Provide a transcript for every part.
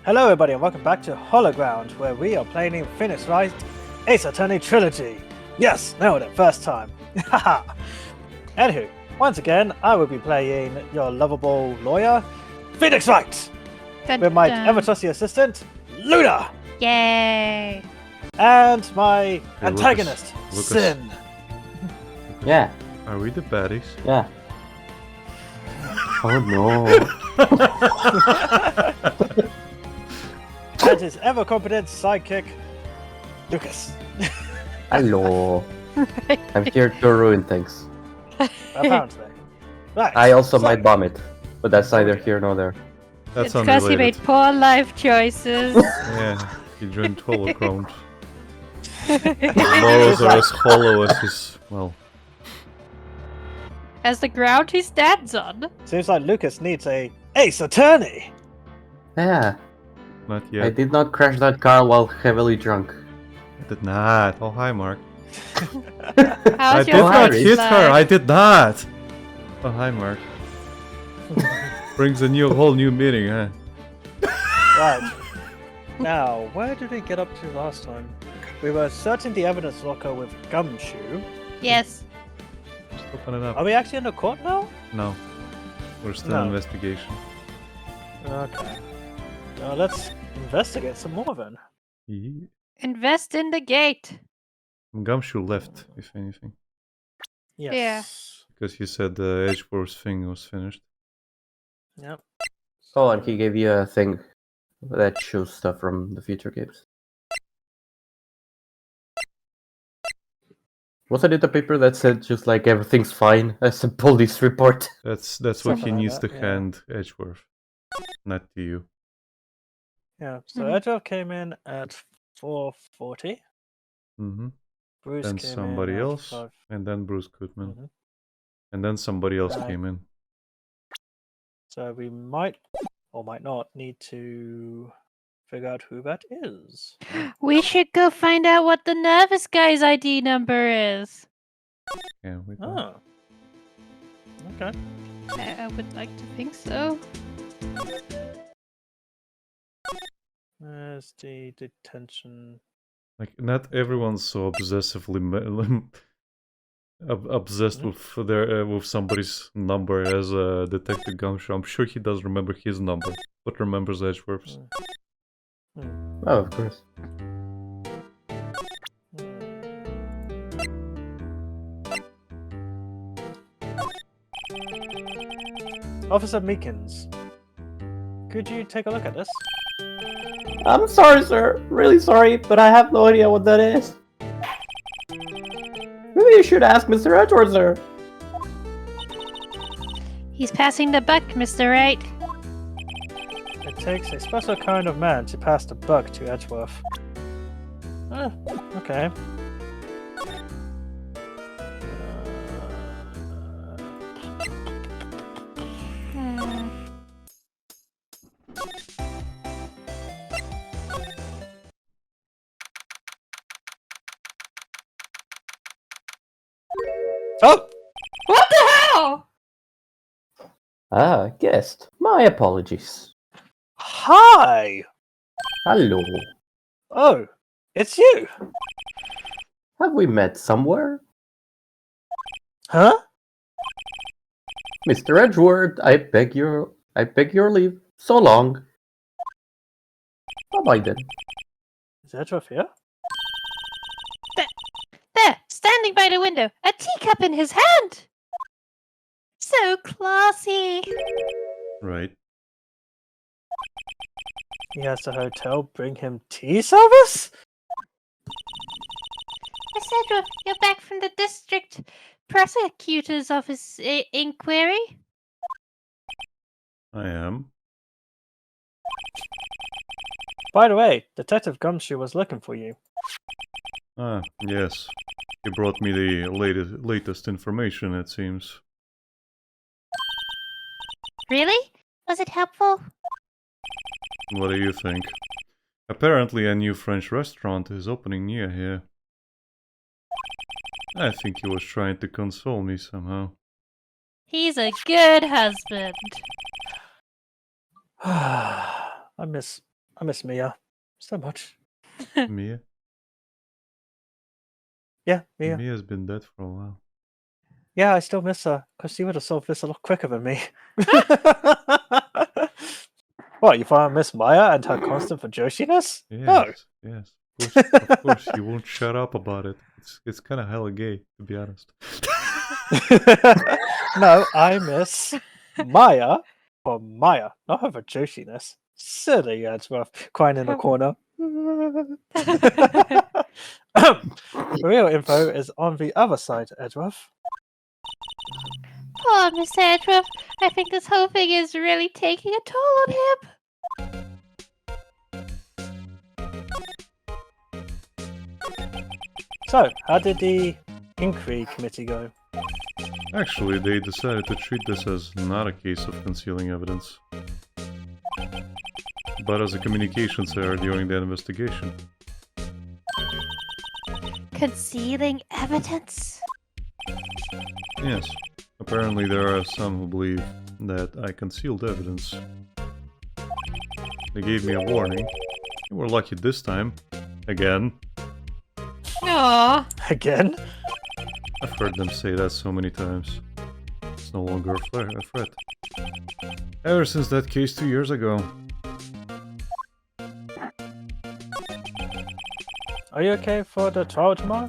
Hello everybody and welcome back to Hologround, where we are playing Phoenix Wright Ace Attorney Trilogy. Yes, nailed it, first time. Haha. Anywho, once again, I will be playing your lovable lawyer, Phoenix Wright, with my ever-trusty assistant, Luna! Yay! And my antagonist, Lucas. Sin. Yeah, Are we the baddies? yeah. Oh no. And his ever-competent sidekick, Lucas. Hello. I'm here to ruin things. Apparently. Right. I also so- might bomb it, but that's neither here nor there. That's It's because he made unrelated. poor life choices. Yeah, he joined Hologround. The laws are as hollow as his... well... As the ground he stands on. Seems like Lucas needs a Ace Attorney. Yeah, Not I yet. did not crash that car while heavily drunk. I did not. Oh, hi, Mark. I How's did your not Iris? first hit her. life? I did not. Oh, hi, Mark. Brings a whole new meaning, huh? Right. Now, where did we get up to last time? We were searching the evidence locker with Gumshoe. Yes. Just open it up. Are we actually in the court now? No. We're still No. in investigation. Okay. Let's investigate some more then. Yeah. Invest in the gate. Gumshoe left, if anything. Yes. Because he said the Edgeworth thing was finished. Yeah. Yep. Oh, and he gave you a thing that shows stuff from the future games. Wasn't it a paper that said just like everything's fine as a police report? That's what Something he like needs that, to yeah. hand Edgeworth. Not to you. Yeah. So Mhm. Edgeworth came in at 4:40. Mm-hmm. Bruce Then came somebody in at else, 5. and then Bruce Goodman, Mhm. and then somebody else Right. came in. So we might or might not need to figure out who that is. We should go find out what the nervous guy's ID number is. Yeah, we go. Oh. Okay. I would like to think so. There's the detention. Like, not everyone's so obsessively obsessed with their with somebody's number as Detective Gumshoe. I'm sure he does remember his number, but remembers Edgeworth's. Oh, of course. Officer Meekins, could you take a look at this? I'm sorry, sir. Really sorry, but I have no idea what that is. Maybe you should ask Mr. Edgeworth, sir. He's passing the buck, Mr. Wright. It takes a special kind of man to pass the buck to Edgeworth. Okay. Hmm. Oh! What the hell? Ah, guest. My apologies. Hi! Hello. Oh, it's you! Have we met somewhere? Huh? Mr. Edgeworth, I beg your leave. So long. Bye-bye then. Is Edgeworth here? There, standing by the window, a teacup in his hand. So classy. Right. He has the hotel bring him tea service? Miss Edgeworth, you're back from the district prosecutor's office inquiry? I am. By the way, Detective Gumshoe was looking for you. Ah, yes. He brought me the latest information, it seems. Really? Was it helpful? What do you think? Apparently a new French restaurant is opening near here. I think he was trying to console me somehow. He's a good husband. I miss I miss Mia so much. Mia? Yeah, Mia. Mia's been dead for a while. Yeah, I still miss her because she would have solved this a lot quicker than me. What, you finally miss Maya and her constant for Joshiness? Yes, yes. Of course, you won't shut up about it. It's kind of hella gay, to be honest. No, I miss Maya for Maya, not her for Joshiness. Silly Edgeworth crying in the corner. The real info is on the other side, Edgeworth. Poor Mr. Edgeworth. I think this whole thing is really taking a toll on him. So, how did the inquiry committee go? Actually, they decided to treat this as not a case of concealing evidence, but as a communications error during the investigation. Concealing evidence? Yes, apparently there are some who believe that I concealed evidence. They gave me a warning. You were lucky this time. Again. Aww. Again? I've heard them say that so many times. It's no longer a threat. Ever since that case 2 years ago. Are you okay for the trial tomorrow?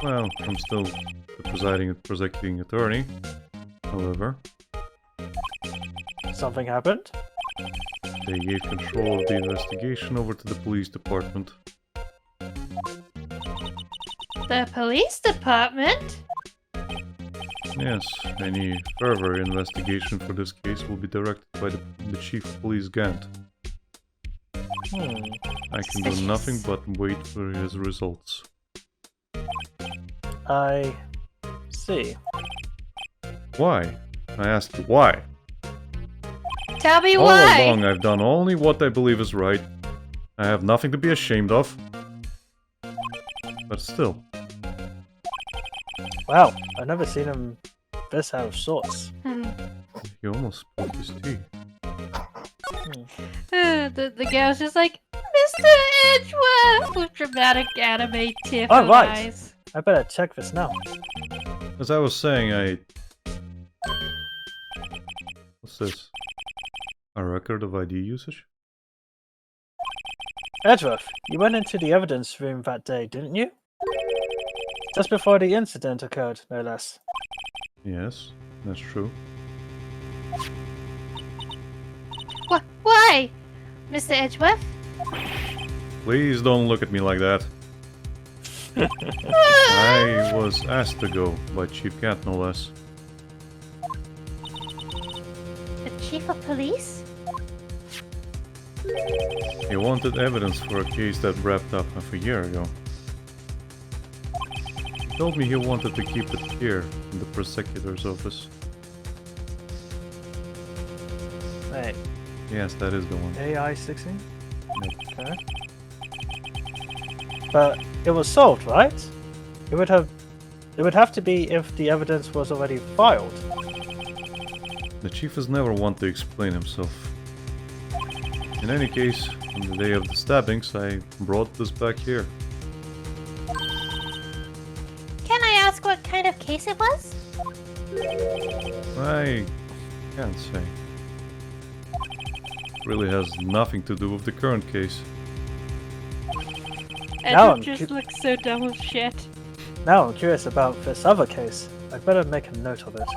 Well, I'm still the presiding and prosecuting attorney. However, Something happened? they gave control of the investigation over to the police department. The police department? Yes, any further investigation for this case will be directed by the chief of police Gant. I can do nothing but wait for his results. I see. Why? I asked you why. Tell me All why! along I've done only what I believe is right. I have nothing to be ashamed of. But still. Wow, I've never seen him this out of sorts. He almost spilled his tea. The girl's just like, Mr. Edgeworth! With dramatic anime tearful Oh, right. eyes. I better check this now. As I was saying, What's this? A record of ID usage? Edgeworth, you went into the evidence room that day, didn't you? Just before the incident occurred, no less. Yes, that's true. Why? Mr. Edgeworth? Please don't look at me like that. I was asked to go by Chief Cat, no less. The chief of police? He wanted evidence for a case that wrapped up half a year ago. He told me he wanted to keep it here in the prosecutor's office. Wait, Yes, that is the one. AI 16? Okay. But it was solved, right? It would have to be if the evidence was already filed. The chief has never wanted to explain himself. In any case, on the day of the stabbings, I brought this back here. Can I ask what kind of case it was? I can't say. Really has nothing to do with the current case. Now I'm Edward just looks so dumb with shit. Now I'm curious about this other case. I'd better make a note of it.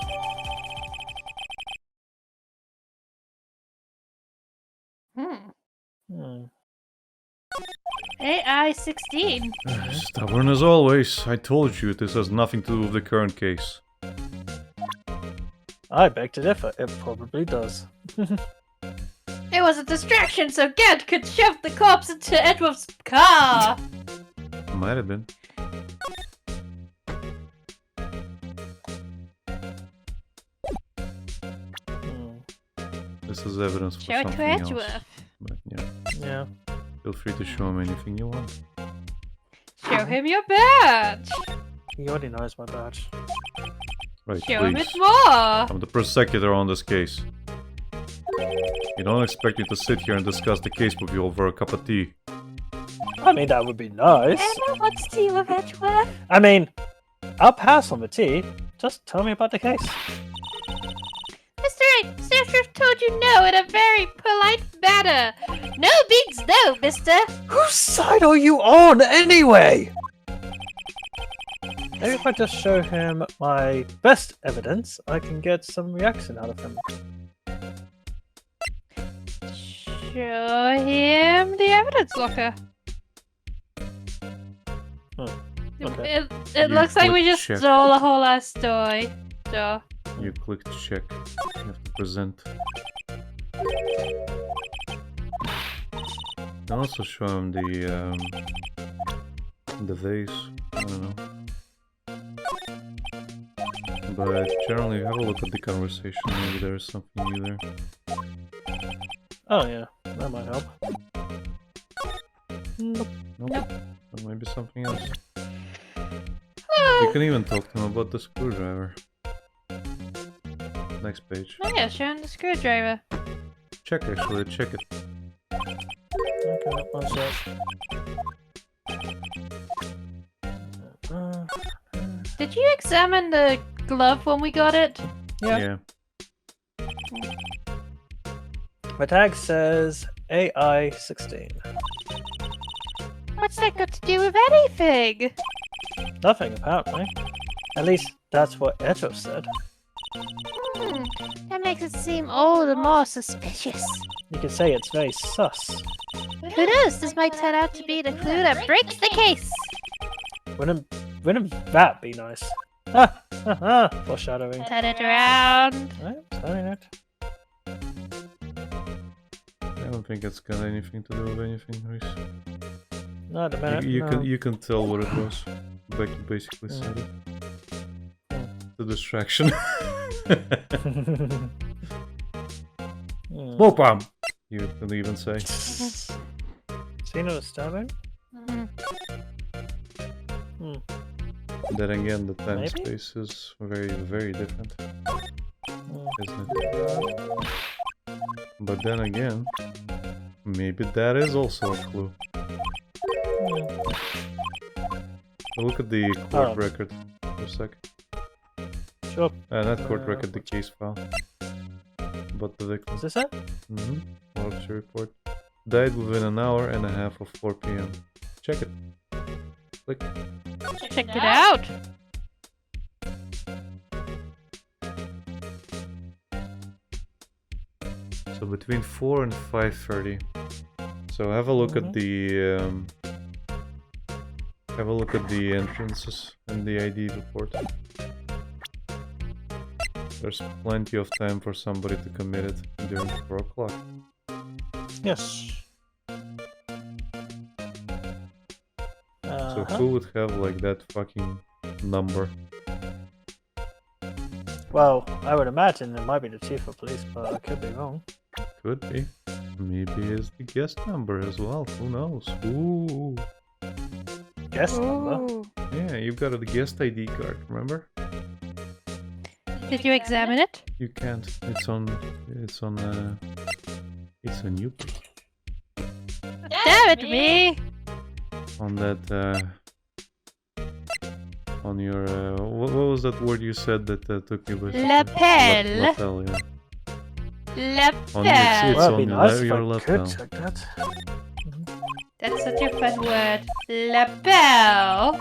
AI 16. Stubborn as always. I told you this has nothing to do with the current case. I beg to differ. It probably does. It was a distraction so Gant could shove the corpse into Edward's car. Might have been. This is evidence for Show it to something else. Edgeworth. But yeah, Yeah. feel free to show him anything you want. Show him your badge. He already knows my badge. Right, Show him it please. more. I'm the prosecutor on this case. You don't expect me to sit here and discuss the case with you over a cup of tea. I mean, that would be nice. Emma wants tea with Edgeworth. I mean, I'll pass on the tea. Just tell me about the case. Mr. Wright, Sir told you no in a very polite manner. No means no, mister. Whose side are you on, anyway? Maybe if I just show him my best evidence, I can get some reaction out of him. Show him the evidence locker. Okay. It You looks like we click just check. stole a whole ass story. So, You click check. You have to present. I also show him the vase. I don't know. But generally, have a look at the conversation. Maybe there's something new there. Oh yeah, that might help. Nope. Nope. Or maybe something else. You can even talk to him about the screwdriver. Next page. oh yeah, show him the screwdriver. Check actually, check it. Okay, one sec. Did you examine the glove when we got it? Yeah. My tag says AI 16. What's that got to do with anything? Nothing, apparently. At least that's what Echo said. That makes it seem all the more suspicious. You could say it's very sus. Who knows? This might turn out to be the clue that breaks the case. Wouldn't that be nice? Ah, foreshadowing. Turn it around. Right, turning it. I don't think it's got anything to do with anything, Rhys. Not a minute. You can tell what it was. Like you basically said it. The distraction. Smoke bomb! You can even say. Scene of a stabbing? Then again, the time Maybe? space is very, very different, isn't it? But then again, maybe that is also a clue. Look at the court record for a sec. Sure. Not court record, the case file. But the victim. Is this it? Autopsy report. Died within an hour and a half of 4 p.m. Check it. Click. Check it out. So between 4 and 5:30. So have a look at the entrances and the ID report. There's plenty of time for somebody to commit it during 4 o'clock. Yes. So who would have like that fucking number? Well, I would imagine it might be the chief of police, but I could be wrong. Could be. Maybe it's the guest number as well. Who knows? Ooh. Guest number? Ooh. Yeah, you've got a guest ID card, remember? Did you examine it? You can't. It's on you. Damn it, me! On that, on your, what was that word you said that took you with? Lapel. Lapel, yeah. Lapel. It's Well, it'd be on nice if your I lapel. could check that. That's such a fun word. Lapel.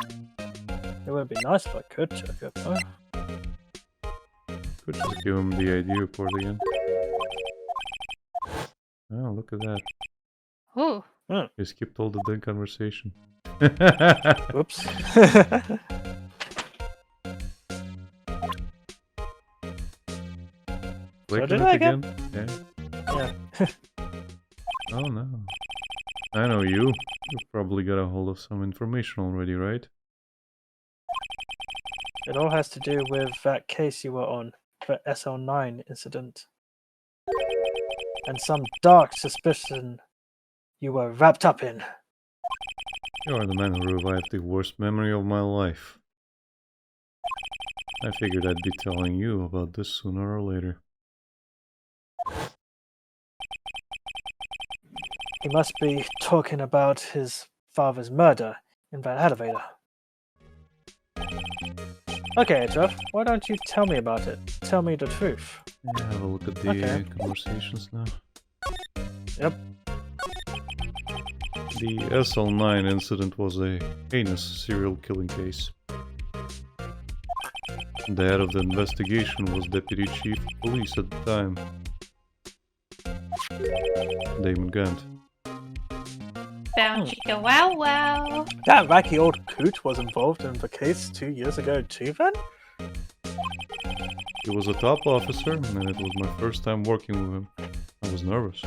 It would be nice if I could check it, though. Could just give him the ID report again. Oh, look at that. Ooh. You skipped all the dead conversation. Whoops. Click did on I it again? Yeah. Yeah. Oh no. I know you. You've probably got a hold of some information already, right? It all has to do with that case you were on, the SL9 incident. And some dark suspicion you were wrapped up in. You are the man who revived the worst memory of my life. I figured I'd be telling you about this sooner or later. He must be talking about his father's murder in that elevator. Okay, Jeff, why don't you tell me about it? Tell me the truth. Yeah, have a look at the Okay. conversations now. Yep. The SL9 incident was a heinous serial killing case. The head of the investigation was Deputy Chief of Police at the time, Damon Gant. Bound chica wow wow. That wacky old coot was involved in the case 2 years ago too, then? He was a top officer, and it was my first time working with him. I was nervous.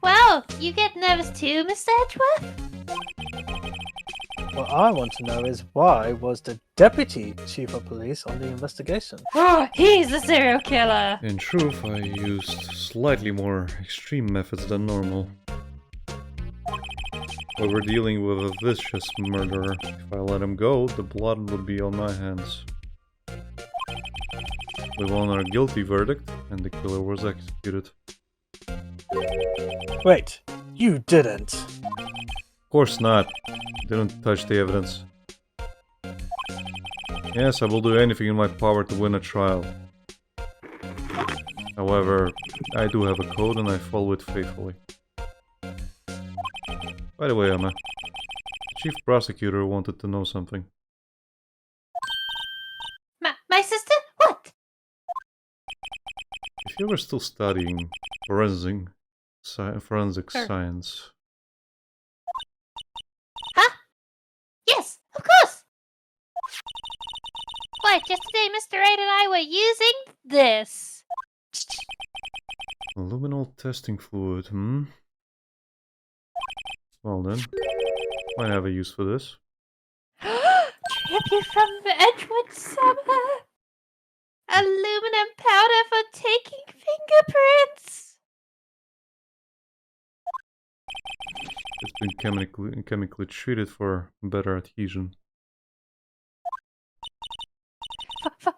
Well, you get nervous too, Mr. Edgeworth? What I want to know is why was the Deputy Chief of Police on the investigation? Oh, he's a serial killer. In truth, I used slightly more extreme methods than normal. We were dealing with a vicious murderer. If I let him go, the blood would be on my hands. We won our guilty verdict, and the killer was executed. Wait, you didn't. Of course not. Didn't touch the evidence. Yes, I will do anything in my power to win a trial. However, I do have a code and I follow it faithfully. By the way, Emma, the chief prosecutor wanted to know something. My sister? What? If you were still studying forensic science, Yes, of course. Why, just today Mr. Wright and I were using this. luminol testing fluid, Well then, might have a use for this. Tribute from the Edgewood Summer. Aluminum powder for taking fingerprints. It's been chemically treated for better adhesion.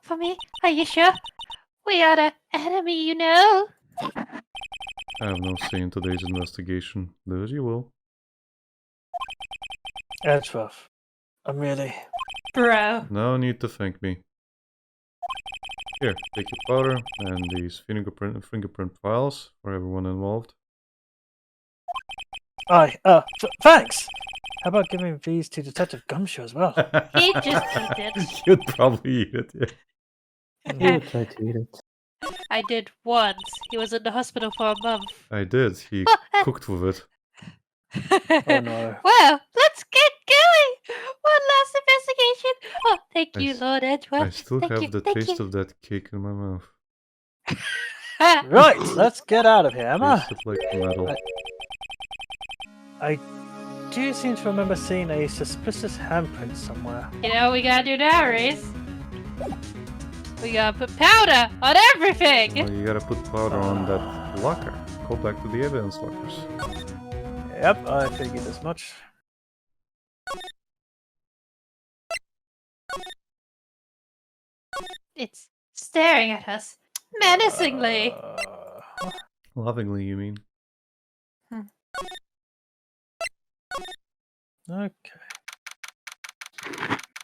For me? Are you sure? We are the enemy, you know. I have no say in today's investigation. Do as you will. Edgeworth, I'm really... Bro. No need to thank me. Here, take your powder and these fingerprint files for everyone involved. Thanks! How about giving these to Detective Gumshoe as well? He just eat it. You'd probably eat it, yeah. He would try to eat it. I did once. He was in the hospital for a month. I did. He cooked with it. Oh no. Well, let's get going. One last investigation. Oh, thank you, Lord Edgeworth. I still Thank have you, the thank taste you. of that cake in my mouth. Right, let's get out of here, Emma. Tasted like metal. I do seem to remember seeing a suspicious handprint somewhere. You know what we gotta do now, Rhys? We gotta put powder on everything. Well, you gotta put powder on that locker. Go back to the evidence lockers. Yep, I figured as much. It's staring at us menacingly. Lovingly, you mean? Okay.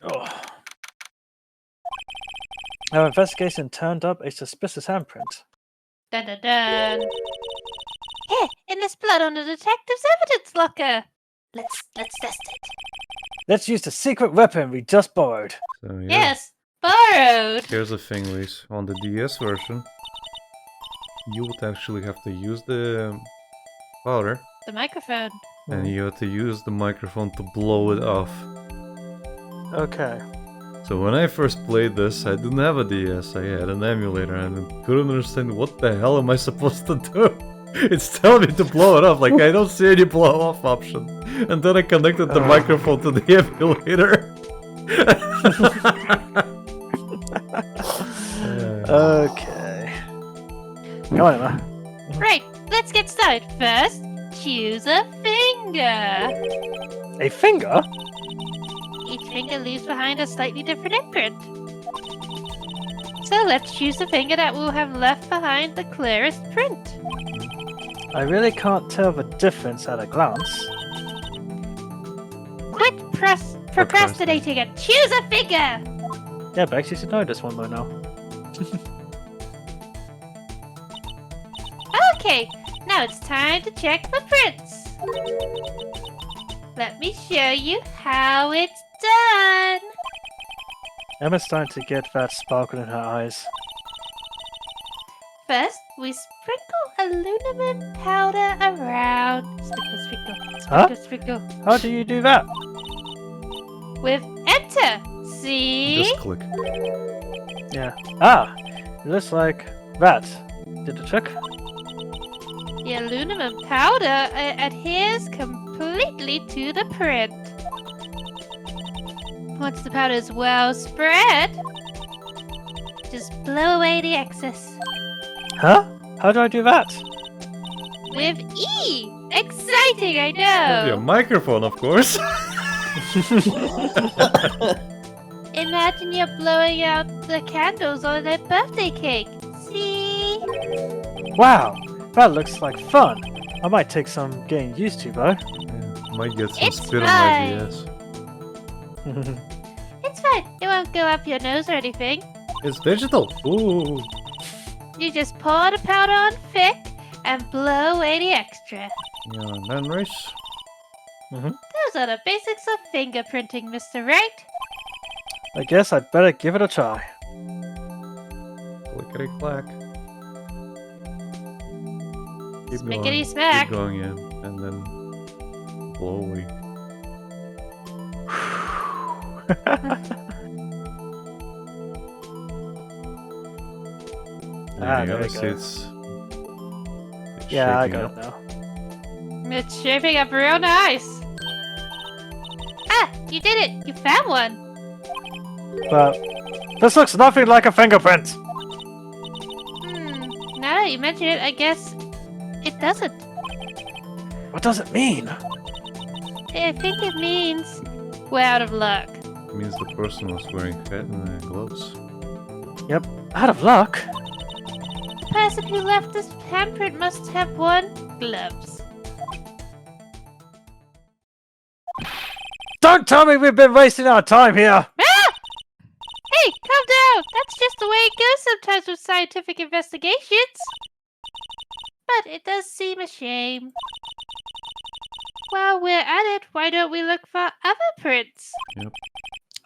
Oh. Our investigation turned up a suspicious handprint. Dun dun dun. Here, and there's blood on the detective's evidence locker. Let's test it. Let's use the secret weapon we just borrowed. So, yeah. Yes, borrowed. Here's the thing, Rhys. On the DS version, you would actually have to use the powder, The microphone. and you have to use the microphone to blow it off. Okay. So when I first played this, I didn't have a DS, I had an emulator, and I couldn't understand what the hell am I supposed to do. It's telling me to blow it off, like I don't see any blow off option. And then I connected the microphone to the emulator. Okay. Come on, Emma. Right, let's get started. First, choose a finger. A finger? Each finger leaves behind a slightly different imprint. So let's choose the finger that will have left behind the clearest print. I really can't tell the difference at a glance. Quit procrastinating and choose a finger! Yeah, Bex, you should know this one by now. Okay, now it's time to check the prints. Let me show you how it's done. Emma's starting to get that sparkle in her eyes. First, we sprinkle aluminum powder around. Sprinkle, sprinkle, Huh? sprinkle, sprinkle. How do you do that? With enter. See? Just click. Yeah. Ah! It looks like that. Did the trick? The aluminum powder adheres completely to the print. Once the powder is well spread, just blow away the excess. Huh? How do I do that? With E! Exciting, I With your know! microphone, of course. Imagine you're blowing out the candles on a birthday cake. See? Wow! That looks like fun. I might take some getting used to though. Yeah, might get some It's spit on fine. my DS. It's fine. It won't go up your nose or anything. It's digital. Ooh. You just pour the powder on thick and blow away the extra. Yeah, and then Rhys. Those are the basics of fingerprinting, Mr. Wright. I guess I'd better give it a try. Clickety clack. Keep Smackety going. smack. Keep going, yeah. And then blow away. Ah, you there gotta we see go. it's Yeah, I shaking got up. it now. It's shaping up real nice. Ah, you did it. You found one. But this looks nothing like a fingerprint. Now that you mention it, I guess it doesn't. What does it mean? I think it means we're out of luck. It means the person was wearing gloves. Yep, out of luck. The person who left this handprint must have worn gloves. Don't tell me we've been wasting our time here. Ah! Hey, calm down! That's just the way it goes sometimes with scientific investigations. But it does seem a shame. While we're at it, why don't we look for other prints?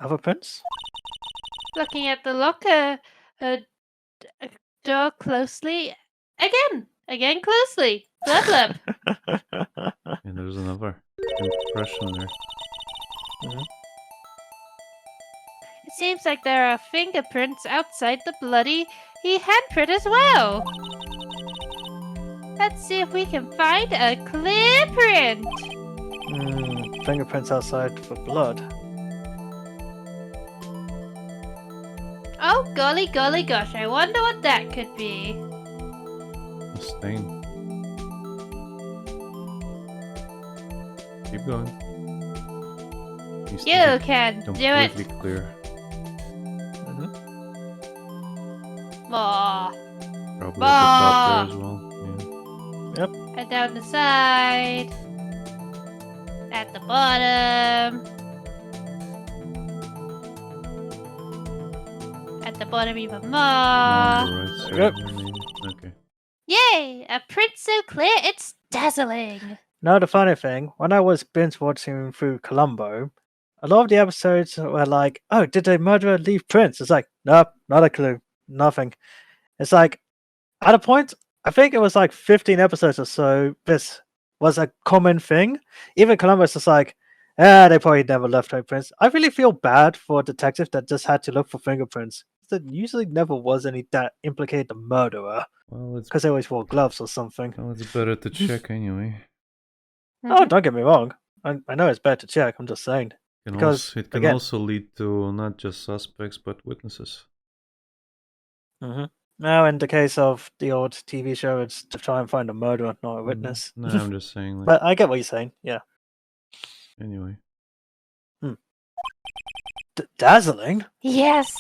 Other prints? Looking at the locker door closely. Again closely. Blub blub. And there's another impression there. It seems like there are fingerprints outside the bloody handprint as well. Let's see if we can find a clear print. Fingerprints outside for blood. Oh, golly, golly, gosh, I wonder what that could be. A stain. Keep going. Needs to You be can do it. completely clear. Aw. Probably at the top there as well. Yeah. And down the side. At the bottom. At the bottom even more. On the right side Yep. there, maybe. Okay. Yay! A print so clear it's dazzling. Now the funny thing, when I was binge watching through Columbo, a lot of the episodes were like, oh, did the murderer leave prints? It's like, nope, not a clue. Nothing. It's like, at a point, I think it was like 15 episodes or so, this was a common thing. Even Columbo's just like, they probably never left prints. I really feel bad for a detective that just had to look for fingerprints. There usually never was any that implicated the murderer, Well, it's because they always wore gloves or something. better to check anyway. Oh, don't get me wrong. I know it's better to check, I'm just saying. Because, It can again- also lead to not just suspects but witnesses. Now, in the case of the old TV show, it's to try and find a murderer, not a witness. No, I'm just saying. Like, But I get what you're saying, yeah. anyway. Dazzling? Yes.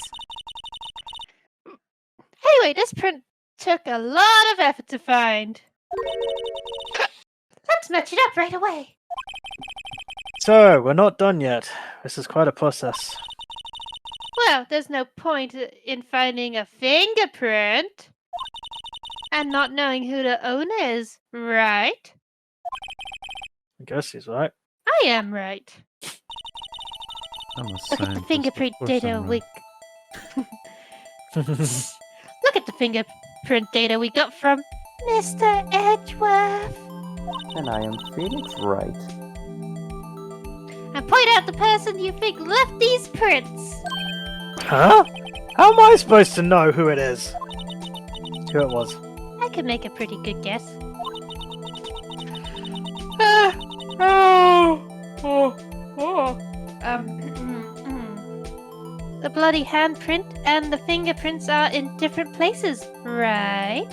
Anyway, this print took a lot of effort to find. Let's match it up right away. So, we're not done yet. This is quite a process. Well, there's no point in finding a fingerprint and not knowing who the owner is, right? I guess he's right. I am right. I'm a Look at the scientist, fingerprint of course data I'm we. right. Look at the fingerprint data we got from Mr. Edgeworth. And I am Phoenix Wright. And point out the person you think left these prints. Huh? How am I supposed to know who it is? Who it was? I could make a pretty good guess. The bloody handprint and the fingerprints are in different places, right?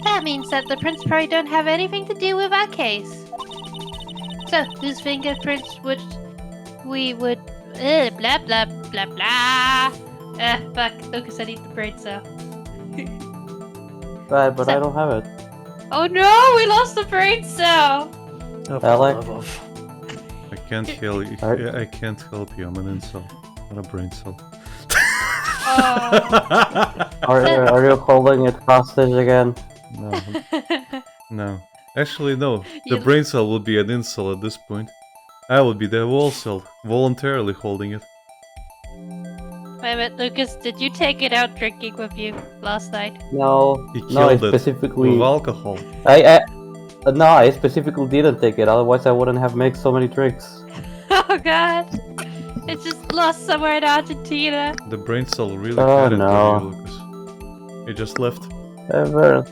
That means that the prints probably don't have anything to do with our case. So, whose fingerprints would we would blah blah blah blah. Fuck, Lucas, I need the brain cell. But I don't have it. Oh no, we lost the brain cell! Oh, for Alec? love of. I can't help you. Alright. I can't help you. I'm an incel, not a brain cell. Oh. Are you holding it hostage again? No, no. Actually, no. The You- brain cell would be an incel at this point. I would be the wall cell, voluntarily holding it. Wait a minute, Lucas, did you take it out drinking with you last night? No, He no, I killed it specifically. with alcohol. No, I specifically didn't take it. Otherwise, I wouldn't have made so many drinks. Oh god! It's just lost somewhere in Argentina. The brain cell really Oh, got into no. you, Lucas. He just left. Ever.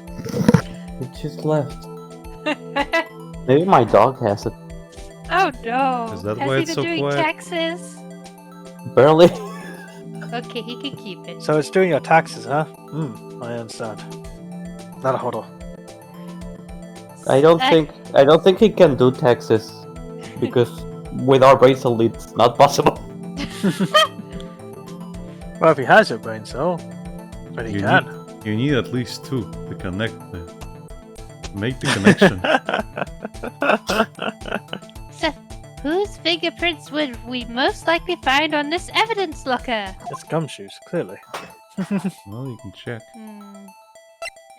It just left. Maybe my dog has it. Oh no! Is that Has why he it's been so doing quiet? taxes? Barely. Okay, he can keep it. So it's doing your taxes, huh? I understand. Not hold on. I don't think he can do taxes because with our brain cell it's not possible. Well, if he has your brain cell, but he You can. You need at least two to connect the... Make the connection. So, whose fingerprints would we most likely find on this evidence locker? It's gumshoes, clearly. Well, you can check.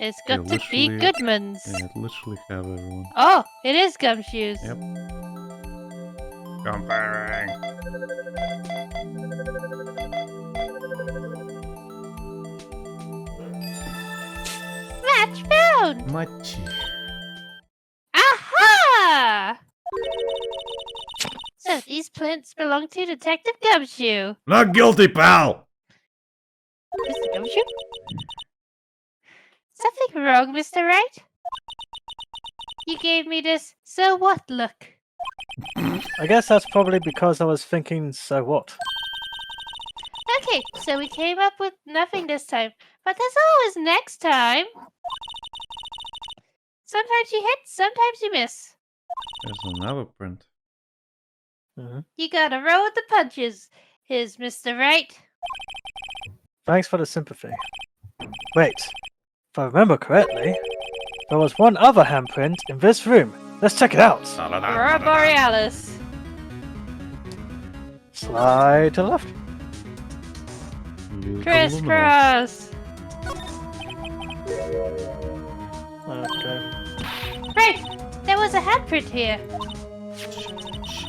It's Yeah, got to be literally- Goodman's. Yeah, it literally have everyone. Oh, it is Gumshoes. Yep. Comparing. Match found! Machi. Aha! So these prints belong to Detective Gumshoe. Not guilty, pal! Mr. Gumshoe? Something wrong, Mr. Wright? You gave me this so what look. I guess that's probably because I was thinking, so what? Okay, so we came up with nothing this time, but there's always next time. Sometimes you hit, sometimes you miss. There's another print. You gotta roll with the punches. Here's Mr. Wright. Thanks for the sympathy. Wait, if I remember correctly, there was one other handprint in this room. Let's check it out. Aurora Borealis. Slide to the left. Crisscross. Okay. Right, there was a handprint here.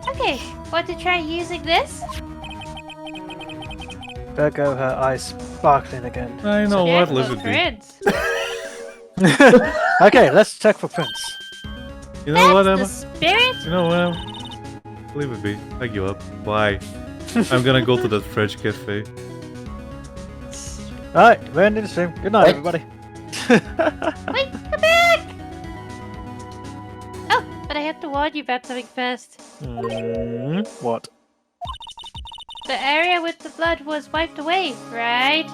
Okay, want to try using this? There go her eyes sparkling again. I know Check what, for Lizard B. prints. Okay, let's check for prints. You know what, That's Emma? the spirit? You know what, Emma? Leave it be. I give up. Why? I'm gonna go to that French cafe. Alright, we're ending the stream. Good night, Wait. everybody. Wait, come back! Oh, but I have to warn you about something first. What? The area with the blood was wiped away, right?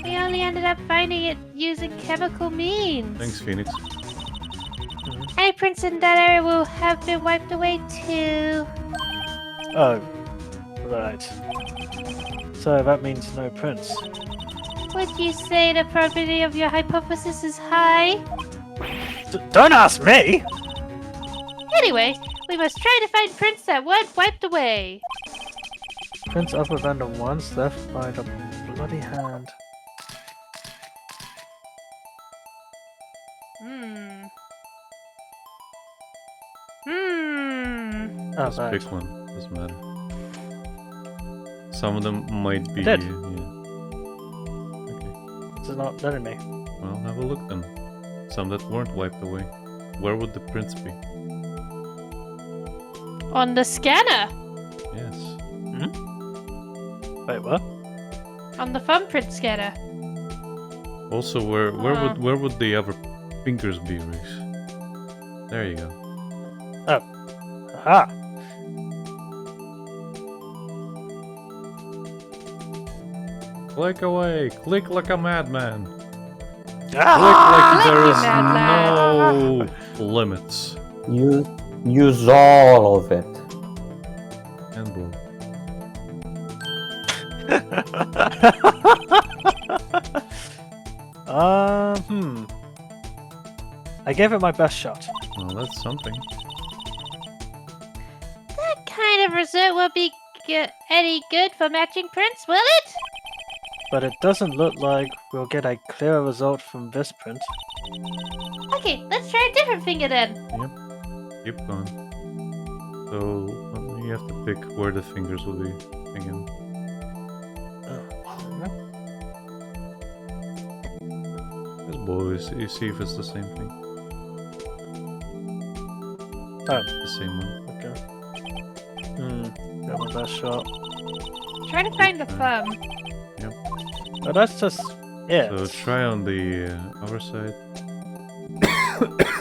We only ended up finding it using chemical means. Thanks, Phoenix. Any prints in that area will have been wiped away too. Oh, Right. So that means no prince. Would you say the probability of your hypothesis is high? Don't ask me! Anyway, we must try to find Prince that weren't wiped away. Prince other than the ones left by the bloody hand. Hmm. Oh, Just right. pick one. Doesn't matter. Some of them might be. did. Yeah. Okay. It's not letting me. Well, have a look then. Some that weren't wiped away. Where would the prince be? On the scanner. Yes. Wait, what? On the thumbprint scanner. Also, where would the other fingers be, Rhys? There you go. Aha! Click away. Click like a madman. Ah! Click like there is no limits. Use all of it. And boom. I gave it my best shot. Well, that's something. That kind of result won't be any good for matching prints, will it? But it doesn't look like we'll get a clearer result from this print. Okay, let's try a different finger then. Keep going. So you have to pick where the fingers will be again. Just boys, you see if it's the same thing. Oh, The same one. okay. Got my best shot. Try to find the thumb. But that's just it. So try on the other side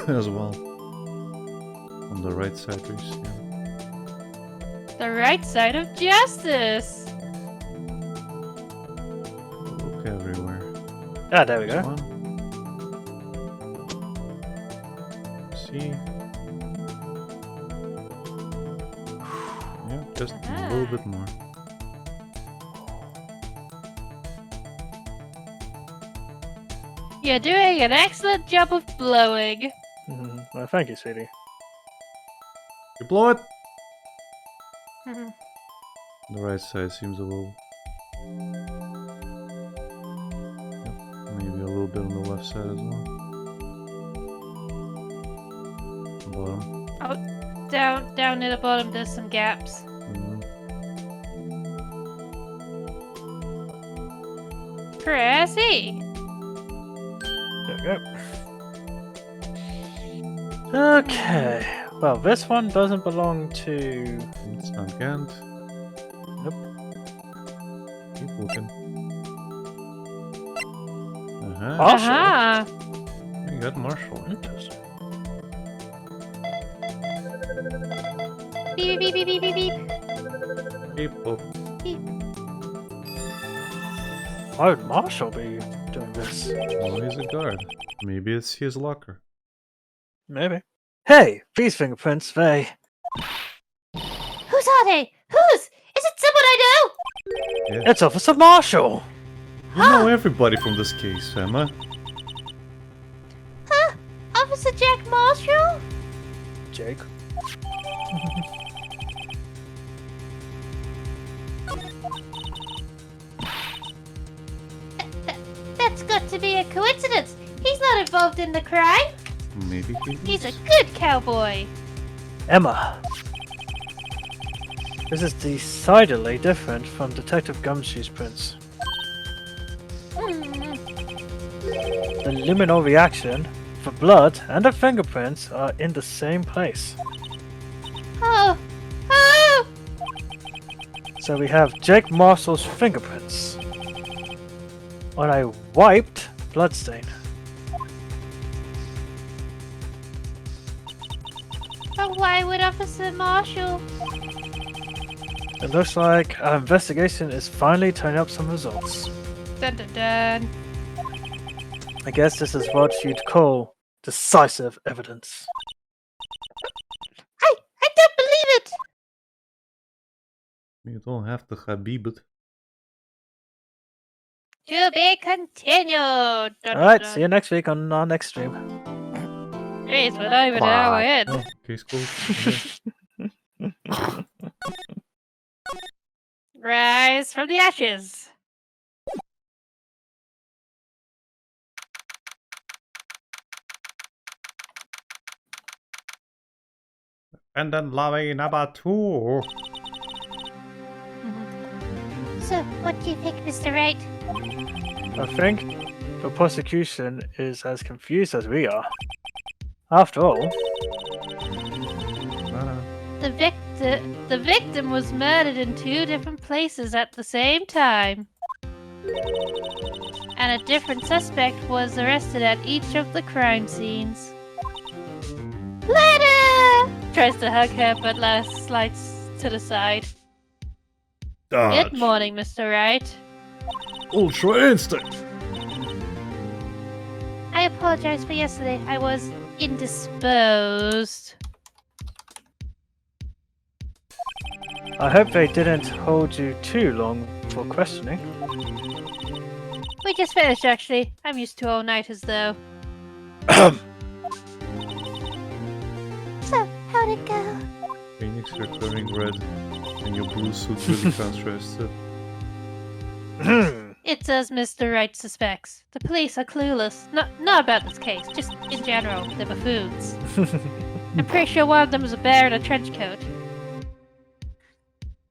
as well. On the right side, Rhys. Yeah. The right side of justice. Look everywhere. Ah, there we go. One. See. Yeah, just a little bit more. You're doing an excellent job of blowing. Well, thank you, sweetie. You blow it. The right side seems a little. Yep, maybe a little bit on the left side as well. Bottom. Down near the bottom, there's some gaps. Mhm. Press E. There we go. Okay. Well, this one doesn't belong to. It's not Gant. Nope. Keep looking. Uh-huh. Marshall. Aha. You got Marshall. Interesting. Beep beep beep beep beep beep. Keep up. Why would Marshall be doing this? Well, he's a guard. Maybe it's his locker. Maybe. Hey, these fingerprints, they. Whose are they? Whose? Is it someone I know? Yeah. It's Officer Marshall! You know everybody from this case, Emma. Huh? Officer Jack Marshall? Jake. That's got to be a coincidence. He's not involved in the crime. Maybe He's a good cowboy. Emma. This is decidedly different from Detective Gumshoe's prints. The liminal reaction, the blood, and the fingerprints are in the same place. Oh. Oh. So we have Jake Marshall's fingerprints on a wiped bloodstain. But why would Officer Marshall? It looks like our investigation is finally turning up some results. Dun dun dun. I guess this is what you'd call decisive evidence. I don't believe it. You don't have to Habib it. To be continued. Alright, see you next week on our next stream. Jeez, we're not even an hour in. Oh, case closed. Okay. Rise from the ashes. And then lobby number 2. So, what do you think, Mr. Wright? I think the prosecution is as confused as we are. After all, The victim was murdered in 2 different places at the same time. And a different suspect was arrested at each of the crime scenes. Lana! Tries to hug her, but Lana slides to the side. Good morning, Mr. Wright. Ultra instinct. I apologize for yesterday. I was indisposed. I hope they didn't hold you too long for questioning. We just finished, actually. I'm used to all-nighters, though. So, how'd it go? Phoenix, you're turning red, and your blue suit really contrasted. It's as Mr. Wright suspects. The police are clueless. Not about this case, just in general. They're buffoons. I'm pretty sure one of them was a bear in a trench coat.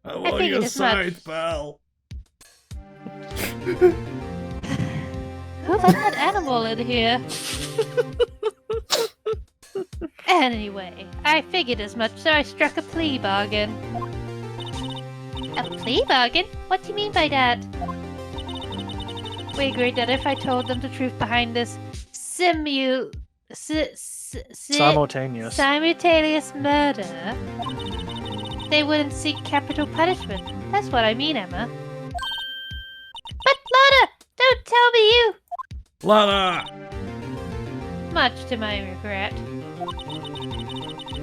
I'm I on figured your as side, much. pal. Who let that animal in here? Anyway, I figured as much, so I struck a plea bargain. A plea bargain? What do you mean by that? We agreed that if I told them the truth behind this simultaneous murder, they wouldn't seek capital punishment. That's what I mean, Emma. But Lana, don't tell me you! Lana! Much to my regret.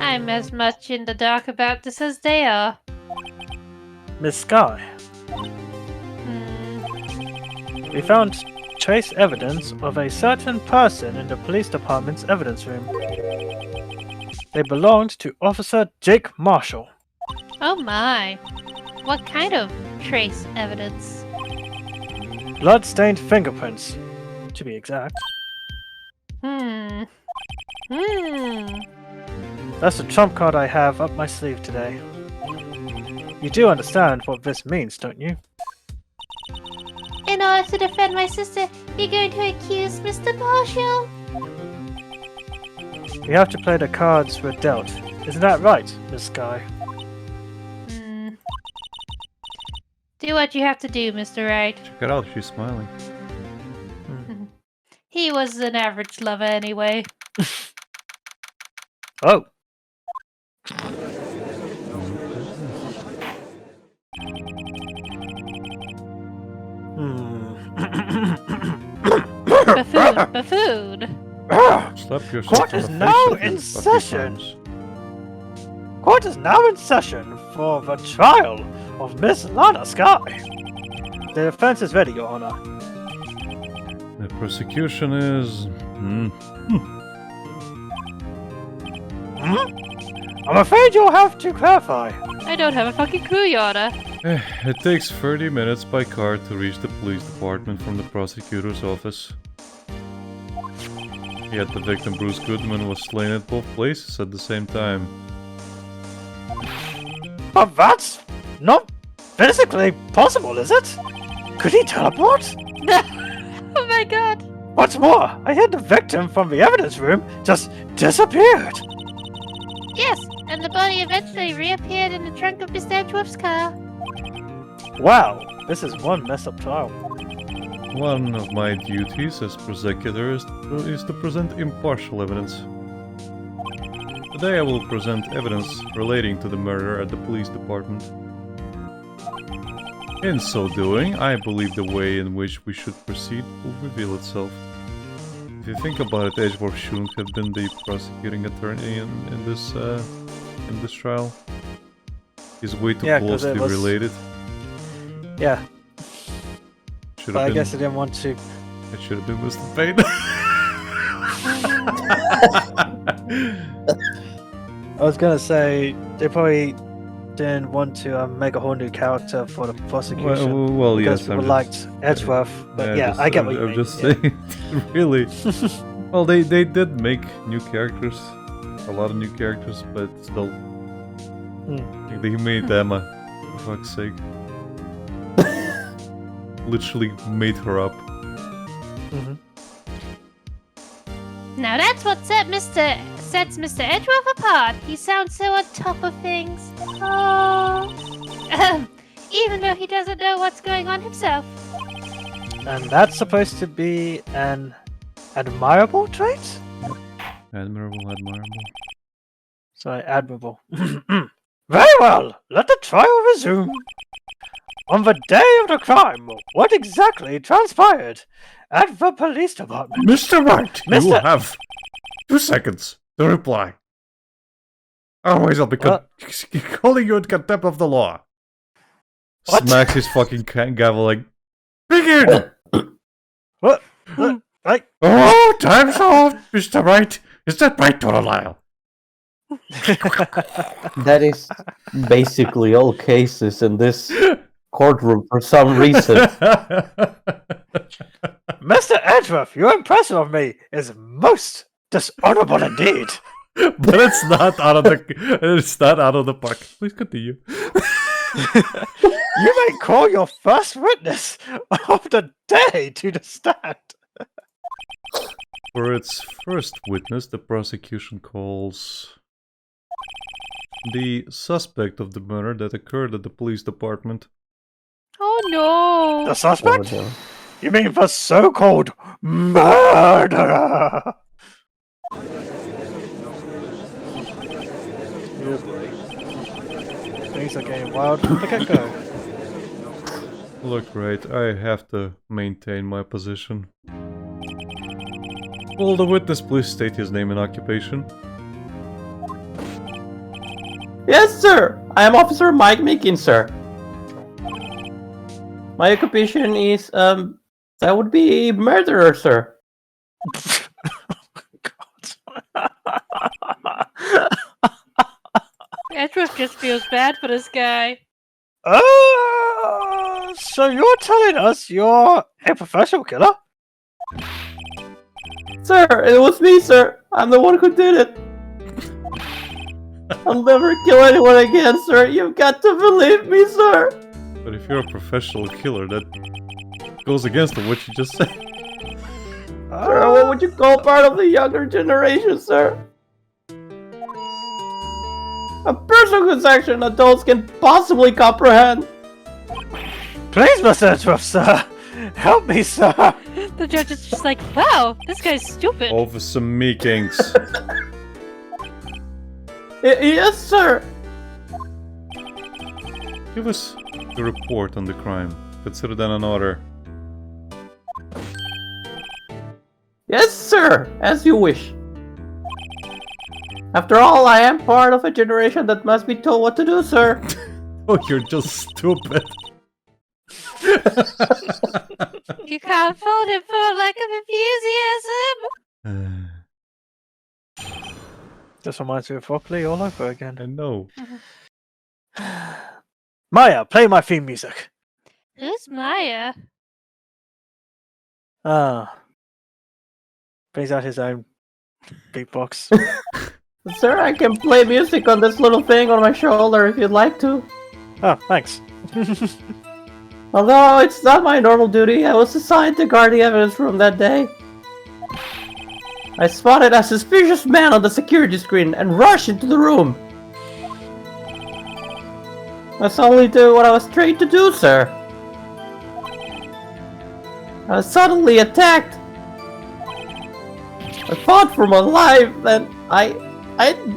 I'm as much in the dark about this as they are. Miss Sky, we found trace evidence of a certain person in the police department's evidence room. They belonged to Officer Jake Marshall. Oh my. What kind of trace evidence? Blood-stained fingerprints, to be exact. That's the trump card I have up my sleeve today. You do understand what this means, don't you? In order to defend my sister, you're going to accuse Mr. Marshall? We have to play the cards we're dealt. Isn't that right, Miss Sky? Do what you have to do, Mr. Wright. Check it out, she's smiling. He was an average lover anyway. Oh. Buffoon. Slap yourself Court on is the face now a few in lucky session. times. Court is now in session for the trial of Miss Lana Sky. The defense is ready, Your Honor. The prosecution is... I'm afraid you'll have to clarify. I don't have a fucking clue, Your Honor. It takes 30 minutes by car to reach the police department from the prosecutor's office. Yet the victim, Bruce Goodman, was slain at both places at the same time. But that's not physically possible, is it? Could he teleport? Oh my god. What's more, I heard the victim from the evidence room just disappeared. Yes, and the body eventually reappeared in the trunk of Mr. Edgeworth's car. Wow, this is one messed up trial. One of my duties as prosecutor is to present impartial evidence. Today I will present evidence relating to the murder at the police department. In so doing, I believe the way in which we should proceed will reveal itself. If you think about it, Edgeworth shouldn't have been the prosecuting attorney in this trial. is way too Yeah, 'cause closely it was- related. Yeah, Should but I have been. guess I didn't want to. It should have been Mr. Payne. I was gonna say they probably didn't want to make a whole new character for the prosecution well, because yes. people I'm liked Edgeworth. But yeah, I get what you I'm mean. just yeah. saying, really. Well, they did make new characters, a lot of new characters, but still, like they made Emma, for fuck's sake. Literally made her up. Mhm. Now that's what sets Mr. Edgeworth apart. He sounds so on top of things. Oh. Even though he doesn't know what's going on himself. And that's supposed to be an admirable trait? Admirable. Sorry, admirable. Very well, let the trial resume. On the day of the crime, what exactly transpired at the police department? Mr. Wright, you Mr. have 2 seconds to reply. Otherwise, I'll be calling you in contempt of the law. What? Smacks his fucking gavel like, begin! What? Right? Oh, time's off, Mr. Wright. Is that right or a lie? That is basically all cases in this courtroom for some reason. Mr. Edgeworth, your impression of me is most dishonorable indeed. But it's not out of the park. Please continue. You may call your first witness of the day to the stand. For its first witness, the prosecution calls the suspect of the murder that occurred at the police department. Oh no! The suspect? Oh, no. You mean the so-called murderer? Things are getting wild from the get-go. Look, Wright, I have to maintain my position. Will the witness please state his name and occupation? Yes, sir. I am Officer Mike Meekin, sir. My occupation is that would be murderer, sir. Edgeworth just feels bad for this guy. So you're telling us you're a professional killer? Sir, it was me, sir. I'm the one who did it. I'll never kill anyone again, sir. You've got to believe me, sir. But if you're a professional killer, that goes against what you just said. Sir, what would you call part of the younger generation, sir? A person whose action adults can possibly comprehend. Please, Mr. Edgeworth, sir. Help me, sir. The judge is just like, wow, this guy's stupid. Officer Meekings. Yes, sir. Give us the report on the crime. Consider that an order. Yes, sir. As you wish. After all, I am part of a generation that must be told what to do, sir. Oh, you're just stupid. You can't fault him for lack of enthusiasm. This reminds me of Broccoli all over again. I know. Maya, play my theme music. Who's Maya? Plays out his own beatbox. Sir, I can play music on this little thing on my shoulder if you'd like to. Oh, thanks. Although it's not my normal duty, I was assigned to guard the evidence room that day. I spotted a suspicious man on the security screen and rushed into the room. That's only do what I was trained to do, sir. I was suddenly attacked. I fought for my life, and I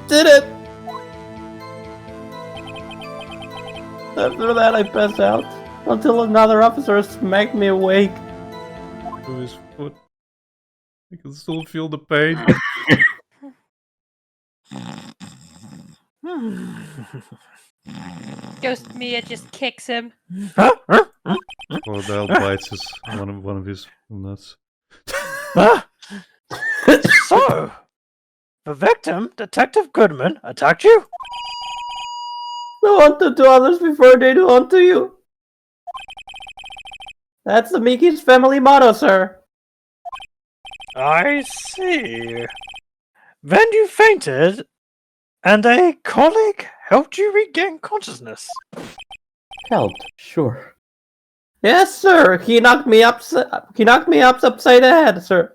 did it. After that, I passed out until another officer smacked me awake. To his foot. I can still feel the pain. Ghost Mia just kicks him. Crocodile bites his one of his nuts. So, the victim, Detective Goodman, attacked you? Do unto to others before they do unto you. That's the Mickey's family motto, sir. I see. Then you fainted, and a colleague helped you regain consciousness. Helped, sure. Yes, sir. He knocked me upside the head, sir.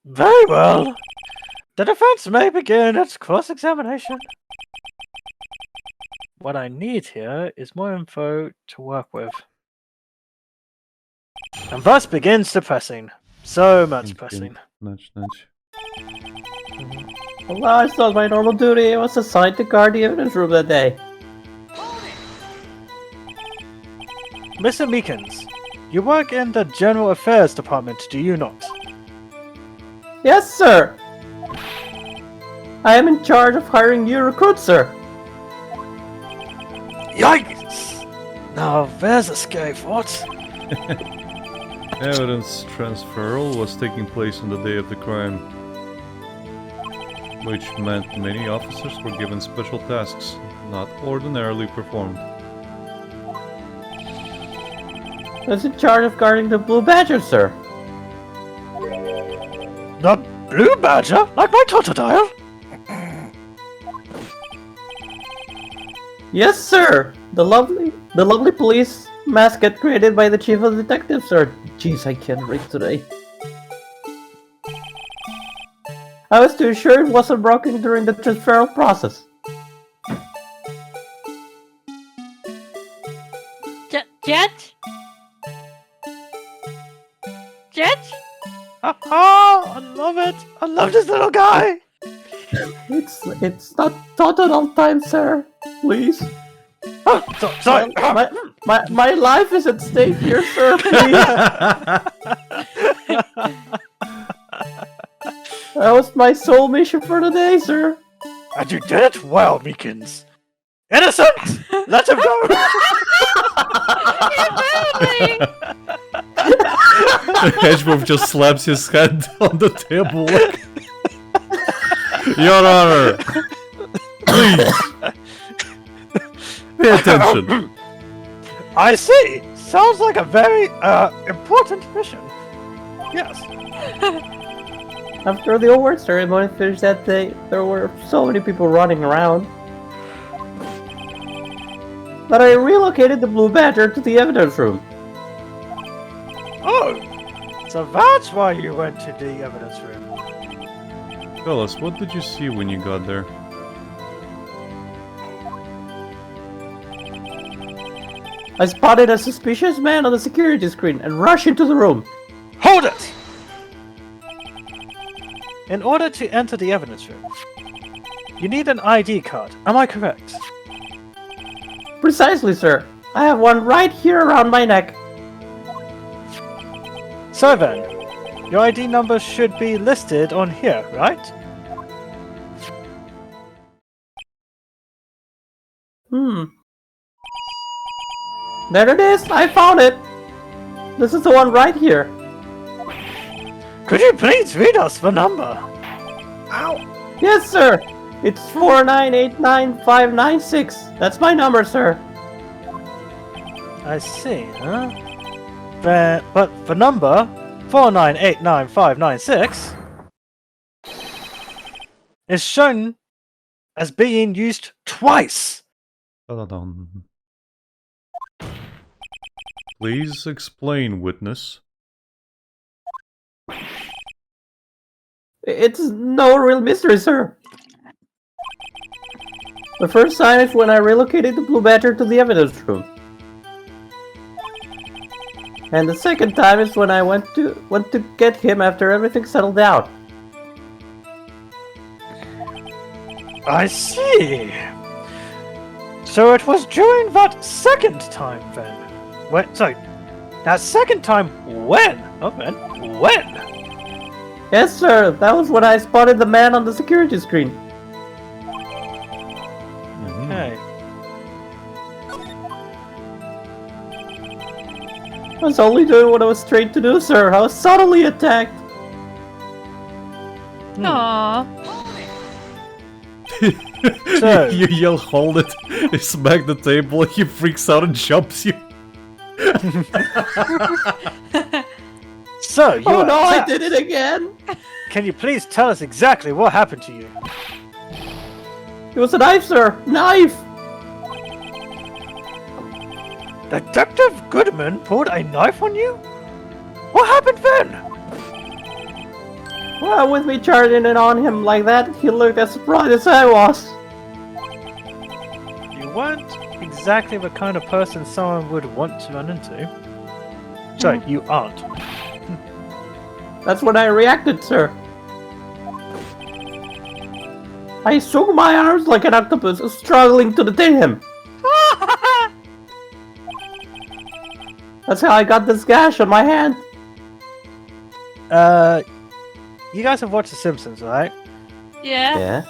Very well. The defense may begin its cross-examination. What I need here is more info to work with. And thus begins the pressing. So much pressing. Nudge, nudge. Well, I thought my normal duty was assigned to guard the evidence room that day. Mr. Meekins, you work in the General Affairs Department, do you not? Yes, sir. I am in charge of hiring new recruits, sir. Yikes! Now there's a scary thought. Evidence transferal was taking place on the day of the crime, which meant many officers were given special tasks not ordinarily performed. I was in charge of guarding the Blue Badger, sir. The Blue Badger? Like my Totodile? Yes, sir. The lovely police mascot created by the chief of detectives, sir. Jeez, I can't read today. I was to ensure it wasn't broken during the transferal process. Jet? Jet? Oh, I love it! I love this little guy! It's not at all time, sir. Please. Oh, sorry. My life is at stake here, sir. Please. That was my sole mission for the day, sir. And you did it well, Meekins. Innocent! Let him go! Hedgehog just slaps his hand on the table. Your Honor! Please! Pay attention. I see! Sounds like a very, important mission. Yes. After the award ceremony finished that day, there were so many people running around. But I relocated the Blue Badger to the evidence room. Oh! So that's why you went to the evidence room. Tell us, what did you see when you got there? I spotted a suspicious man on the security screen and rushed into the room. Hold it! In order to enter the evidence room, you need an ID card. Am I correct? Precisely, sir. I have one right here around my neck. So then, your ID number should be listed on here, right? There it is! I found it! This is the one right here. Could you please read us the number? Ow! Yes, sir! It's 4989596. That's my number, sir. I see, huh? But the number 4989596 is shown as being used twice. Dun-dun-dun. Please explain, witness. It's no real mystery, sir. The first time is when I relocated the Blue Badger to the evidence room. And the second time is when I went to get him after everything settled down. I see. So it was during that second time then. Sorry. That second time when? Oh, then when? Yes, sir. That was when I spotted the man on the security screen. Okay. I was only doing what I was trained to do, sir. I was subtly attacked. Aww. So- you yell, hold it, you smack the table, he freaks out and jumps you. So, you Oh were no, I attacked. did it again! Can you please tell us exactly what happened to you? It was a knife, sir! Knife! Detective Goodman pulled a knife on you? What happened then? Well, with me charging it on him like that, he looked as surprised as I was. You weren't exactly the kind of person someone would want to run into. Sorry, you aren't. That's when I reacted, sir. I swung my arms like an octopus, struggling to detain him. That's how I got this gash on my hand. You guys have watched The Simpsons, right? Yeah. Yeah?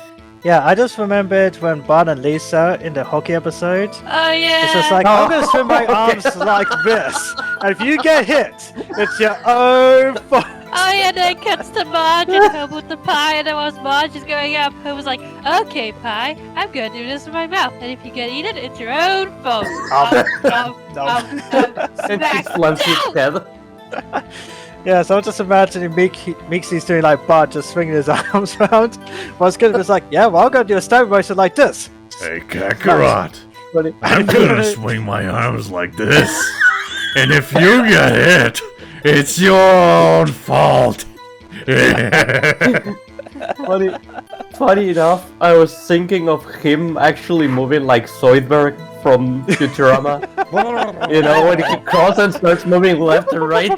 Yeah, I just remembered when Bart and Lisa in the hockey episode. Oh yeah. It's just like, Oh, I'm gonna swing my okay. arms like this, and if you get hit, it's your own fault. Oh yeah, then it cuts to Marge and home with the pie, and then once Marge is going up, Home was like, "Okay, pie, I'm gonna do this with my mouth, and if you get eaten, it's your own fault." And she Smack. slams his head. Yeah, so I'm just imagining Meeksy's doing like Bart, just swinging his arms around. What's good is like, yeah, well, I'm gonna do a stab motion like this. Hey, Kakarot, But I'm gonna swing my arms like this, and if you get hit, it's your own fault. funny enough, I was thinking of him actually moving like Zoidberg from Futurama. You know, when he crosses and starts moving left and right.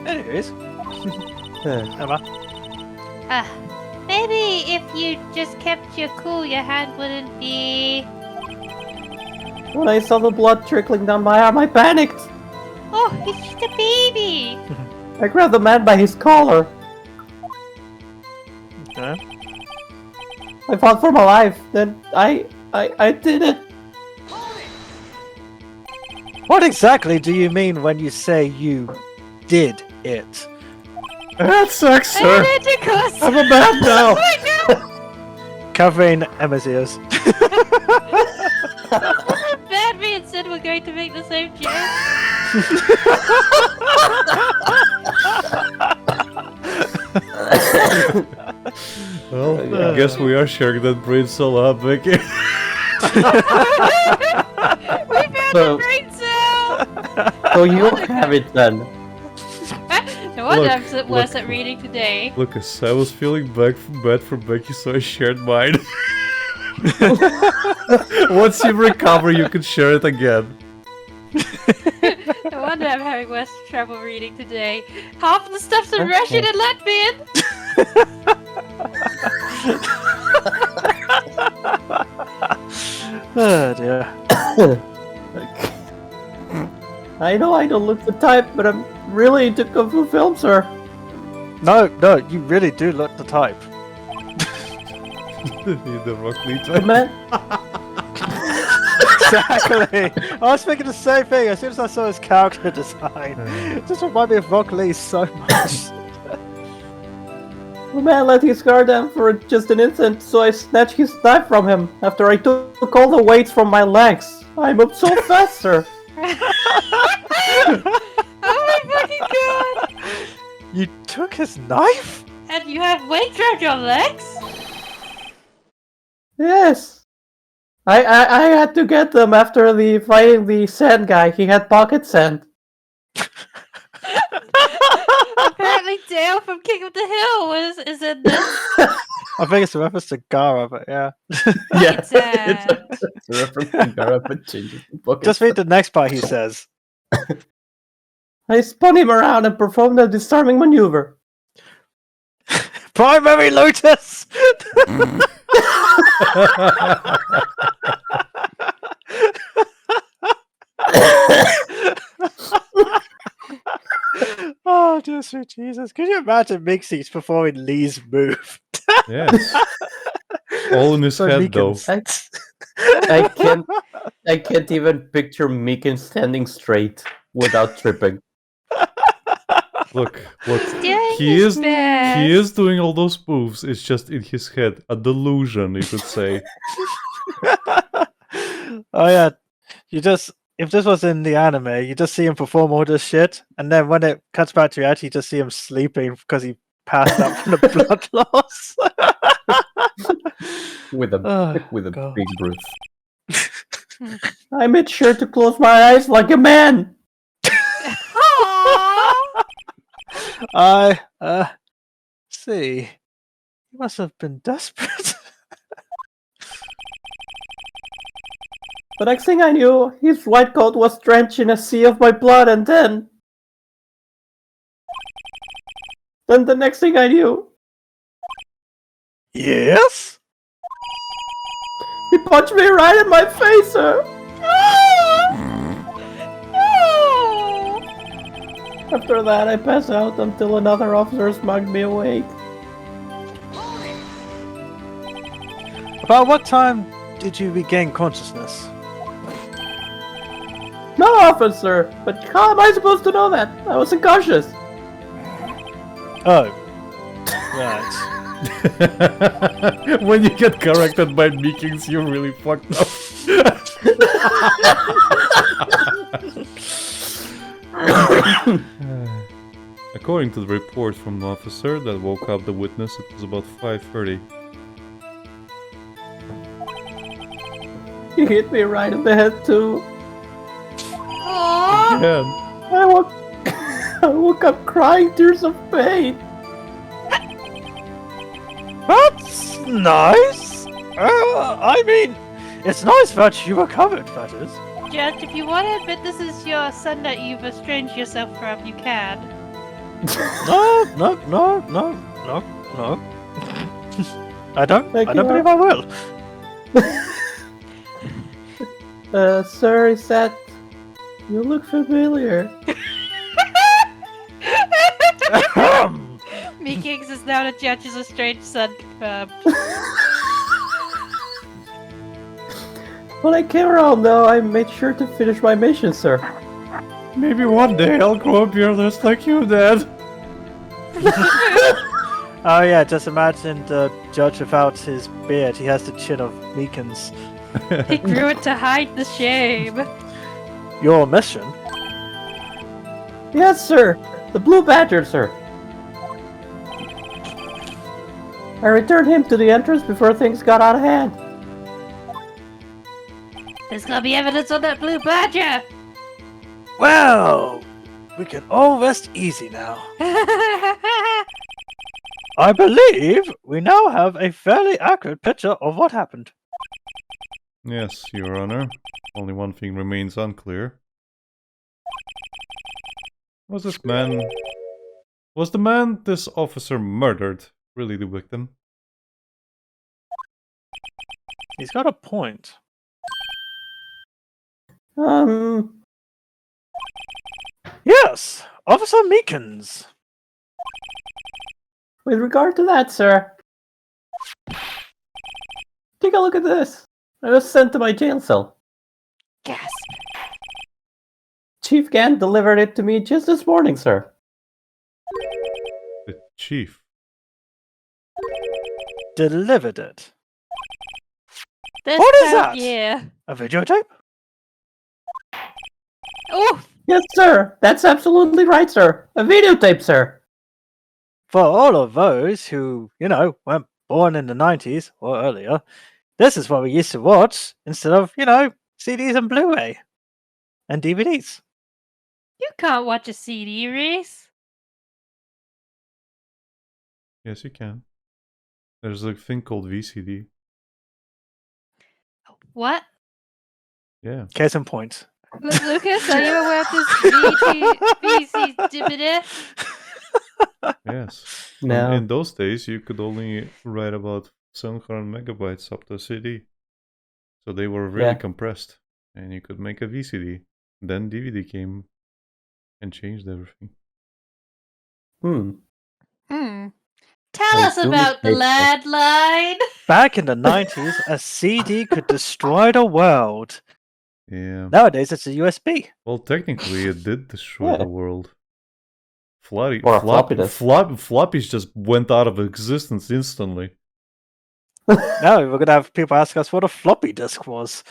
Anyways, Emma. Maybe if you just kept your cool, your hand wouldn't be. When I saw the blood trickling down my arm, I panicked. Oh, it's just a baby. I grabbed the man by his collar. Okay. I fought for my life. Then I did it. What exactly do you mean when you say you did it? That sucks, sir. Ridiculous. I'm a man now. Covering Emma's ears. Bad me and Sid were going to make the same joke. Well, I guess we are sharing that brain cell, huh, Becky? We found So- a brain cell. So you have it then. No wonder Look, I'm worse look. at reading today. Lucas, I was feeling bad for Becky, so I shared mine. Once you recover, you can share it again. No wonder I'm having worse trouble reading today. Half of the stuff's in Russian and Latvian. Oh dear. I know I don't look the type, but I'm really into Kung Fu films, sir. No, you really do look the type. The Rock Lee The man, Exactly. I was thinking the same thing as soon as I saw his character design. It just reminded me of Rock Lee so much. the man let his guard down for just an instant, so I snatched his knife from him after I took all the weights from my legs. I moved so fast, sir. Oh my fucking god! You took his knife? And you have weights around your legs? Yes. I had to get them after the fighting the sand guy. He had pocket sand. Apparently Dale from King of the Hill is in this. I think it's a reference to Gara, but yeah. Yeah, It's, uh, it's a reference to Gara, but changes the pocket Just read the next part he says. I spun him around and performed a disarming maneuver. Primary Lotus! Oh, dear sweet Jesus. Can you imagine Mixie's performing Lee's move? Yes. All in his So head, though. Meekins. I can't even picture Meekin standing straight without tripping. Look. Doing He his is best. he is doing all those moves. It's just in his head, a delusion, you could say. Oh yeah, if this was in the anime, you just see him perform all this shit, and then when it cuts back to reality, you just see him sleeping because he passed out from the blood loss. With a Oh, God. big bruise. I made sure to close my eyes like a man. Aww. I see. He must have been desperate. The next thing I knew, his white coat was drenched in a sea of my blood, and then the next thing I knew, Yes. he punched me right in my face, sir. No. After that, I passed out until another officer smugged me awake. About what time did you regain consciousness? No, officer, but how am I supposed to know that? I was unconscious. Oh, right. When you get corrected by Meekins, you're really fucked up. According to the report from the officer that woke up the witness, it was about 5:30. He hit me right in the head too. Aww. Again. I woke up crying tears of pain. That's nice. I mean, it's nice that you recovered, that is. Judge, if you want to admit this is your son that you've estranged yourself from, you can. No. I don't Thank you. believe I will. Sir, is that... You look familiar. Meekins is now the judge's estranged son confirmed. When I came around, though, I made sure to finish my mission, sir. Maybe one day I'll grow a beard just like you, Dad. Oh yeah, just imagine the judge without his beard. He has the chin of Meekins. He grew it to hide the shame. Your mission? Yes, sir. The Blue Badger, sir. I returned him to the entrance before things got out of hand. There's gonna be evidence on that blue badger! Well, we can all rest easy now. I believe we now have a fairly accurate picture of what happened. Yes, Your Honor. Only one thing remains unclear. Was the man this officer murdered really the victim? He's got a point. Yes, Officer Meekins. With regard to that, sir, take a look at this. I was sent to my jail cell. Gasp. Chief Gant delivered it to me just this morning, sir. The chief. Delivered it. This What is time, that? Yeah. A videotape? Oh, Yes, sir. That's absolutely right, sir. A videotape, sir. For all of those who, weren't born in the 90s or earlier, this is what we used to watch instead of, CDs and Blu-ray and DVDs. you can't watch a CD, Rhys. Yes, you can. There's a thing called VCD. What? Yeah. Case in point. Lucas, are you aware of this VCD? Yes. No. In those days, you could only write about 700 megabytes up to a CD. So they were really compressed. And you could make a VCD. Then DVD came and changed everything. Tell us about the landline. Back in the 90s, a CD could destroy the world. Yeah. Nowadays, it's a USB. Well, technically, it did destroy Yeah. the world. Floppy, Or a floppy disk. floppies just went out of existence instantly. Now we're gonna have people ask us what a floppy disk was.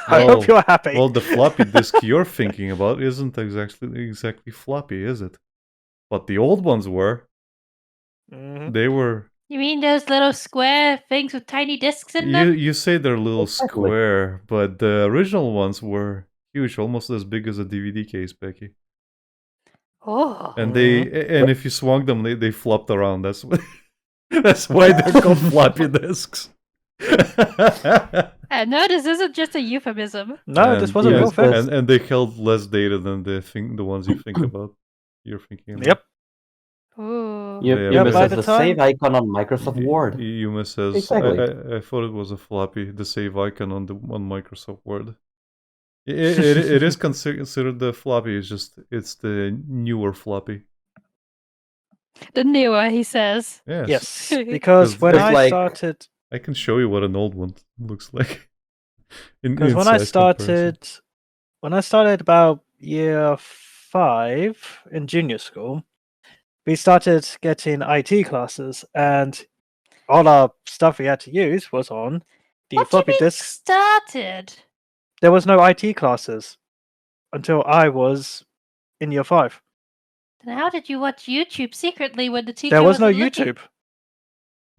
I Well- hope you're happy. Well, the floppy disk you're thinking about isn't exactly floppy, is it? But the old ones were. Mhm. They were. You mean those little square things with tiny discs in them? You say they're a little Exactly. square, but the original ones were huge, almost as big as a DVD case, Becky. Oh. And and if you swung them, they flopped around. That's that's why they're called floppy disks. No, this isn't just a euphemism. No, this was a real thing. and they held less data than the ones you think about. You're thinking about. Yep. Ooh. Yeah, You by miss the the time- save icon on Microsoft Word. Yuma says, Exactly. I thought it was a floppy, the save icon on Microsoft Word. It is considered the floppy. It's the newer floppy. The newer, he says. Yes. Yes, because when It's I like- started, I can show you what an old one looks like. because when I started about year 5 in junior school, we started getting IT classes, and all our stuff we had to use was on the What do you floppy mean disks. started? There was no IT classes until I was in year 5. Then how did you watch YouTube secretly when the teacher There was no wasn't looking? YouTube.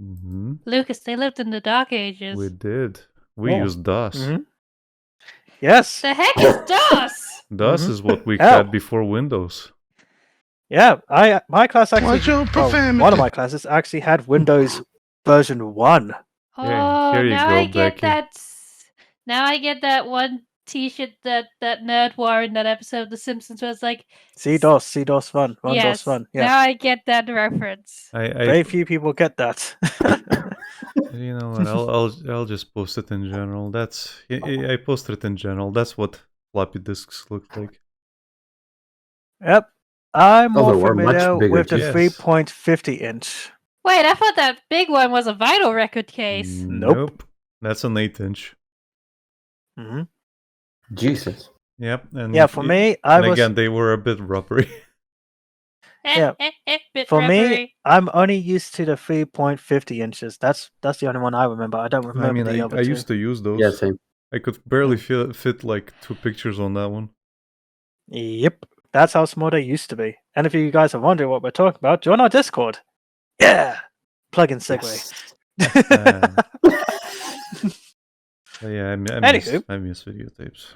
Mm-hmm. Lucas, they lived in the dark ages. We did. We Yeah. used DOS. Mhm. Yes. The heck is DOS? DOS Mhm. is what we Hell. had before Windows. Yeah, my class actually. Watch your One profanity. of my classes actually had Windows version 1. Yeah, Oh, here you now go, I get Becky. that. Now I get that one T-shirt that nerd wore in that episode of The Simpsons where it's like, CDOS 1, yes. DOS 1. Yeah, Now I get that reference. very few people get that. You know what? I'll just post it in general. I posted it in general. That's what floppy disks look like. Yep, I'm Oh, more they were much familiar bigger with the too. Yes. 3.50 inch. Wait, I thought that big one was a vinyl record case. Nope. That's an 8-inch. Hmm. Jesus. Yep. And Yeah, for me, I and was. again, they were a bit rubbery. Yeah. Bit For me, rubbery. I'm only used to the 3.50 inches. That's the only one I remember. I don't remember I mean, the I other two. used to use those. Yeah, same. I could barely fit like 2 pictures on that one. Yep, that's how small they used to be. And if you guys are wondering what we're talking about, join our Discord. Yeah, plug-in segue. Yes. But yeah, I Anywho. miss videotapes.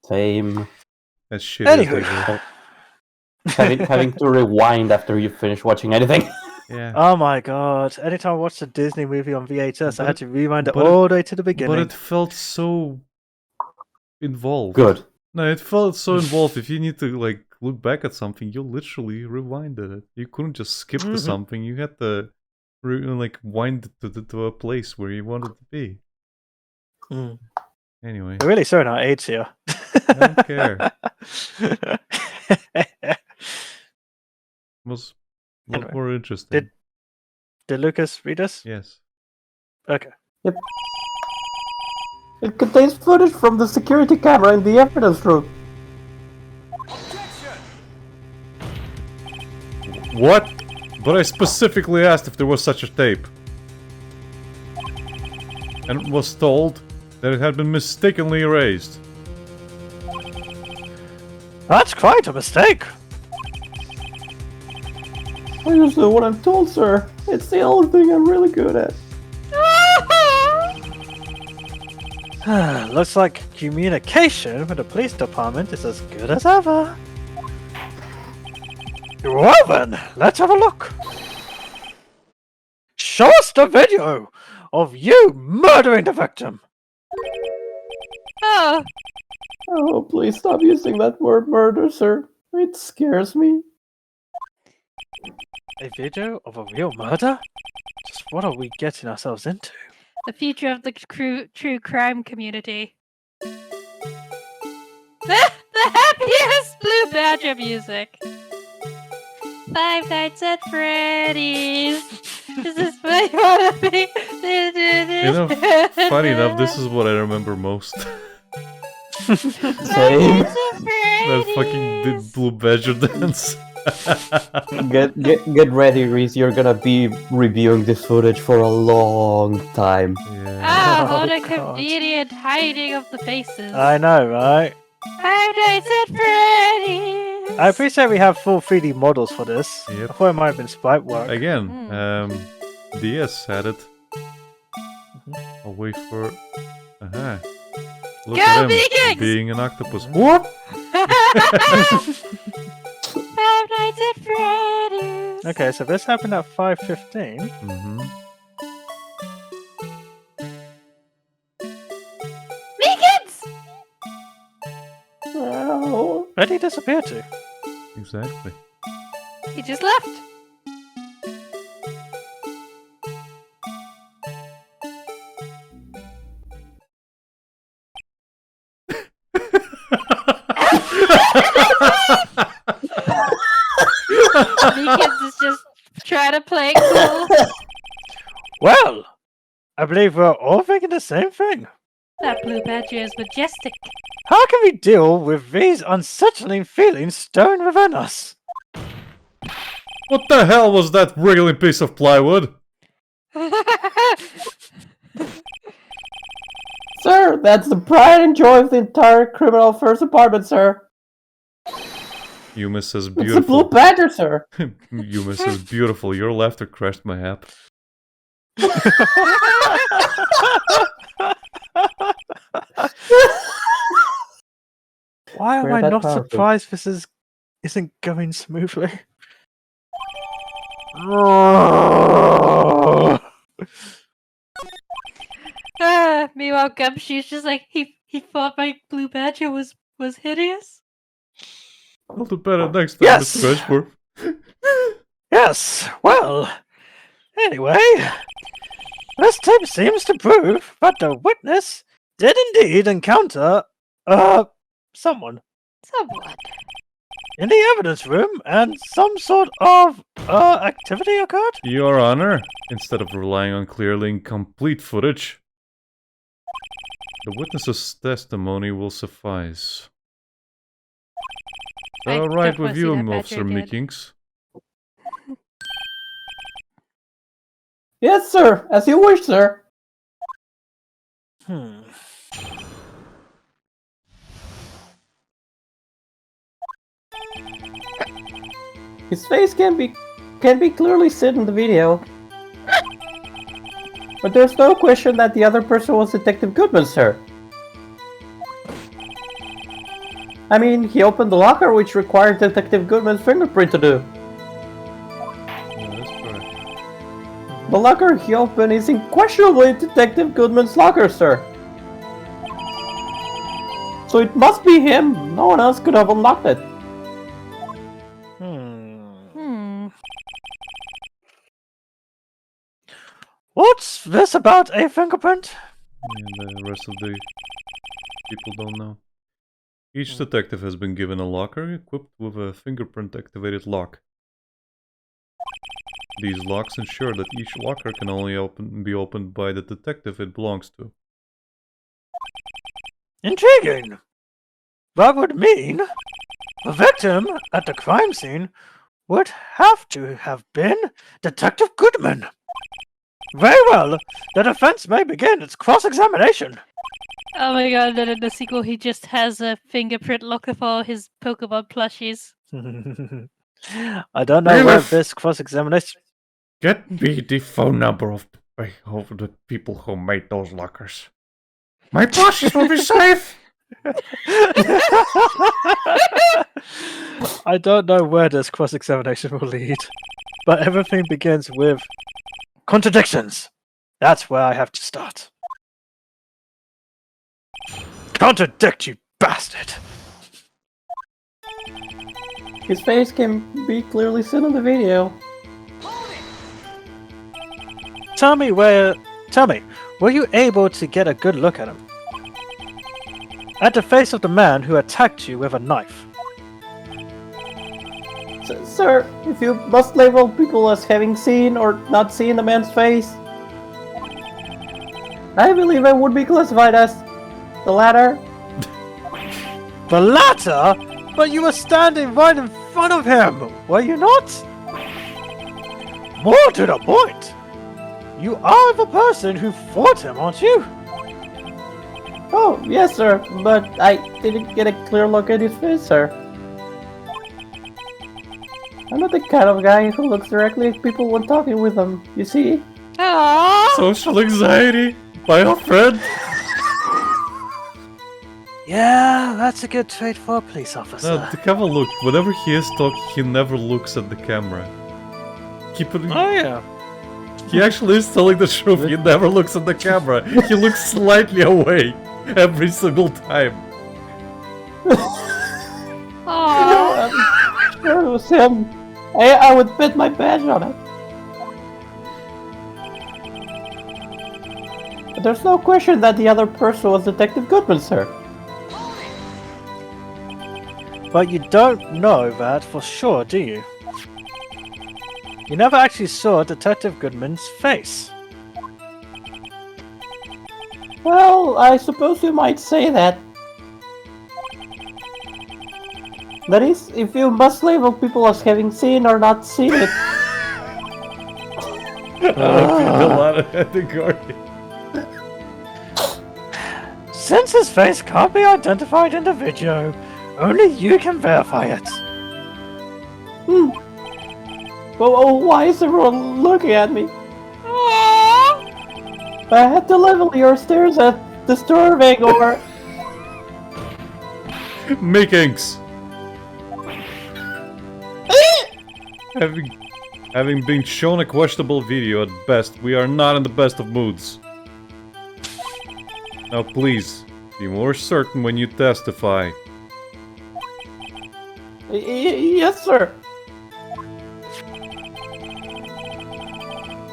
Same. As shit as they Anywho, were. Having to rewind after you finish watching anything. Yeah. oh my god! Anytime I watched a Disney movie on VHS, I But had to rewind it but it- all the way to the But beginning. it felt so involved. Good. No, it felt so involved. If you need to like look back at something, you literally rewinded it. You couldn't just skip to Mhm. something. You had to like wind it to a place where you wanted to be. Mm. Anyway, We're really showing our age here. I don't care. It was a lot Anyway, more interesting. Did Lucas read us? Yes. Okay. It contains footage from the security camera in the evidence room. What? But I specifically asked if there was such a tape. And was told that it had been mistakenly erased. That's quite a mistake. I just do what I'm told, sir. It's the only thing I'm really good at. Looks like communication with the police department is as good as ever. Well then, let's have a look. Show us the video of you murdering the victim. Oh, Oh, please stop using that word murder, sir. It scares me. A video of a real murder? Just what are we getting ourselves into? the future of the true crime community. The happiest Blue Badger music. Five Nights at Freddy's. Is this what you want to be? You know, funny enough, this is what I remember most. Same. That fucking blue badger dance. Get ready, Rhys. You're gonna be reviewing this footage for a long time. Yeah. Ah, what Oh, a God. convenient hiding of the faces. I know, right? Five Nights at Freddy's. I appreciate we have full 3D models for this. Yep. I thought it might have been sprite work. Again, Hmm. DS had it. I'll wait for. Look Go, at him Vikings! being an octopus. Whoop! Five Nights at Freddy's. Okay, so this happened at 5:15. Mm-hmm. Vikings! Oh. Where did he disappear to? Exactly. He just left. Vikings is just trying to play it cool. Well, I believe we're all thinking the same thing. That blue badger is majestic. How can we deal with these unsettling feelings stirring within us? What the hell was that wriggling piece of plywood? Sir, that's the pride and joy of the entire criminal first department, sir. You miss as It's a blue beautiful. badger, sir. You miss as beautiful. Your laughter crashed my app. Why am We're I that not powerful. surprised this isn't going smoothly? Meanwhile, Gumshoe's just like he thought my blue badger was hideous. I'll do better next time, Yes! Mr. Edgeworth. Yes, well, anyway, this tape seems to prove that the witness did indeed encounter, someone Someone. in the evidence room and some sort of, activity occurred? Your Honor, instead of relying on clearly incomplete footage, the witness's testimony will suffice. I All right don't wanna with see you, that badger Officer again. Meekings. Yes, sir. As you wish, sir. His face can be clearly seen in the video. But there's no question that the other person was Detective Goodman, sir. I mean, he opened the locker, which required Detective Goodman's fingerprint to do. Yeah, that's correct. The locker he opened is unquestionably Detective Goodman's locker, sir. So it must be him. No one else could have unlocked it. What's this about a fingerprint? And the rest of the people don't know. Each detective has been given a locker equipped with a fingerprint-activated lock. These locks ensure that each locker can only be opened by the detective it belongs to. Intriguing. That would mean the victim at the crime scene would have to have been Detective Goodman. Very well. The defense may begin its cross-examination. Oh my god, then in the sequel he just has a fingerprint locker for his Pokemon plushies. I don't know where Bailiff! this cross-examination... Get me the phone number of the people who made those lockers. My plushies will be safe! I don't know where this cross-examination will lead, but everything begins with contradictions. That's where I have to start. Contradict, you bastard! His face can be clearly seen in the video. Tell me, were you able to get a good look at him? At the face of the man who attacked you with a knife. Sir, if you must label people as having seen or not seen the man's face, I believe I would be classified as the latter. The latter? But you were standing right in front of him, were you not? More to the point, you are the person who fought him, aren't you? Oh, yes, sir, but I didn't get a clear look at his face, sir. I'm not the kind of guy who looks directly at people when talking with them, you see? Aww. Social anxiety by a friend. Yeah, that's a good trait for a police officer. No, have a look. Whenever he is talking, he never looks at the camera. Keep it. Oh yeah. He actually is telling the truth. He never looks at the camera. He looks slightly away every single time. Aww. I'm sure it was him. I would bet my badge on it. But there's no question that the other person was Detective Goodman, sir. But you don't know that for sure, do you? You never actually saw Detective Goodman's face. Well, I suppose you might say that. That is, if you must label people as having seen or not seen it. Since his face can't be identified in the video, only you can verify it. Well, why is everyone looking at me? Aww. I had to level your stares at disturbing or... Makings. Having been shown a questionable video at best, we are not in the best of moods. Now please, be more certain when you testify. Yes, sir.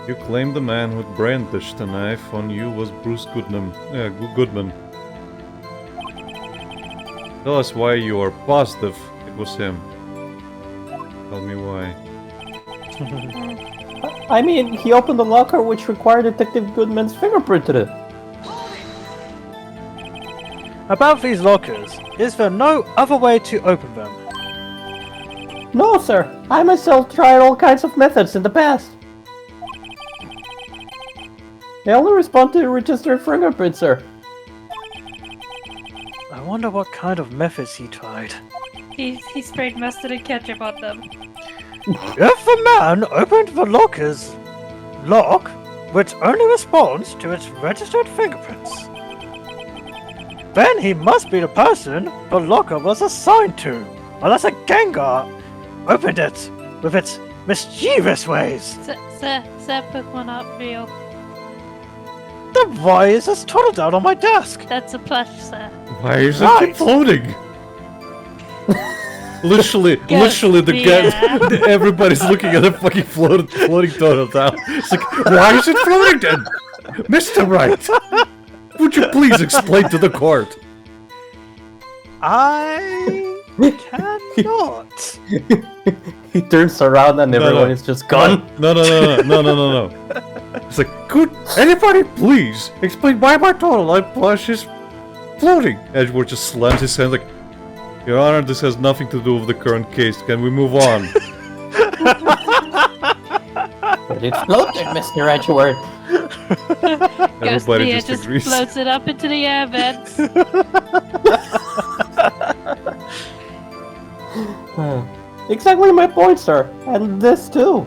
You claim the man who brandished a knife on you was Bruce Goodman. Goodman. Tell us why you are positive it was him. Tell me why. I mean, he opened the locker which required Detective Goodman's fingerprint in it. About these lockers, is there no other way to open them? No, sir. I myself tried all kinds of methods in the past. They only respond to registered fingerprints, sir. I wonder what kind of methods he tried. He sprayed mustard and ketchup on them. If the man opened the locker's lock, which only responds to its registered fingerprints, then he must be the person the locker was assigned to, unless a Gengar opened it with its mischievous ways. Sir, put one up for you. Then why is this toddled out on my desk? That's a plush, sir. Why is it Right. keep floating? literally, the guy, everybody's looking at the fucking floating totem down. It's like, why is it floating then? Mr. Wright, would you please explain to the court? I cannot. He turns around and everyone is just gone. No. It's like, could anybody please explain why my total light plush is floating? Edgeworth just slams his hand like, Your Honor, this has nothing to do with the current case. Can we move on? But it floated, Mr. Edgeworth. Everybody just agrees. Floats it up into the air vents. Exactly my point, sir. And this too.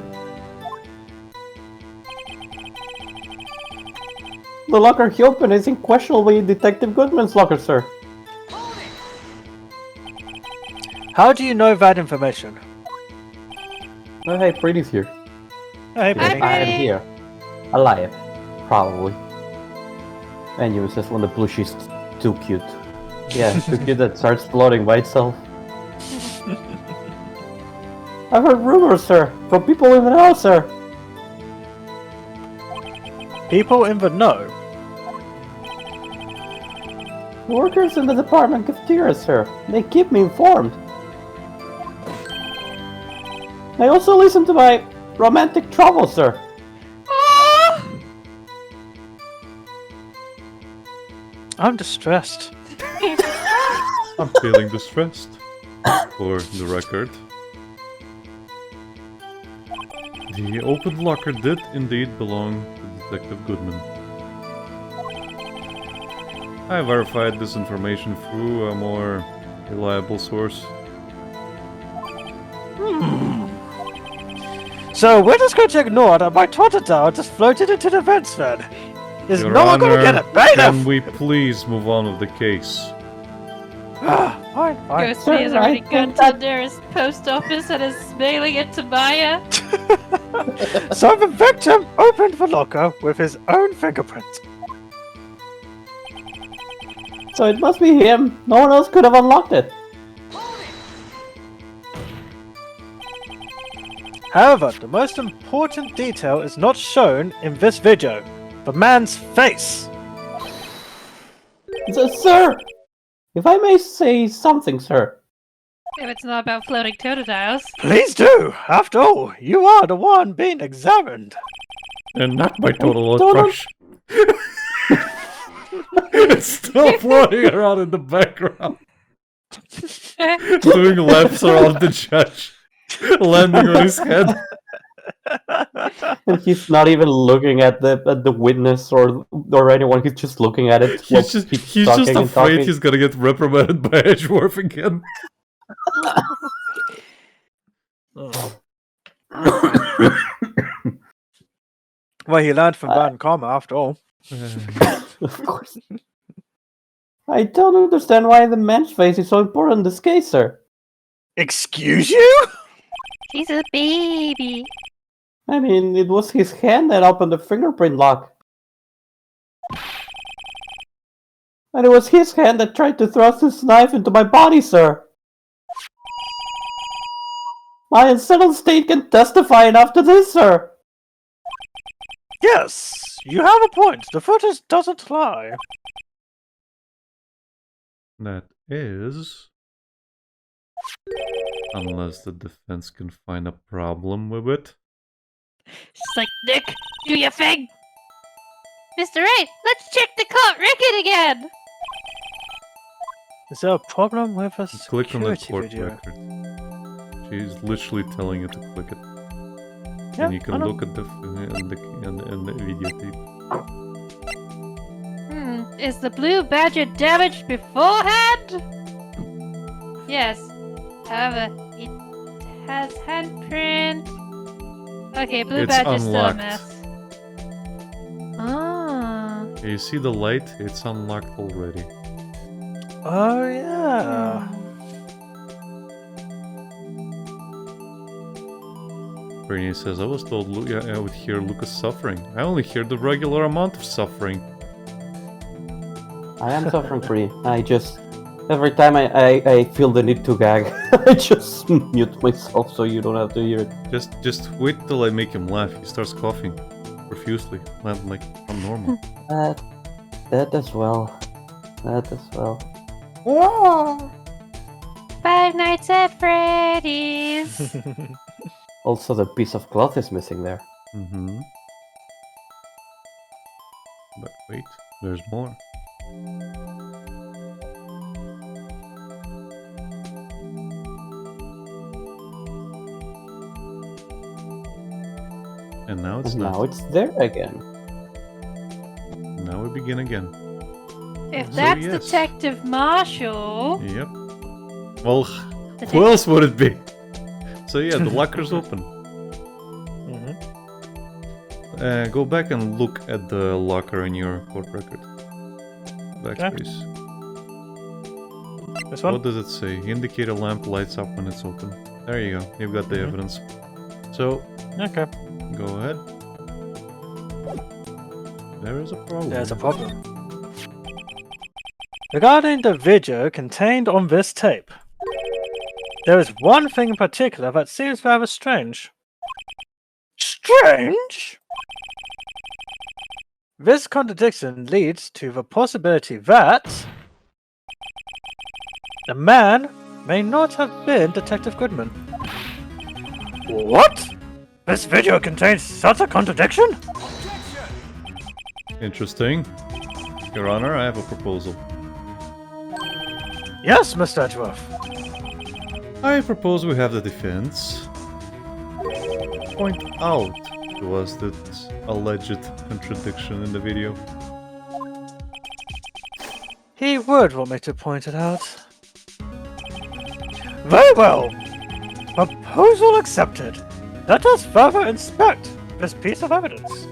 The locker he opened is unquestionably Detective Goodman's locker, sir. How do you know that information? Oh, hey, Pretty's here. Hey, Hi, Benny. I am Pretty. here. Alive. Probably. And you says when the plushie is too cute. Yeah, the kid that starts floating by itself. I've heard rumors, sir, from people in the know, sir. People in the know. Workers in the department cafeteria, sir. They keep me informed. I also listen to my romantic trouble, sir. I'm distressed. I'm feeling distressed. For the record. The open locker did indeed belong to Detective Goodman. I verified this information through a more reliable source. So we're just going to ignore that my Totodile just floated into the vents then. Is Your no one going to Honor, get it? Bailiff! can we please move on with the case? Fine. Ghostly has already gone to the nearest post office and is mailing it to Maya. So the victim opened the locker with his own fingerprint. So it must be him. No one else could have unlocked it. However, the most important detail is not shown in this video. The man's face. Sir! If I may say something, sir. If it's not about floating totodiles. Please do. After all, you are the one being examined. And not my total Don't- crush. It's still floating around in the background. Doing laps around the judge. Landing on his head. And he's not even looking at the witness or anyone. He's just looking at it. He's just afraid he's gonna get reprimanded by Edgeworth again. Well, he learned from bad karma after all. Of course. I don't understand why the man's face is so important in this case, sir. Excuse you? He's a baby. I mean, it was his hand that opened the fingerprint lock. And it was his hand that tried to thrust his knife into my body, sir. My unsettled state can testify enough to this, sir. Yes, you have a point. The footage doesn't lie. That is... Unless the defense can find a problem with it. She's like, Nick, do your thing! Mr. Wright, let's check the court record again! Is there a problem with a Click on the security court video? record. She's literally telling you to click it. Yeah, And you I can know. look at the videotape. Is the blue badger damaged beforehand? Yes. However, it has handprint. Okay, blue It's badger's still a unlocked. mess. Ah. Okay, you see the light? It's unlocked already. Oh, yeah. Bernie says, I was told I would hear Lucas suffering. I only hear the regular amount of suffering. I am suffering free. I just... Every time I feel the need to gag, I just mute myself so you don't have to hear it. Just wait till I make him laugh. He starts coughing profusely. I'm like, I'm normal. That as well. That as well. Five Nights at Freddy's. Also, the piece of cloth is missing there. Mm-hmm. But wait, there's more. And now it's And not. now it's there again. Now we begin again. If So, that's yes. Detective Marshall. Yep. Well, who else would it be? So yeah, the locker's open. Go back and look at the locker in your court record. Backspace. This one? What does it say? Indicator lamp lights up when it's open. There you go. You've got the evidence. So, Okay. go ahead. There is a problem. There's a problem. Regarding the video contained on this tape, there is one thing in particular that seems rather strange. Strange? This contradiction leads to the possibility that the man may not have been Detective Goodman. What? This video contains such a contradiction? Interesting. Your Honor, I have a proposal. Yes, Mr. Edgeworth. I propose we have the defense point out to us that alleged contradiction in the video. He would want me to point it out. Very well. Proposal accepted. Let us further inspect this piece of evidence.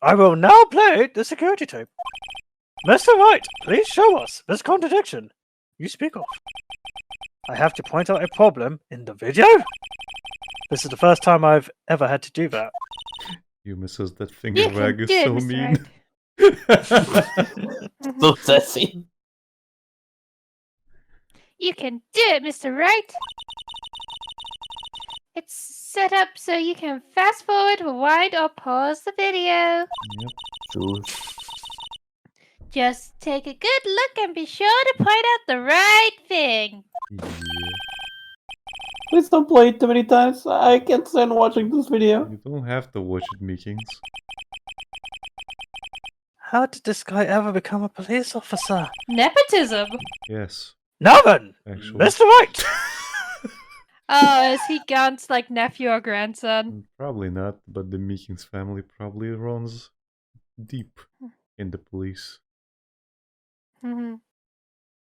I will now play the security tape. Mr. Wright, please show us this contradiction you speak of. I have to point out a problem in the video? This is the first time I've ever had to do that. You misses that finger You wag can is do it, so Mr. mean. So sassy. You can do it, Mr. Wright. It's set up so you can fast forward, rewind, or pause the video. Yep. True. Just take a good look and be sure to point out the right thing. Yeah. Please don't play it too many times. I can't stand watching this video. You don't have to watch it, Meekings. How did this guy ever become a police officer? Nepotism. Yes, Now then, actually. Mr. Wright! Oh, is he Gaunt's like nephew or grandson? Probably not, but the Meekings family probably runs deep in the police. Mhm.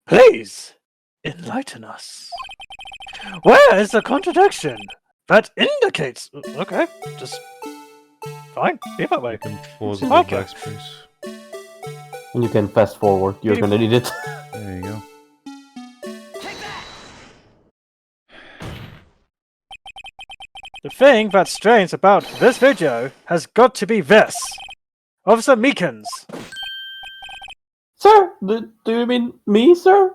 Please, enlighten us. Where is the contradiction that indicates... Okay, just... Fine, be that way. You can pause the Okay. backspace. And you can fast forward. You're gonna need it. There you go. The thing that's strange about this video has got to be this. Officer Meekins. Sir, do you mean me, sir?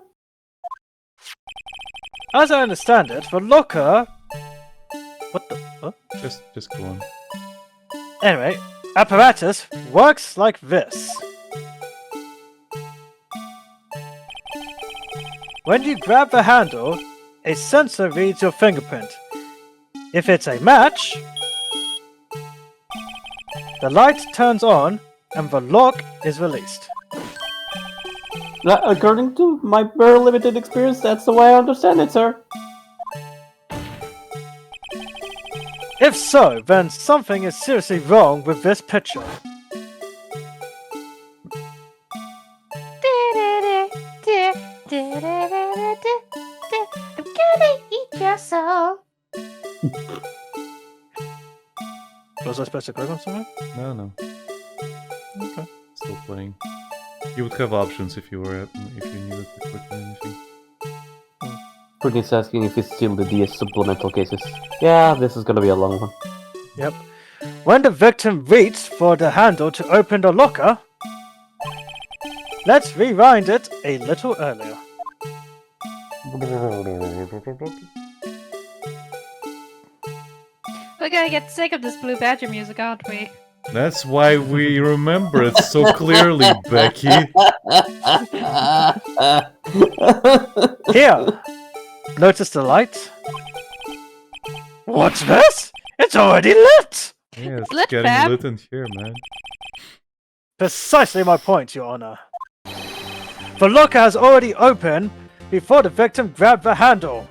As I understand it, the locker... What the... Huh? Just go on. Anyway, apparatus works like this. When you grab the handle, a sensor reads your fingerprint. If it's a match, the light turns on and the lock is released. According to my very limited experience, that's the way I understand it, sir. If so, then something is seriously wrong with this picture. I'm gonna eat your soul. Was I supposed to click on something? No. Okay. Still playing. You would have options if you were if you needed to click on anything. Putin's asking if it's still the DS supplemental cases. Yeah, this is gonna be a long one. Yep. When the victim reached for the handle to open the locker, let's rewind it a little earlier. We're gonna get sick of this Blue Badger music, aren't we? That's why we remember it so clearly, Becky. Here! Notice the light? What's this? It's already lit! Yeah, it's Lit, getting fam. lit in here, man. Precisely my point, Your Honor. The locker has already opened before the victim grabbed the handle.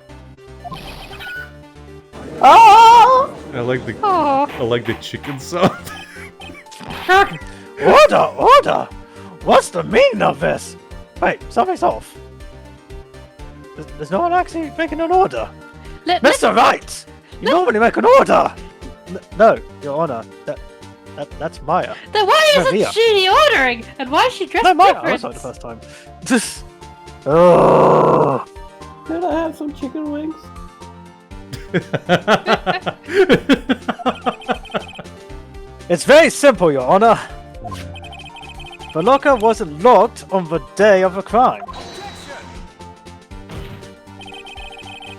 Oh! I like the chicken sound. Order! What's the meaning of this? Wait, something's off. There's no one actually making an order. Mr. Wright! You normally make an order! No, Your Honor. That's Maya. Then why No, isn't Mia. she ordering? And why is she dressed No, Maya! I different? saw it the first time. Oh. Did I have some chicken wings? It's very simple, Your Honor. The locker wasn't locked on the day of the crime.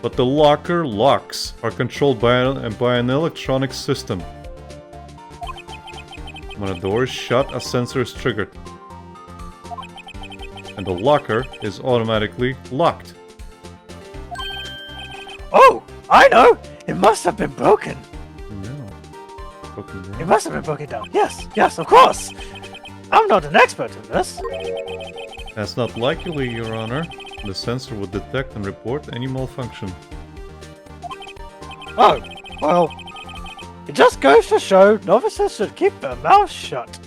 But the locker locks are controlled by an electronic system. When a door is shut, a sensor is triggered. And the locker is automatically locked. Oh, I know! It must have been broken. No. Broken It down. must have been broken down. Yes, of course! I'm not an expert in this. That's not likely, Your Honor. The sensor would detect and report any malfunction. Oh, well, it just goes to show novices should keep their mouths shut.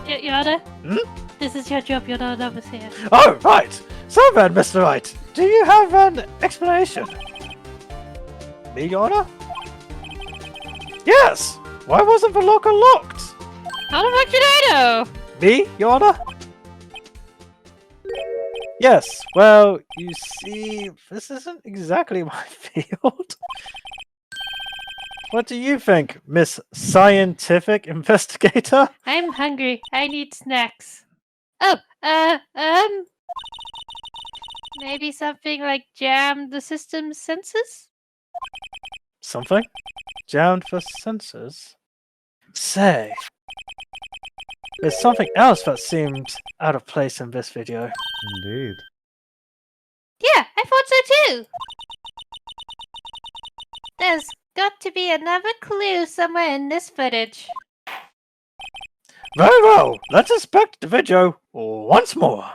Your Honor? Hmm? This is your job, you're not an overseer. Oh, right. So then, Mr. Wright, do you have an explanation? Me, Your Honor? Yes! Why wasn't the locker locked? How the fuck did I know? Me, Your Honor? Yes, well, you see, this isn't exactly my field. What do you think, Miss Scientific Investigator? I'm hungry. I need snacks. Oh, maybe something like jam the system's sensors? Something? Jammed for sensors? Say, there's something else that seemed out of place in this video. Indeed. Yeah, I thought so too. There's got to be another clue somewhere in this footage. Very well, let's inspect the video once more.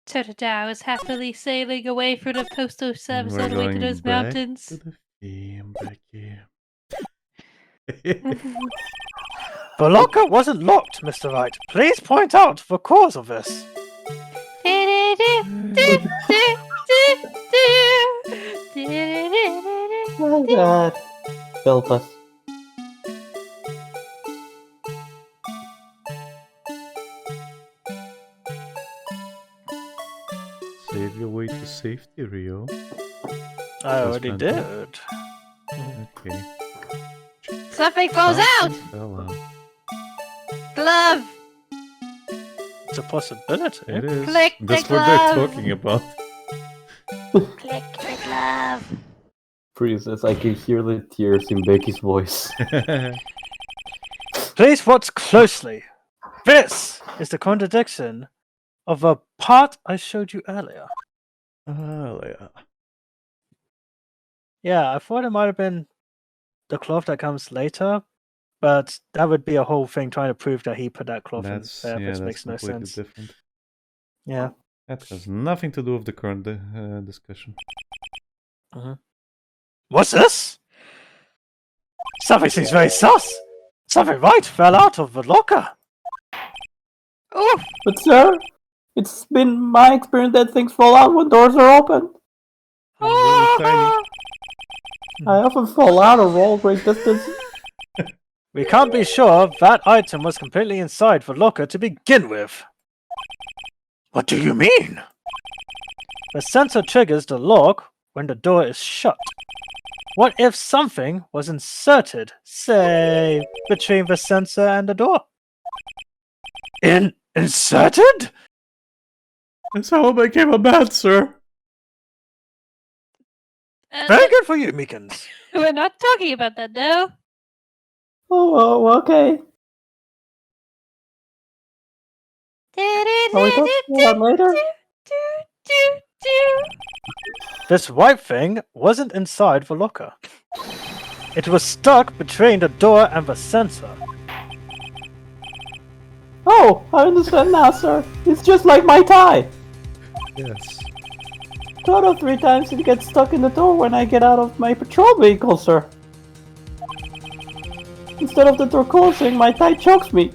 Totodile is happily sailing away through the postal service We're all the way to going those back mountains. to the theme back here. The locker wasn't locked, Mr. Wright. Please point out the cause of this. Oh god. Help us. Save your way to safety, Rio. I already Phantom. did. Okay. Something falls out! Something fell out. Glove! It's a possibility. It is. Click the That's what they're glove. talking about. Click the glove. Princess, I can hear the tears in Becky's voice. Please watch closely. This is the contradiction of a part I showed you earlier. Yeah. Yeah, I thought it might have been the cloth that comes later, but that would be a whole thing trying to prove that he put that cloth That's in there, yeah, which that's makes no completely sense. different. Yeah. That has nothing to do with the current discussion. What's this? Something seems very sus. Something right fell out of the locker. Oh! But sir, it's been my experience that things fall out when doors are open. Really tiny. I often fall out of all great distance. We can't be sure that item was completely inside the locker to begin with. What do you mean? The sensor triggers the lock when the door is shut. What if something was inserted, say, between the sensor and the door? Inserted? That's how I became a man, sir. Very good for you, Meekins. We're not talking about that, though. Oh, okay. Are we talking about that later? This white thing wasn't inside the locker. It was stuck between the door and the sensor. Oh, I understand now, sir. It's just like my tie. Yes. 2 out of 3 times it gets stuck in the door when I get out of my patrol vehicle, sir. Instead of the door closing, my tie chokes me.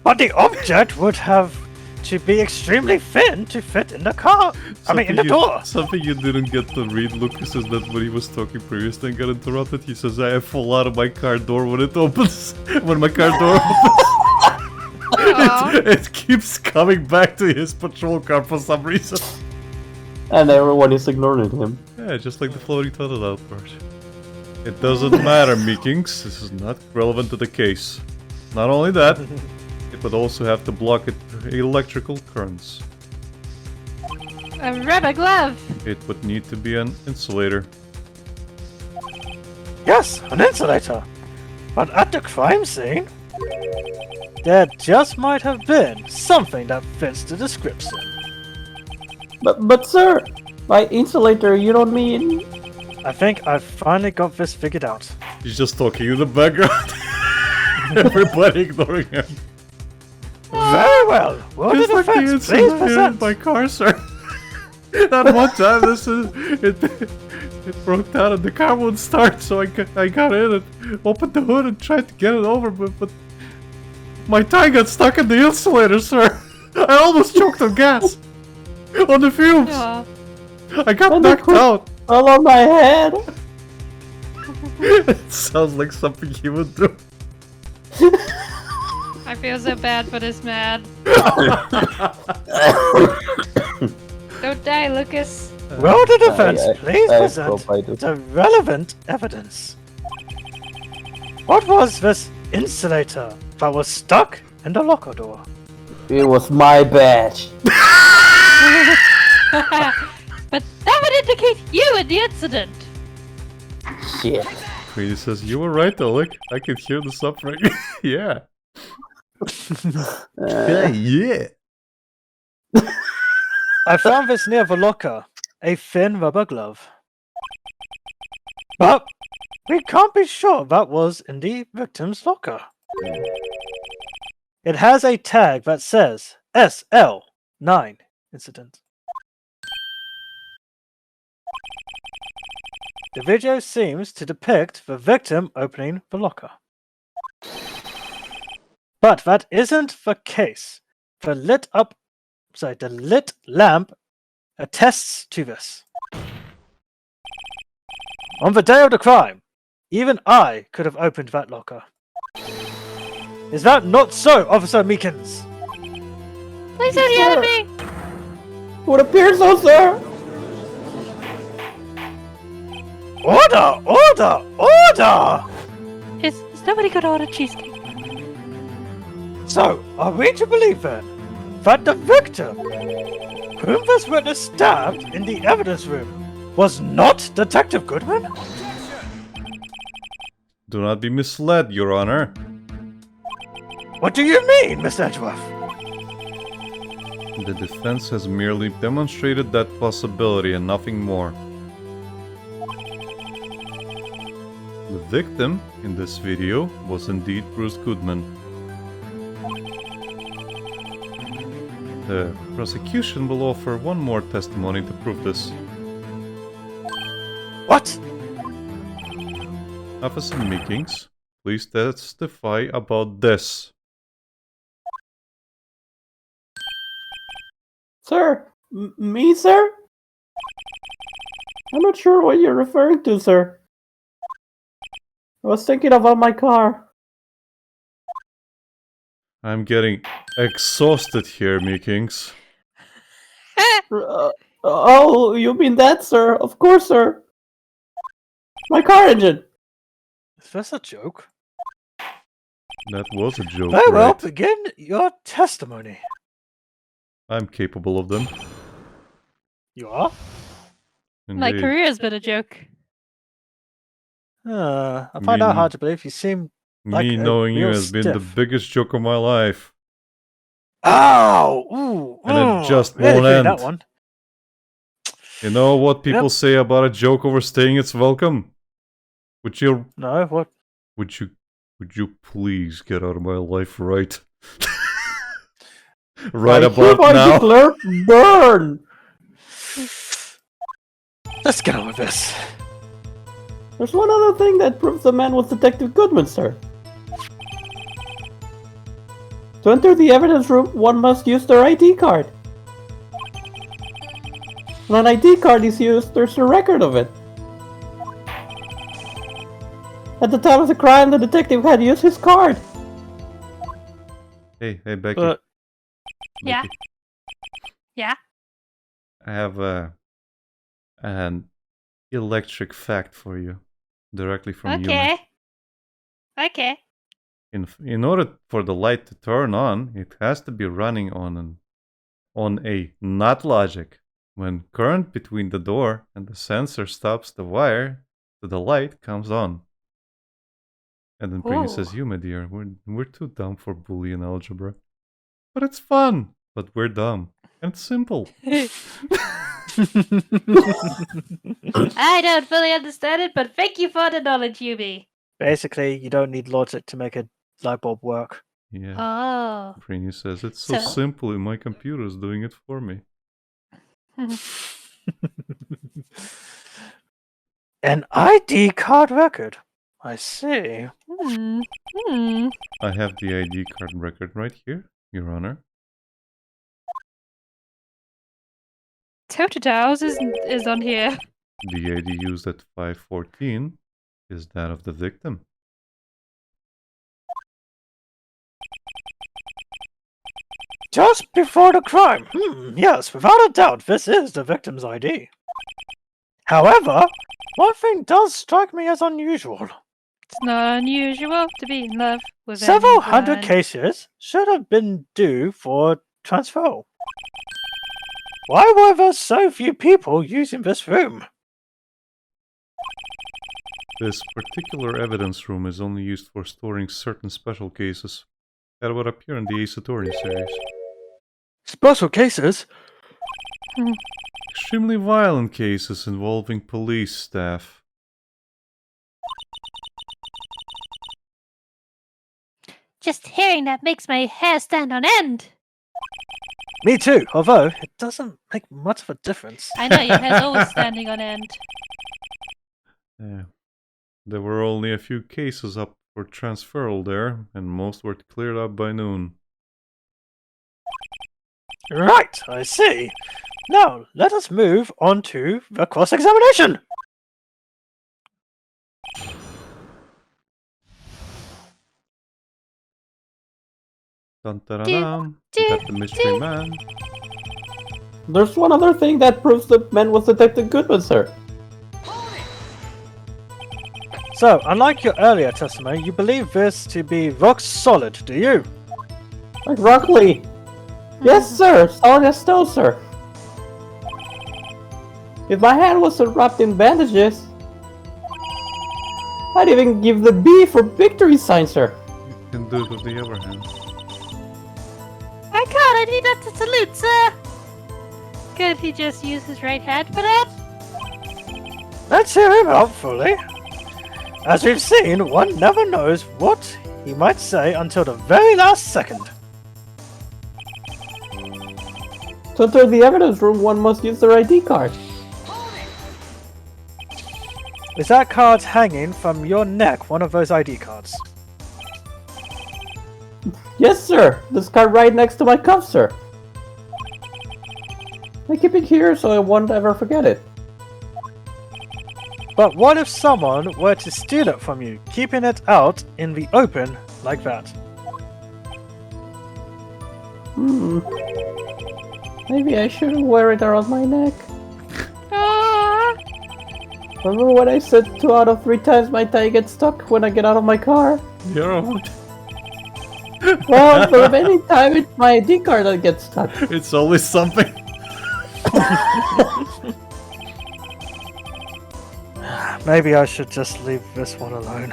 But the object would have to be extremely thin to fit in the car. In the door. Something you didn't get to read, Lucas, is that when he was talking previously and got interrupted, he says, I fall out of my car door when it opens. When my car door opens. It keeps coming back to his patrol car for some reason. And everyone is ignoring him. Yeah, just like the floating toilet outburst. It doesn't matter, Meekings. This is not relevant to the case. Not only that, it would also have to block electrical currents. A rubber glove. It would need to be an insulator. Yes, an insulator. But at the crime scene, there just might have been something that fits the description. But sir, by insulator you don't mean... I think I've finally got this figured out. He's just talking in the background. Everybody ignoring him. Very well. What It's the like the defense, incident please I had in present. my car, sir. That one time, it broke down and the car wouldn't start, so I got in and opened the hood and tried to get it over, but my tie got stuck in the insulator, sir. I almost choked on gas. On the fumes. Aw. I got And knocked out. all on my head. It sounds like something he would do. I feel so bad for this man. Don't die, Lucas. Roll the defense, please I present hope I do. the relevant evidence. What was this insulator that was stuck in the locker door? It was my badge. But that would indicate you in the incident. Shit. He says, "You were right, Oleg. I can hear the suffering." Yeah. Yeah. I found this near the locker, a thin rubber glove. But we can't be sure that was in the victim's locker. It has a tag that says SL9 incident. The video seems to depict the victim opening the locker. But that isn't the case. The lit lamp attests to this. On the day of the crime, even I could have opened that locker. Is that not so, Officer Meekins? Please don't yell at me. Would appear so, sir. Order! Order! Order! Is nobody gonna order cheesecake? So, are we to believe then that the victim, whom this witness stabbed in the evidence room, was not Detective Goodman? Do not be misled, Your Honor. What do you mean, Miss Edgeworth? The defense has merely demonstrated that possibility and nothing more. The victim in this video was indeed Bruce Goodman. The prosecution will offer one more testimony to prove this. What? Officer Meekins, please testify about this. Sir? Me, sir? I'm not sure what you're referring to, sir. I was thinking about my car. I'm getting exhausted here, Meekins. Oh, you mean that, sir? Of course, sir. My car engine. Is this a joke? That was a joke, Very well, right? begin your testimony. I'm capable of them. You are? My Indeed. career has been a joke. I find that hard to believe. You seem like Me a knowing you real has been the stiff. biggest joke of my life. Ow! Ooh, And it just really won't feeling end. that one. You know what people Yep. say about a joke overstaying its welcome? Would you No, what? would you please get out of my life right? Right I about hereby now. declare burn. Let's get on with this. There's one other thing that proves the man was Detective Goodman, sir. To enter the evidence room, one must use their ID card. When an ID card is used, there's a record of it. At the time of the crime, the detective had used his card. Hey, Becky. But Yeah. Becky, Yeah. I have an electric fact for you, directly from you. Okay. Okay. In order for the light to turn on, it has to be running on a not logic. When current between the door and the sensor stops, the wire to the light comes on. And then Prinny says, "You, my dear, we're too dumb for Boolean algebra, but it's fun. But we're dumb and simple." I don't fully understand it, but thank you for the knowledge, Yubi. Basically, you don't need logic to make a light bulb work. Yeah. Oh. Prinny says, "It's so simple. My computer's doing it for me." An ID card record. I see. I have the ID card record right here, Your Honor. Totodow's is on here. The ID used at 514 is that of the victim. Just before the crime. Yes, without a doubt, this is the victim's ID. However, one thing does strike me as unusual. It's not unusual to be in love with Several hundred anyone. cases should have been due for transfer. Why were there so few people using this room? This particular evidence room is only used for storing certain special cases that would appear in the Ace Attorney series. Special cases? Extremely violent cases involving police staff. Just hearing that makes my hair stand on end. Me too, although it doesn't make much of a difference. I know your hair's always standing on end. Yeah. There were only a few cases up for transferal there, and most were cleared up by noon. Right, I see. Now, let us move on to the cross-examination. Dun dun dun. We got the mystery man. There's one other thing that proves the man was Detective Goodman, sir. So, unlike your earlier testimony, you believe this to be rock solid, do you? Like Rockley. Yes, sir. Solid as stone, sir. If my hand wasn't wrapped in bandages, I'd even give the B for victory sign, sir. You can do it with the other hand. I can't, I need that to salute, sir. Could he just use his right hand for that? Let's hear him out fully. As we've seen, one never knows what he might say until the very last second. To enter the evidence room, one must use their ID card. Is that card hanging from your neck one of those ID cards? Yes, sir. This card right next to my cuff, sir. I keep it here so I won't ever forget it. But what if someone were to steal it from you, keeping it out in the open like that? Maybe I shouldn't wear it around my neck. Ah. Remember when I said 2 out of 3 times my tie gets stuck when I get out of my car? Yeah, Well, but any time it's my ID card that gets stuck. it's always something. Maybe I should just leave this one alone.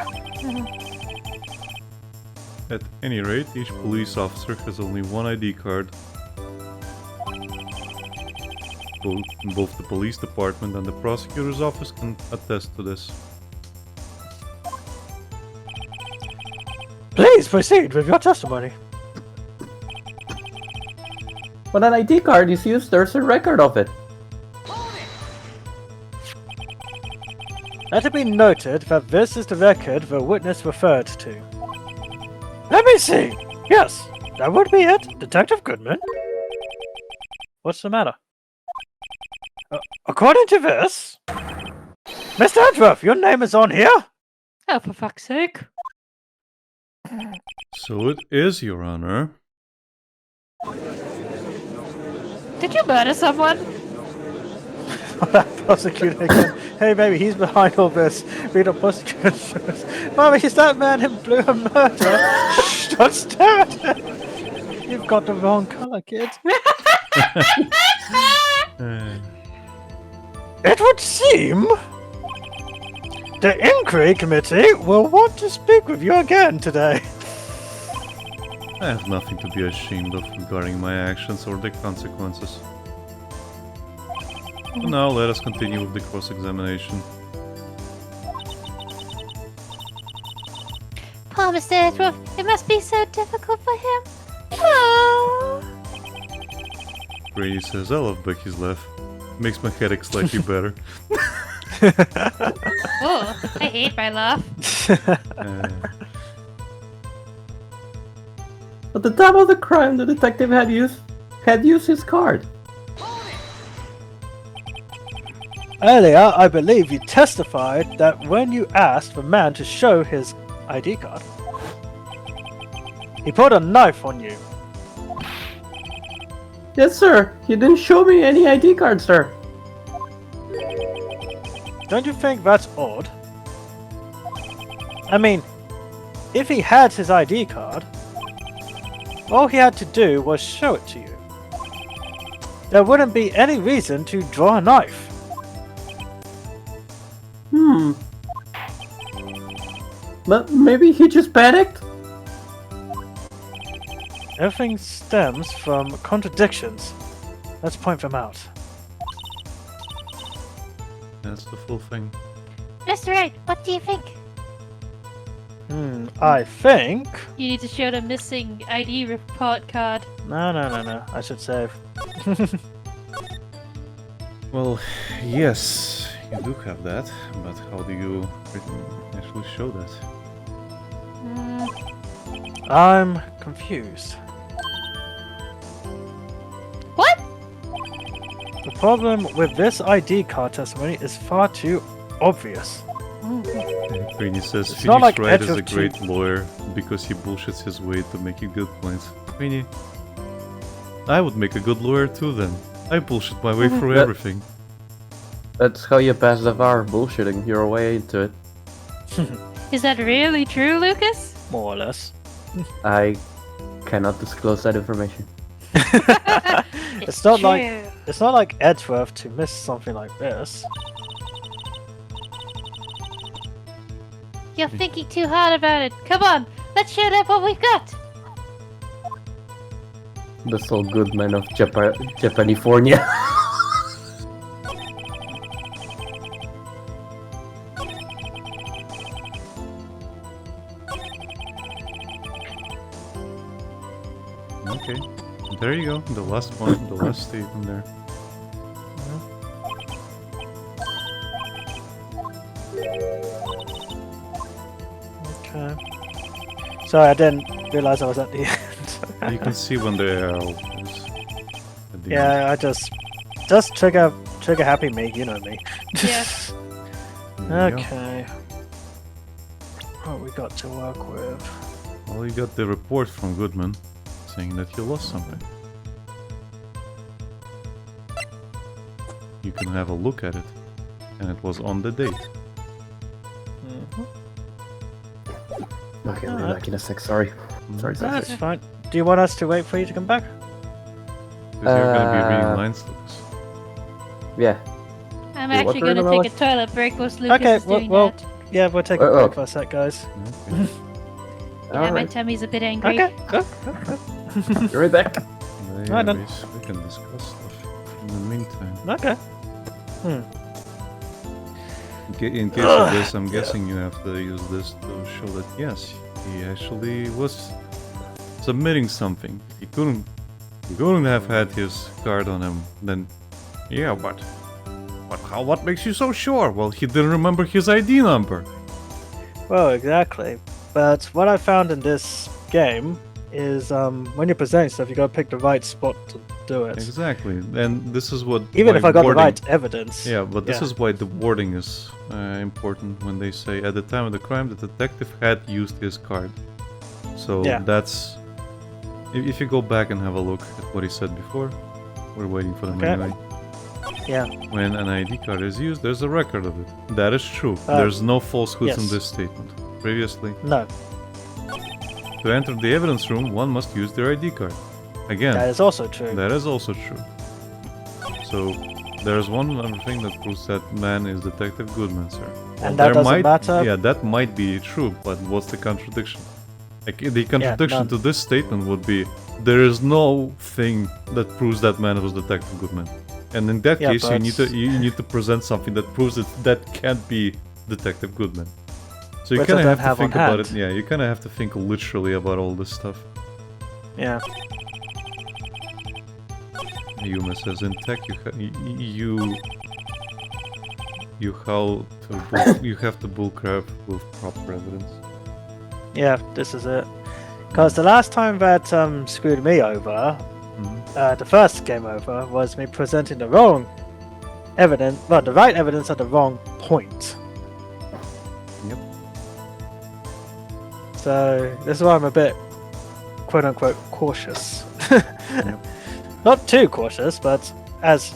At any rate, each police officer has only one ID card. Both the police department and the prosecutor's office can attest to this. Please proceed with your testimony. When an ID card is used, there's a record of it. Let it be noted that this is the record the witness referred to. Let me see. Yes, that would be it, Detective Goodman. What's the matter? According to this, Mr. Edgeworth, your name is on here? Oh, for fuck's sake. So it is, Your Honor. Did you murder someone? That prosecutor again. Hey baby, he's behind all this. Read a prosecutor. Mommy, is that man in blue a murderer? Shh, don't stare at him. You've got the wrong color, kid. It would seem The Inquiry Committee will want to speak with you again today. I have nothing to be ashamed of regarding my actions or their consequences. So now let us continue with the cross-examination. Poor Mr. Edgeworth, it must be so difficult for him. Oh. Brady says, I love Becky's laugh. Makes my headache slightly better. Oh, I hate my laugh. At the time of the crime, the detective had used his card. Earlier, I believe you testified that when you asked the man to show his ID card, he pulled a knife on you. Yes, sir. He didn't show me any ID card, sir. Don't you think that's odd? I mean, if he had his ID card, all he had to do was show it to you. There wouldn't be any reason to draw a knife. But maybe he just panicked? Everything stems from contradictions. Let's point them out. That's the full thing. Mr. Wright, what do you think? I think... You need to show the missing ID report card. No. I should save. Well, yes, you do have that, but how do you actually show that? I'm confused. What? The problem with this ID card testimony is far too obvious. Brainy says It's not Phoenix like Wright is a Edgeworth great lawyer because he bullshits his way to making good points. Brainy, I would make a good lawyer too then. I bullshit my way through That- everything. That's how you pass the VAR, bullshitting your way into it. Is that really true, Lucas? More or less. I cannot disclose that information. It's not true. it's not like Edgeworth to miss something like this. You're thinking too hard about it. Come on, let's show them what we've got. The Saul Goodman of Japanifornia. Okay, there you go, the last one, the last statement there. Okay. Sorry, I didn't realize I was at the end. You can see when the arrow is at the end. Yeah, I just trigger happy me, you know me. Yeah. There you go. Okay. What we got to work with? Well, you got the report from Goodman saying that you lost something. You can have a look at it, and it was on the date. Okay, I'll be back in a sec, sorry. Sorry. That's fine. Do you want us to wait for you to come back? Because you're gonna be reading lines, Lucas. Yeah. I'm Wait, what actually were gonna you take about? a toilet break whilst Lucas Okay, is doing well, that. yeah, we'll take a Oh. break for a sec, guys. Okay. Yeah, my Alright, tummy's a bit angry. Okay, go. be right back. Yeah, Right then. we can discuss stuff in the meantime. Okay. In case of this, I'm guessing you have to use this to show that yes, he actually was submitting something. He couldn't have had his card on him. Then, yeah, but how? What makes you so sure? Well, he didn't remember his ID number. Well, exactly. But what I found in this game is when you're presenting stuff, you gotta pick the right spot to do it. Exactly, and this is what. Even why if I got wording- the right evidence. Yeah, but this Yeah. is why the wording is important when they say at the time of the crime the detective had used his card. So Yeah. that's if you go back and have a look at what he said before, we're waiting for them Okay. anyway. Yeah. When an ID card is used, there's a record of it. That is true. There's no falsehoods in yes. this statement. Previously, No, to enter the evidence room, one must use their ID card. Again, that is also true. that is also true. So there's one other thing that proves that man is Detective Goodman, sir. And that doesn't matter? Yeah, that might be true, but what's the contradiction? Like, the contradiction none. to this statement would be, there is no thing that proves that man was Detective Goodman. And in that Yeah, case, but- you need to present something that proves that can't be Detective Goodman. So you Which kind I of don't have to have on think about it. hand. Yeah, you kind of have to think literally about all this stuff. Yeah. Yuma says in tech you have to bullcrap with proper evidence. Yeah, this is it. Because the last time that screwed me over, Mhm. the first game over, was me presenting the wrong evidence, well, the right evidence at the wrong point. Yep. So this is why I'm a bit, quote unquote, cautious. Yep. Not too cautious, but as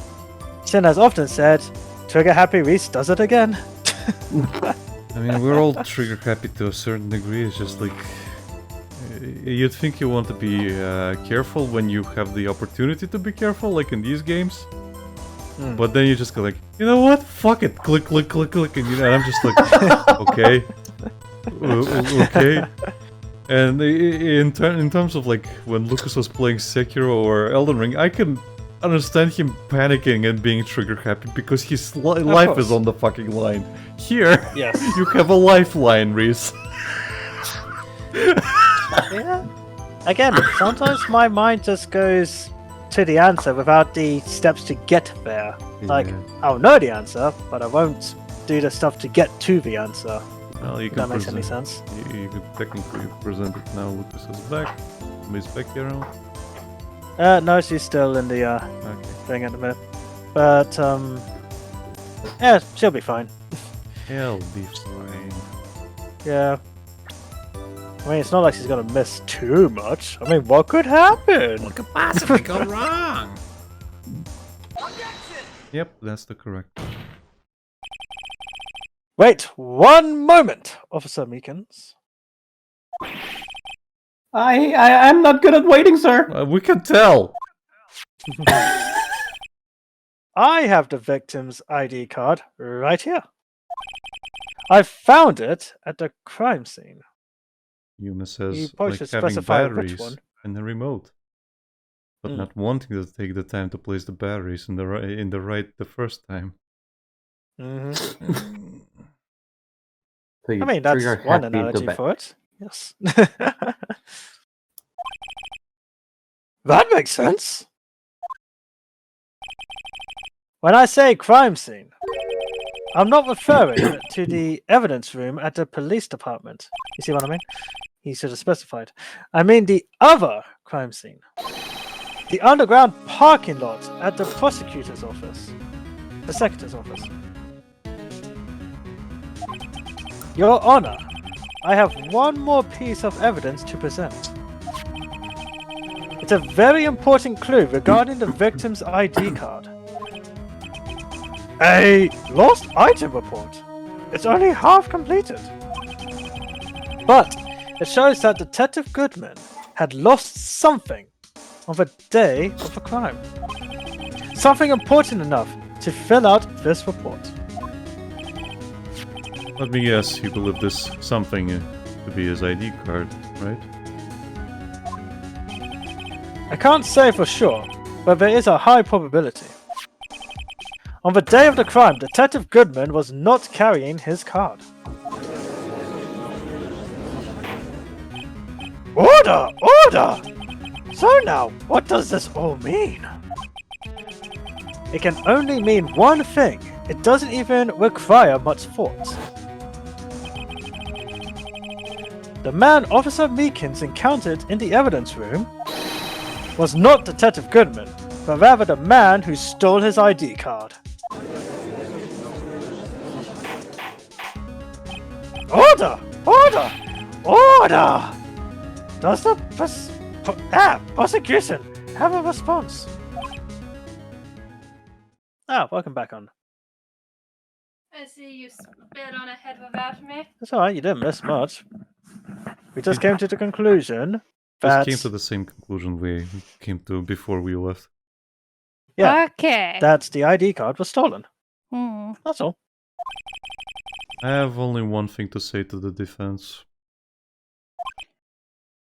Sin has often said, trigger happy Rhys does it again. I mean, we're all trigger happy to a certain degree. It's just like you'd think you want to be careful when you have the opportunity to be careful, like in these games. But then you just go like, you know what? Fuck it. Click, click, click, click, and and I'm just like, okay, okay. And in terms of like when Lucas was playing Sekiro or Elden Ring, I can understand him panicking and being trigger happy because his life is course. on the fucking line. Here, Yes. you have a lifeline, Rhys. Yeah. Again, sometimes my mind just goes to the answer without the steps to get there. Like, Yeah. I'll know the answer, but I won't do the stuff to get to the answer. Well, you If can that makes any present- sense. You can technically present it now. Lucas is back. He's back here now. No, she's still in the Okay. thing at the minute. But, yeah, she'll be fine. He'll be fine. Yeah. I mean, it's not like she's gonna miss too much. I mean, what could happen? What could possibly go wrong? Yep, that's the correct. Wait, one moment, Officer Meekins. I'm not good at waiting, sir. We can tell. I have the victim's ID card right here. I found it at the crime scene. Yuma says You probably like should having specify which batteries one. and a remote, but Mm. not wanting to take the time to place the batteries in the right the first time. hmm So you I mean, that's trigger one happy into analogy ba- for it. Yes. That makes sense. When I say crime scene, I'm not referring to the evidence room at the police department. You see what I mean? He should have specified. I mean the other crime scene. The underground parking lot at the prosecutor's office. The secretary's office. Your Honor, I have one more piece of evidence to present. It's a very important clue regarding the victim's ID card. A lost item report. It's only half completed. But it shows that Detective Goodman had lost something on the day of the crime. Something important enough to fill out this report. Let me guess, you believe this something to be his ID card, right? I can't say for sure, but there is a high probability. On the day of the crime, Detective Goodman was not carrying his card. Order! Order! So now, what does this all mean? It can only mean one thing. It doesn't even require much thought. The man Officer Meekins encountered in the evidence room was not Detective Goodman, but rather the man who stole his ID card. Order! Order! Order! Does the prosecution have a response? Welcome back on. I see you spit on a head without me. That's alright, you didn't miss much. We just came to the conclusion Just that... came to the same conclusion we came to before we left. Yeah, Okay. that the ID card was stolen. Hmm. That's all. I have only one thing to say to the defense.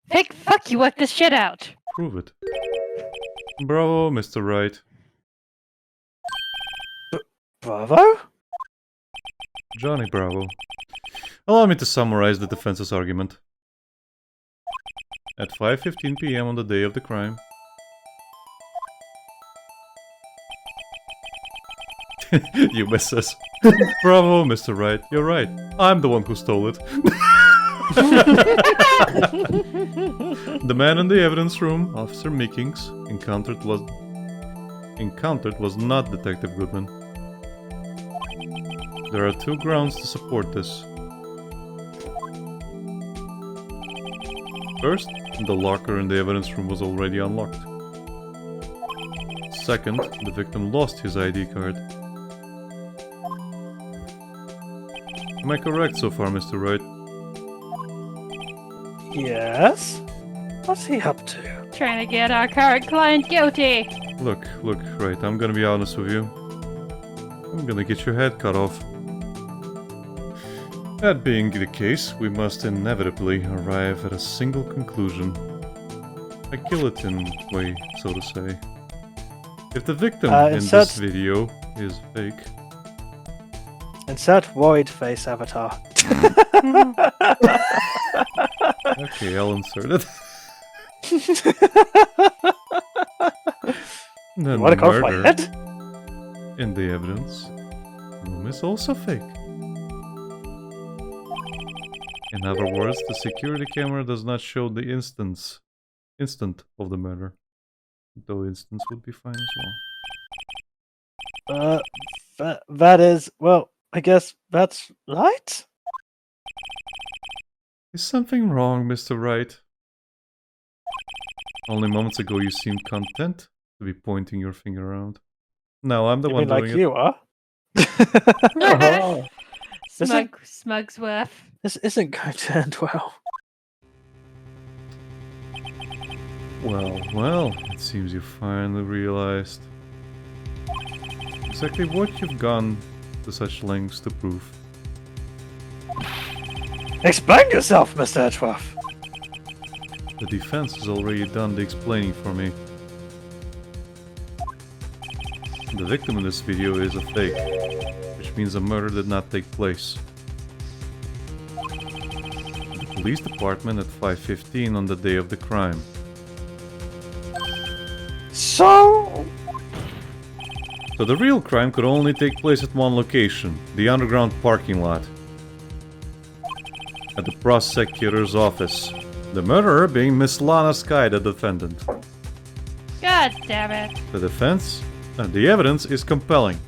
Fake, fuck you, work this shit out. Prove it. Bravo, Mr. Wright. Bravo? Johnny Bravo. Allow me to summarize the defense's argument. At 5:15 p.m. on the day of the crime, you misses. Bravo, Mr. Wright. You're right. I'm the one who stole it. The man in the evidence room, Officer Meekings, encountered was not Detective Goodman. There are two grounds to support this. First, the locker in the evidence room was already unlocked. Second, the victim lost his ID card. Am I correct so far, Mr. Wright? Yes? What's he up to? Trying to get our current client guilty. Look, Wright, I'm gonna be honest with you. I'm gonna get your head cut off. That being the case, we must inevitably arrive at a single conclusion. A guillotine way, so to say. If the victim in this video is fake... Insert void face avatar. Okay, I'll insert it. Then You wanna the go for my murder head? in the evidence room is also fake. In other words, the security camera does not show the instant of the murder. Though instance would be fine as well. That is, well, I guess that's right? Is something wrong, Mr. Wright? Only moments ago you seemed content to be pointing your finger around. Now I'm the You one mean doing like it. you are? Oh. Smugsworth. This isn't going to end well. Well, it seems you finally realized exactly what you've gone to such lengths to prove. Explain yourself, Mr. Edgeworth! The defense has already done the explaining for me. The victim in this video is a fake, which means a murder did not take place. The police department at 5:15 on the day of the crime. So So the real crime could only take place at one location, the underground parking lot. At the prosecutor's office. The murderer being Miss Lana Sky, the defendant. God damn it. The defense? The evidence is compelling.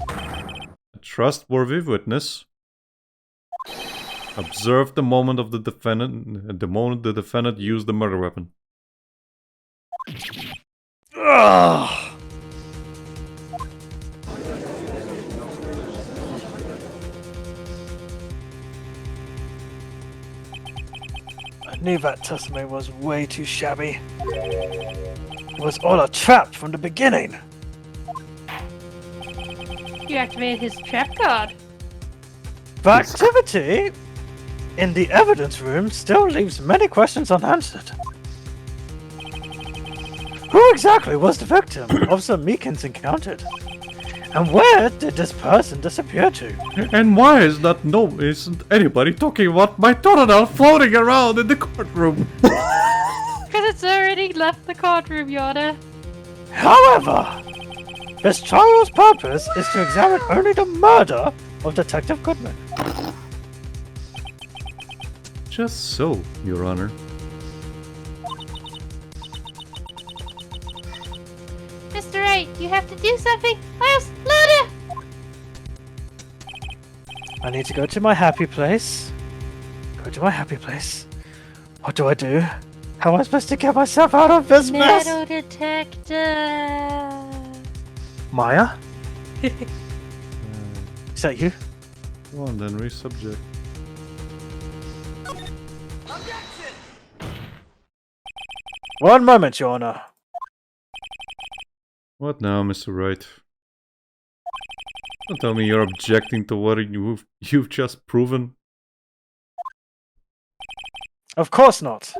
A trustworthy witness observed the moment of the defendant used the murder weapon. Ugh. I knew that testimony was way too shabby. It was all a trap from the beginning. You activated his trap card. The activity in the evidence room still leaves many questions unanswered. Who exactly was the victim Officer Meekins encountered? And where did this person disappear to? And why isn't anybody talking about my Totodile floating around in the courtroom? Because it's already left the courtroom, Yoda. However, this trial's purpose is to examine only the murder of Detective Goodman. Just so, Your Honor. Mr. Wright, you have to do something, or else Luna! I need to go to my happy place. Go to my happy place. What do I do? How am I supposed to get myself out of this mess? Metal detector. Maya? Is that you? Come on then, resubject. One moment, Your Honor. What now, Mr. Wright? Don't tell me you're objecting to what you've just proven. Of course not.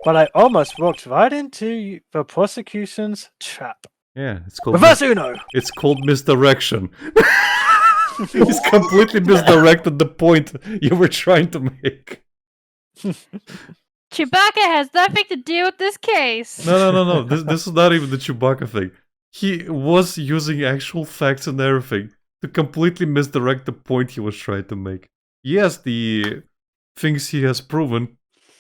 But I almost walked right into the prosecution's trap. Yeah, it's called Reverse Uno! it's called misdirection. He's completely misdirected the point you were trying to make. Chewbacca has nothing to do with this case. No. This is not even the Chewbacca thing. He was using actual facts and everything to completely misdirect the point he was trying to make. Yes, the things he has proven,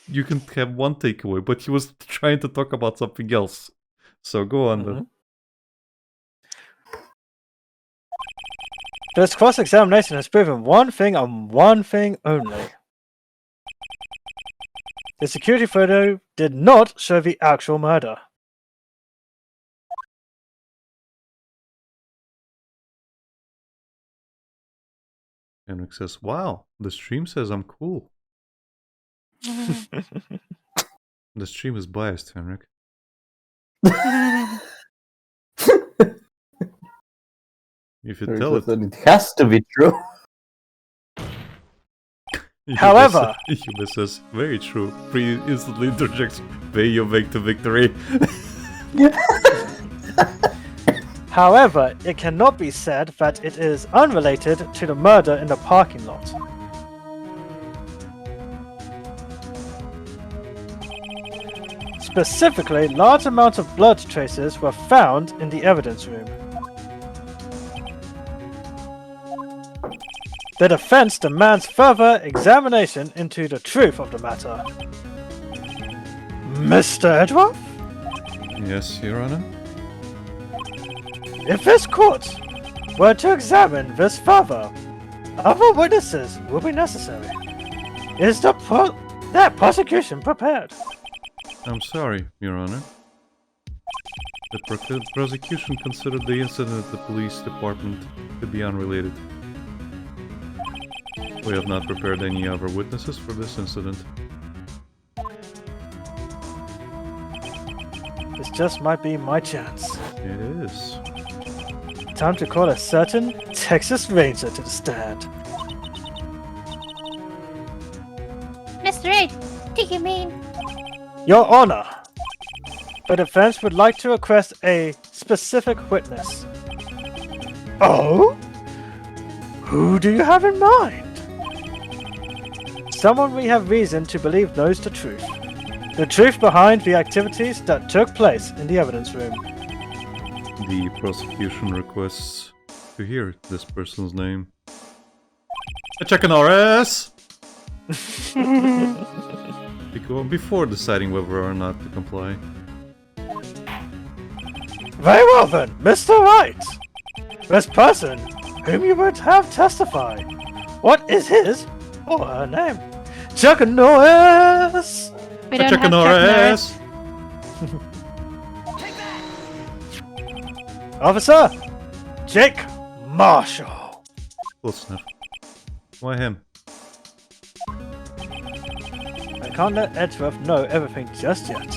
you can have one takeaway, but he was trying to talk about something else. So go on then. This cross-examination has proven one thing and one thing only. The security photo did not show the actual murder. Henrik says, wow, the stream says I'm cool. The stream is biased, Henrik. If you tell it... It has to be true. However... Yuba says, very true. Pre instantly interjects, pay your way to victory. However, it cannot be said that it is unrelated to the murder in the parking lot. Specifically, large amounts of blood traces were found in the evidence room. The defense demands further examination into the truth of the matter. Mr. Edgeworth? Yes, Your Honor? If this court were to examine this further, other witnesses will be necessary. Is that prosecution prepared? I'm sorry, Your Honor. The prosecution considered the incident at the police department to be unrelated. We have not prepared any other witnesses for this incident. This just might be my chance. It is. Time to call a certain Texas Ranger to the stand. Mr. Wright, do you mean? Your Honor, the defense would like to request a specific witness. Oh? Who do you have in mind? Someone we have reason to believe knows the truth. The truth behind the activities that took place in the evidence room. The prosecution requests to hear this person's name. A check an RS! Before deciding whether or not to comply. Very well then, Mr. Wright! This person whom you would have testify. What is his or her name? Chuck Norris! We don't Check have an Chuck Norris. Officer, Jake Marshall. Close enough. Why him? I can't let Edgeworth know everything just yet.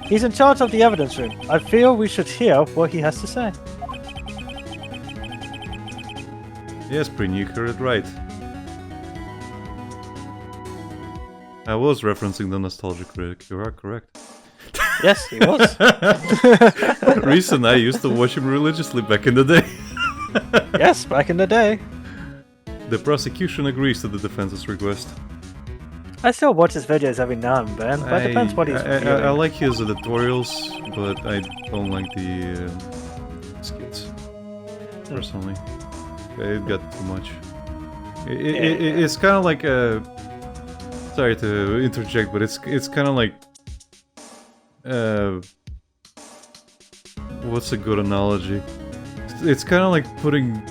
He's in charge of the evidence room. I feel we should hear what he has to say. Yes, Prin, you heard it right. I was referencing the Nostalgia Critic, you are correct. Yes, he was. Rhys and I used to watch him religiously back in the day. Yes, back in the day. The prosecution agrees to the defense's request. I still watch his videos every now and then, but it depends what he's I like his editorials, but I don't like the skits. Personally. It got too much. It's kind of like a... Sorry to interject, but it's kind of like... what's a good analogy? It's kind of like putting...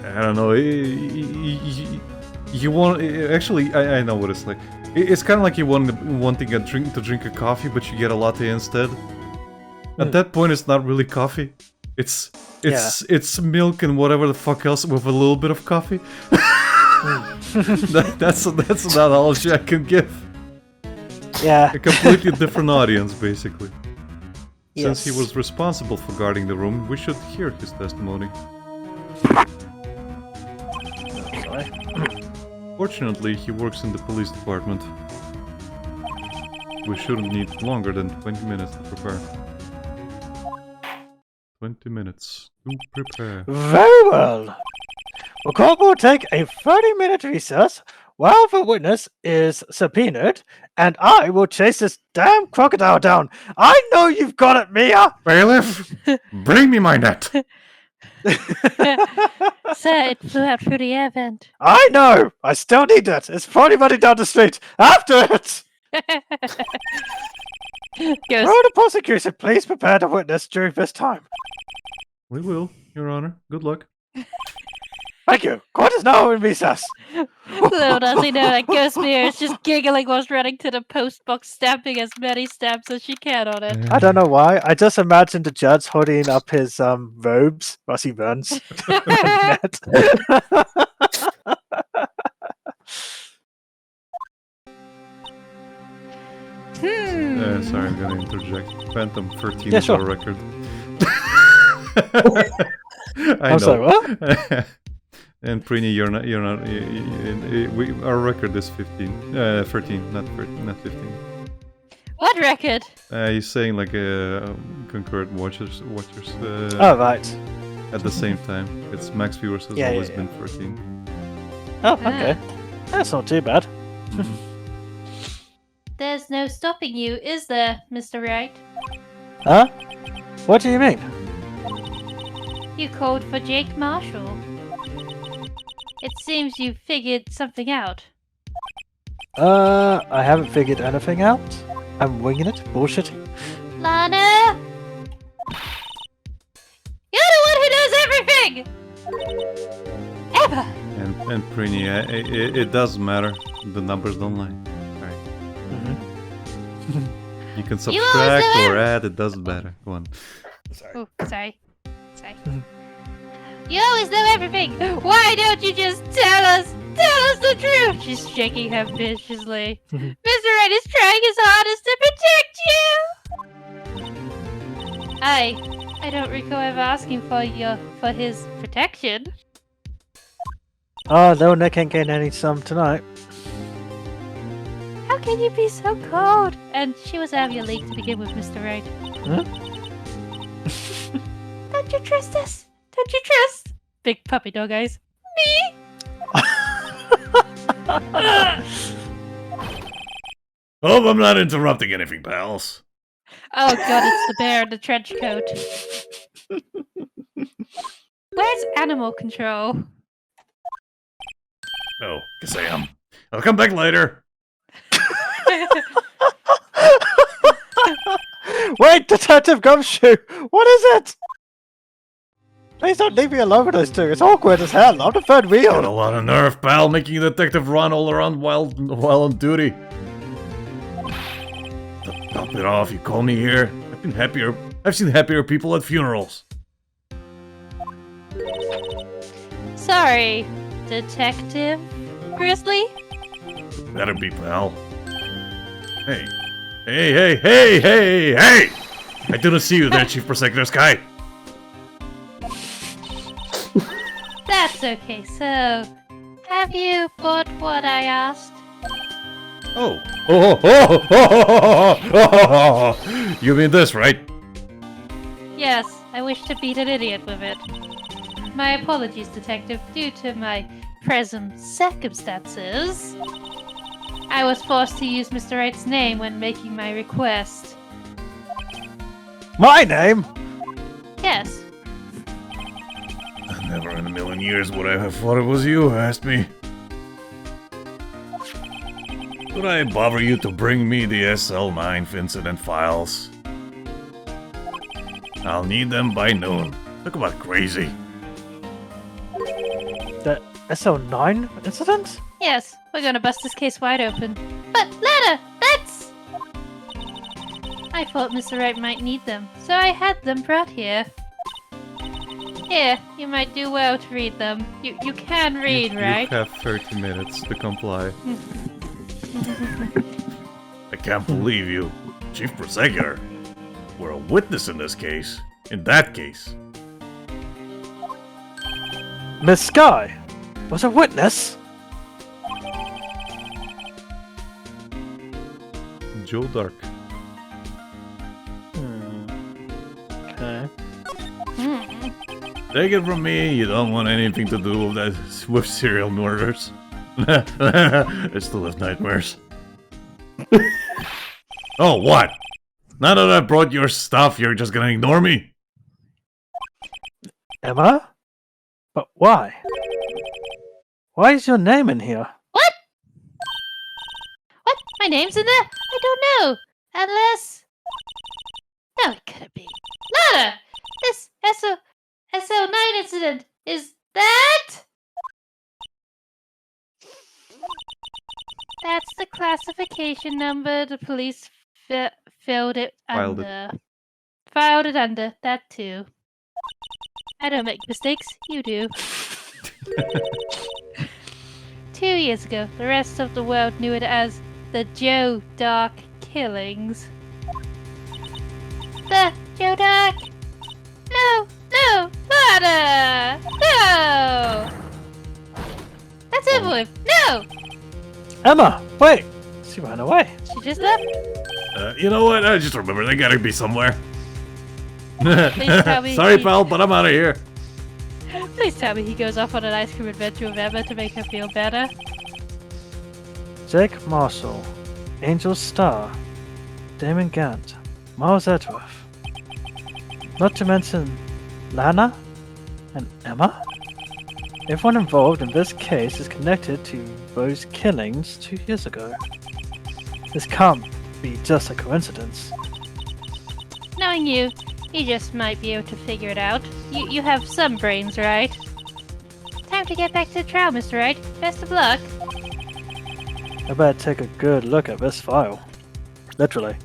I don't know. You want... Actually, I know what it's like. It's kind of like you wanting a drink to drink a coffee, but you get a latte instead. At that point, it's not really coffee. It's milk and whatever the fuck else with a little bit of coffee. That's an analogy I can give. Yeah. A completely different audience, basically. Since he Yes. was responsible for guarding the room, we should hear his testimony. Sorry. Fortunately, he works in the police department. We shouldn't need longer than 20 minutes to prepare. 20 minutes to prepare. Very well. The court will take a 30-minute recess while the witness is subpoenaed, and I will chase this damn crocodile down. I know you've got it, Mia! Bailiff, bring me my net! Sir, it flew out through the air vent. I know! I still need it. It's probably running down the street. After it! Goes. Will the prosecution please prepare the witness during this time? We will, Your Honor. Good luck. Thank you. Court is now in recess. Little does he know that Ghost Mirror is just giggling whilst running to the post box, stamping as many stamps as she can on it. I don't know why. I just imagined the judge holding up his robes as he runs. Net. Sorry, I'm gonna interject. Phantom 13 Yeah, is sure. our record. I I'm know. sorry, what? And Prini, you're not. Our record is 13, not 15. What record? He's saying like concurrent watchers. Oh, right. At the same time, it's max viewers has Yeah, always yeah. been 13. Oh, okay. That's not too bad. There's no stopping you, is there, Mr. Wright? Huh? What do you mean? You called for Jake Marshall. It seems you figured something out. I haven't figured anything out. I'm winging it, bullshitting. Lana! You're the one who knows everything! Ever! And Prini, it doesn't matter. The numbers don't lie. Right. You can You always subtract do or add. It doesn't matter. Go on. Oh, sorry. You always know everything! Why don't you just tell us? Tell us the truth! She's shaking her viciously. Mr. Wright is trying his hardest to protect you! I don't recall ever asking for his protection. Oh, little Nick ain't getting any some tonight. How can you be so cold? And she was out of your league to begin with, Mr. Wright. Huh? Don't you trust us? Don't you trust? Big puppy dog eyes. Me? Oh, I'm not interrupting anything, pals. Oh god, it's the bear in the trench coat. Where's animal control? Oh, guess I am. I'll come back later. Wait, Detective Gumshoe! What is it? Please don't leave me alone with those two. It's awkward as hell. I'm the third Got a wheel. lot of nerve, pal, making a detective run all around while on duty. Top it off, you call me here. I've seen happier people at funerals. Sorry, Detective Grizzly? Better be, pal. Hey. Hey! I didn't see you there, Chief Prosecutor Sky. That's okay, so... Have you bought what I asked? Oh. You mean this, right? Yes, I wish to beat an idiot with it. My apologies, Detective. Due to my present circumstances, I was forced to use Mr. Wright's name when making my request. My name? Yes. Never in a million years would I have thought it was you who asked me. Could I bother you to bring me the SL9 incident files? I'll need them by noon. Talk about crazy. The SL9 incident? Yes, we're gonna bust this case wide open. But, Lana, that's... I thought Mr. Wright might need them, so I had them brought here. Here, you might do well to read them. You can read, right? You have 30 minutes to comply. I can't believe you. Chief Prosecutor. were a witness in this case. In that case. Miss Sky was a witness. Joe Dark. Okay. Hmm. Take it from me, you don't want anything to do with that with serial murders. I still have nightmares. Oh, what? Now that I brought your stuff, you're just gonna ignore me? Emma? But why? Why is your name in here? What? What? My name's in there? I don't know. Unless... No, it couldn't be. Lana! This SO9 incident, is that? That's the classification number the police filled it Filed it. under. Filed it under, that too. I don't make mistakes, you do. 2 years ago, the rest of the world knew it as the Joe Dark killings. The Joe Dark! No! No! Lana! No! That's Evelyn! No! Emma, wait! She ran away. She just left? You know what? I just remember they gotta be somewhere. Please tell me Sorry, he- pal, but I'm out of here. Please tell me he goes off on an ice cream adventure with Emma to make her feel better. Jake Marshall, Angel Starr, Damon Gant, Miles Edgeworth. Not to mention Lana and Emma? Everyone involved in this case is connected to those killings 2 years ago. This can't be just a coincidence. Knowing you just might be able to figure it out. You have some brains, right? Time to get back to the trial, Mr. Wright. Best of luck. I better take a good look at this file. Literally.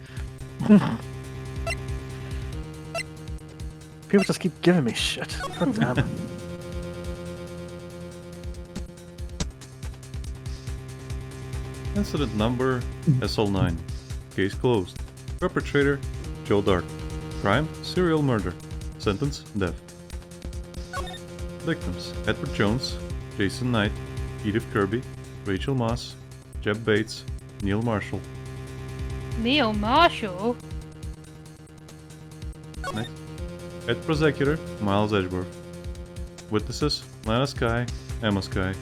People just keep giving me shit. God damn it. Incident number SL9. Case closed. Perpetrator Joe Dark. Crime serial murder. Sentence death. Victims Edward Jones, Jason Knight, Edith Kirby, Rachel Moss, Jeb Bates, Neil Marshall. Neil Marshall? Next. Head prosecutor Miles Edgeworth. Witnesses Lana Sky, Emma Sky.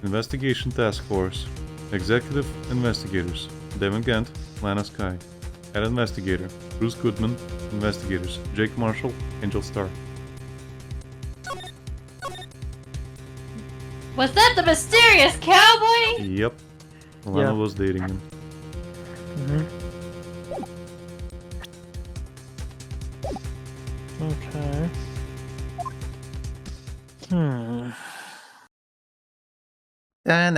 Investigation Task Force. Executive Investigators Devin Gant, Lana Sky. Head Investigator Bruce Goodman. Investigators Jake Marshall, Angel Starr. Was that the mysterious cowboy? Yep. Lana Yeah. was dating him. Okay. Hmm. An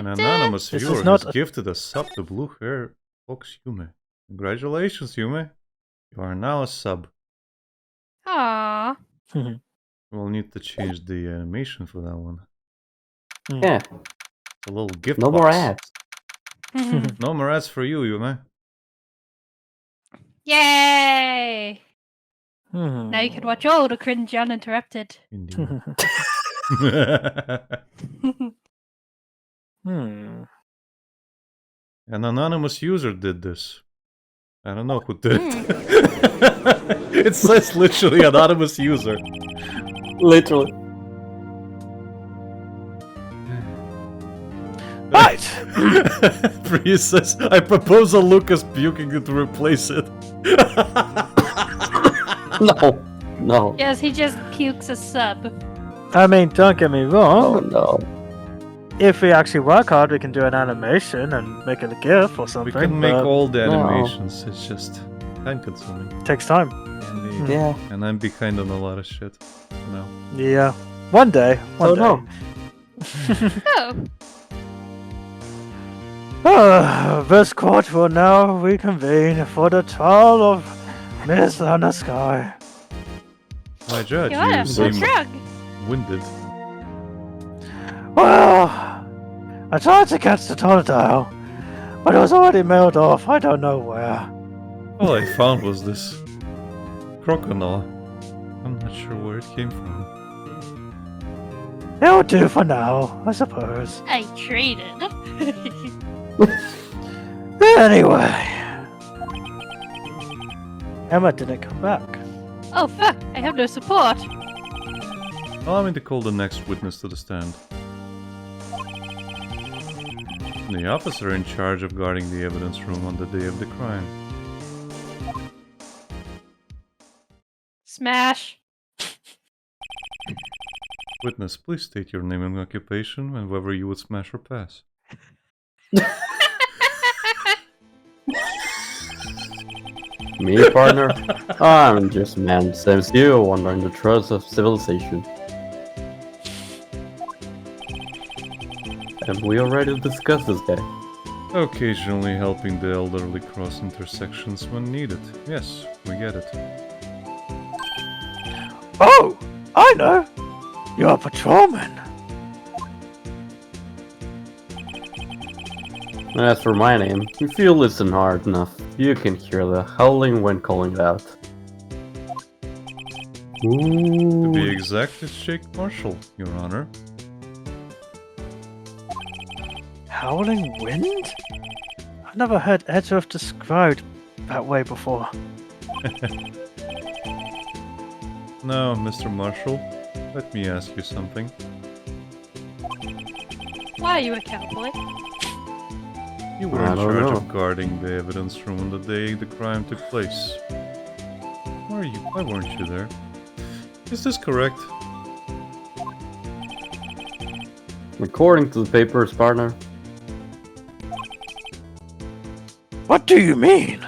anonymous This is viewer not has a- gifted a sub to Blue Hair Fox Yume. Congratulations, Yume. You are now a sub. Aww. We'll need to change the animation for that one. Yeah, A little gift no box. more ads. No more ads for you, Yume. Yay! Hmm. Now you can watch all the cringe uninterrupted. Indeed. Hmm. An anonymous user did this. I don't know who did. It says literally anonymous user. Literally. Right! Rhys says, I propose a Lucas puking to replace it. No. No. Yes, he just pukes a sub. I mean, don't get me Oh wrong. no. If we actually work hard, we can do an animation and make it a GIF or We something. can make but all the No. animations, it's just time consuming. it takes time. Indeed. Yeah. And I'm behind on a lot of shit. No. Yeah. One day. One Oh day. no. Oh, This court will now reconvene for the trial of Miss Lana Sky. My judge, You are you a seem shrug. winded. Well, I tried to catch the telltale, but it was already mailed off. I don't know where. All I found was this crocodile. I'm not sure where it came from. It'll do for now, I suppose. I traded. Anyway, Emma didn't come back. Oh fuck! I have no support. Allow me to call the next witness to the stand. The officer in charge of guarding the evidence room on the day of the crime. Smash. Witness, please state your name and occupation and whether you would smash or pass. Me, partner? I'm just a man, same as you, wandering the trails of civilization. And we are ready to discuss this guy. Occasionally helping the elderly cross intersections when needed. Yes, we get it. Oh, I know. You're a patrolman. As for my name, if you listen hard enough, you can hear the howling when calling it out. To be Ooh. exact, it's Jake Marshall, Your Honor. Howling wind? I've never heard Edgeworth described that way before. Now, Mr. Marshall, let me ask you something. Why are you a cowboy? You were I in don't charge know. of guarding the evidence room on the day the crime took place. Why weren't you there? Is this correct? According to the papers, partner. What do you mean?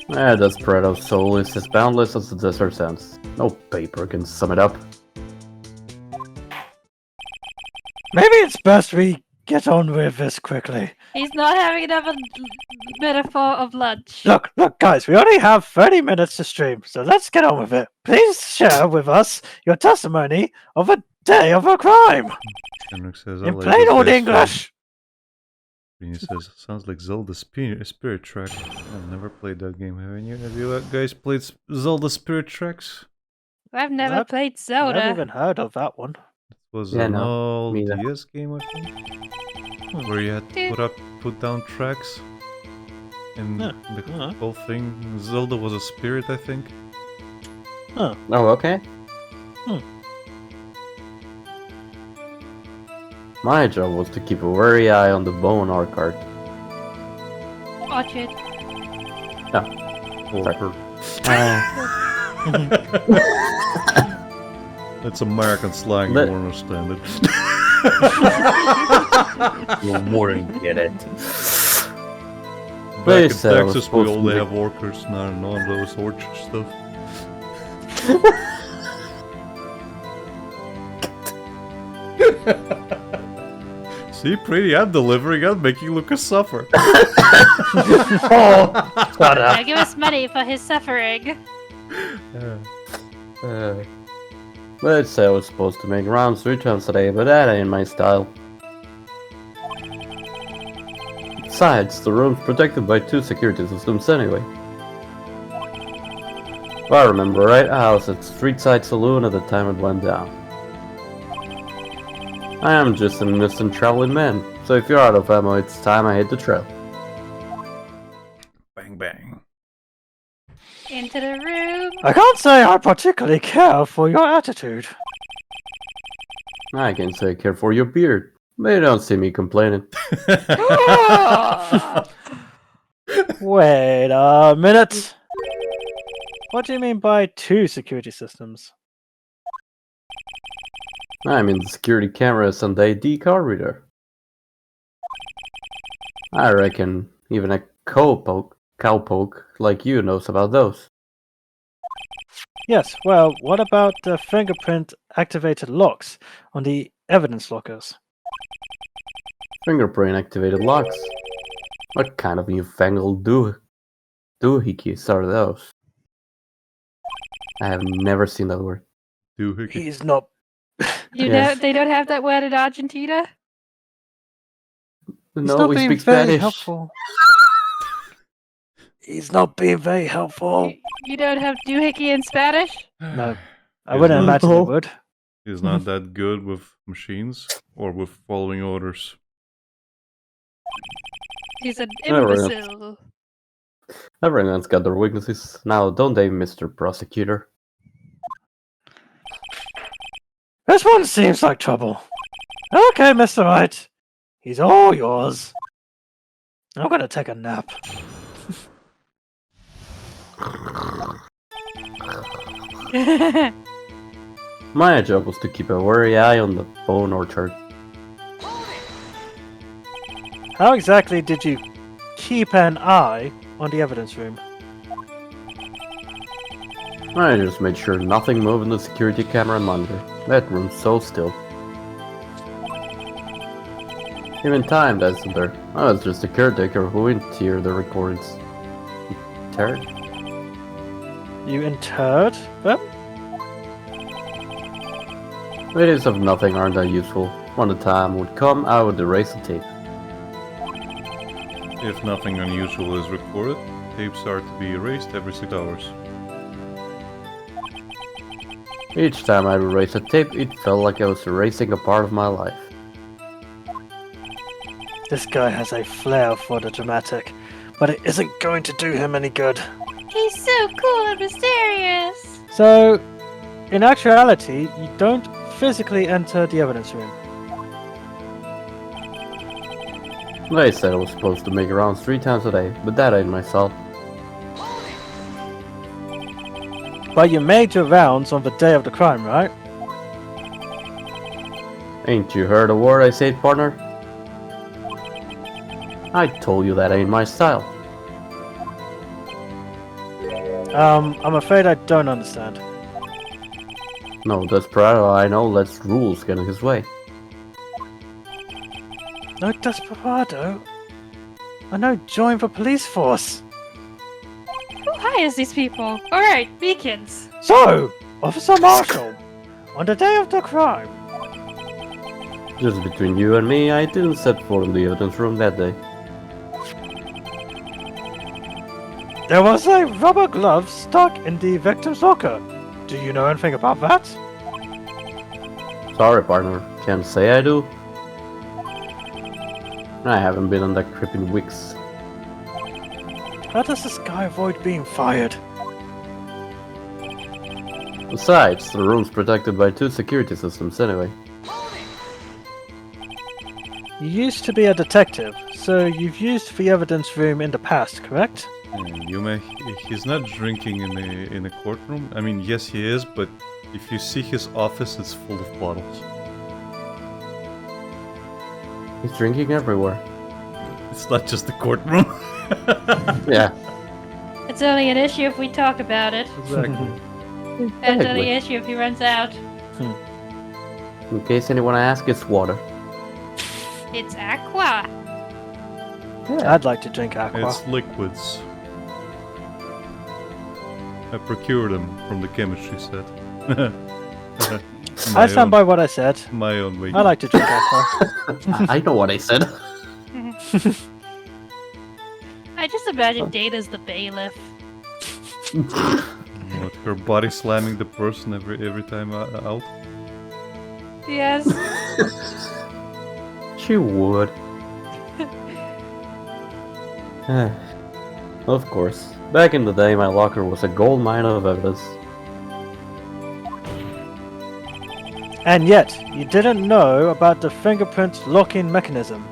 The spread of soul is as boundless as the desert sands. No paper can sum it up. Maybe it's best we get on with this quickly. He's not having another metaphor of lunch. Look, guys, we only have 30 minutes to stream, so let's get on with it. Please share with us your testimony of a day of a crime. Henrik says, In plain old English. He says, sounds like Zelda Spirit Track. I've never played that game, haven't you? Have you guys played Zelda Spirit Tracks? I've never Nope. played I've Zelda. never even heard of that one. It was Yeah, an no, old me neither. DS game, I think. Where you had to put down tracks. And Yeah, the alright. whole thing, Zelda was a spirit, I think. Oh, okay. My job was to keep a wary eye on the bone art card. Orchard. Or That's American slang, But- you won't understand it. You wouldn't get it. Back They in said I was Texas, we supposed to only be- have orchards, none of those orchard stuff. See, pretty, I'm delivering, I'm making Lucas suffer. Oh, shut up. Now give us money for his suffering. Let's say I was supposed to make rounds 3 times today, but that ain't my style. Besides, the room's protected by 2 security systems anyway. If I remember right, I was at Street Side Saloon at the time it went down. I am just an innocent traveling man, so if you're out of ammo, it's time I hit the trail. Bang bang. Into the room. I can't say I particularly care for your attitude. I can say I care for your beard, but you don't see me complaining. Wait a minute. What do you mean by 2 security systems? I mean the security cameras and the ID card reader. I reckon even a cowpoke like you knows about those. Yes, well, what about the fingerprint activated locks on the evidence lockers? Fingerprint activated locks. What kind of newfangled doohickeys are those? I have never seen that word. Doohickey. He's not. You Yes. know, they don't have that word in Argentina? He's No, not we being speak very Spanish. helpful. He's not being very helpful. You don't have doohickey in Spanish? No, I He's wouldn't not- imagine No. you would. He's not that good with machines or with following orders. He's an Never enough. imbecile. Everyone's got their weaknesses. Now, don't they, Mr. Prosecutor? This one seems like trouble. Okay, Mr. Wright. He's all yours. I'm gonna take a nap. My job was to keep a wary eye on the bone orchard. How exactly did you keep an eye on the evidence room? I just made sure nothing moved in the security camera monitor. That room's so still. Even time isn't there. I was just a caretaker who interred the recordings. Interred? You interred them? Videos of nothing aren't that useful. When the time would come, I would erase the tape. If nothing unusual is recorded, tapes are to be erased every 6 hours. Each time I would erase a tape, it felt like I was erasing a part of my life. This guy has a flair for the dramatic, but it isn't going to do him any good. He's so cool and mysterious. So, in actuality, you don't physically enter the evidence room. They said I was supposed to make rounds 3 times a day, but that ain't myself. But you made your rounds on the day of the crime, right? Ain't you heard a word I said, partner? I told you that ain't my style. I'm afraid I don't understand. No Desperado I know lets rules get in his way. No desperado. I know join the police force. Who hires these people? Alright, beacons. So, Officer Marshall, on the day of the crime, Just between you and me, I didn't set foot in the evidence room that day. there was a rubber glove stuck in the victim's locker. Do you know anything about that? Sorry, partner. Can't say I do. I haven't been on that trip in weeks. How does this guy avoid being fired? Besides, the room's protected by 2 security systems anyway. You used to be a detective, so you've used the evidence room in the past, correct? He's not drinking in a courtroom. I mean, yes, he is, but if you see his office, it's full of bottles. He's drinking everywhere. It's not just the courtroom. Yeah. It's only an issue if we talk about it. Exactly. And it's only Exactly. an issue if he runs out. In case anyone asks, it's water. It's aqua. I'd like to drink aqua. It's liquids. I procure them from the chemistry set. I stand by what I said. my own way. I like to drink aqua. I know what I said. I just imagine Data's the bailiff. What, her body slamming the person every time out? Yes. She would. Of course. Back in the day, my locker was a gold mine of evidence. And yet, you didn't know about the fingerprint locking mechanism.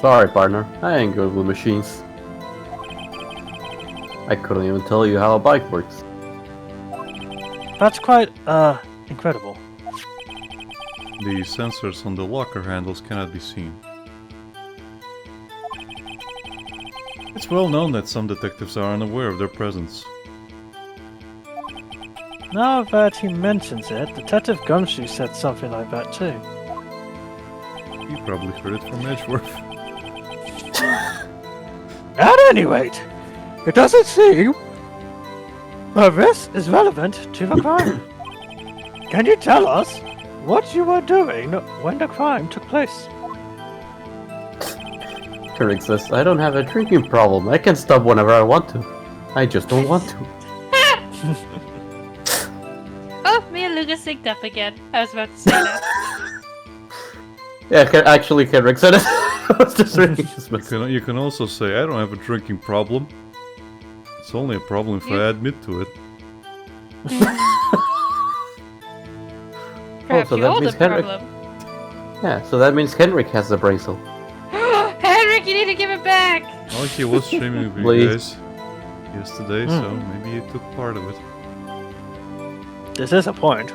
Sorry, partner. I ain't good with machines. I couldn't even tell you how a bike works. That's quite, incredible. The sensors on the locker handles cannot be seen. It's well known that some detectives are unaware of their presence. Now that he mentions it, Detective Gumshoe said something like that too. You probably heard it from Edgeworth. At any rate, it doesn't seem But this is relevant to the crime. Can you tell us what you were doing when the crime took place? Kenrick says, I don't have a drinking problem. I can stop whenever I want to. I just don't want to. Oh, me and Lucas synced up again. I was about to say that. Yeah, actually, Kenrick said it. I was just reading his message. You can also say, I don't have a drinking problem. It's only a problem if I admit to it. Perhaps so that you're the means Henrik- problem. Yeah, so that means Henrik has the bracelet. Henrik, you need to give it back! Well, he was streaming with you Please. guys yesterday, so maybe he took part of it. This is a point.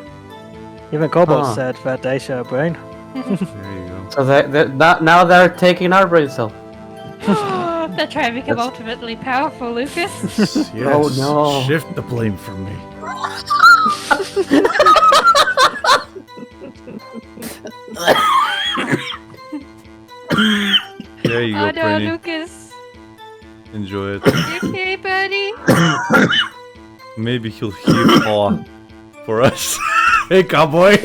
Even kobolds Ah. said that they share a brain. There you go. So now they're taking our bracelet. They're trying to become That's- ultimately powerful, Lucas. Yes, Oh, no. Shift the blame from me. There you Oh go, no, Prinny. Lucas. Enjoy it. You okay, buddy? Maybe he'll hear paw for us. Hey, cowboy!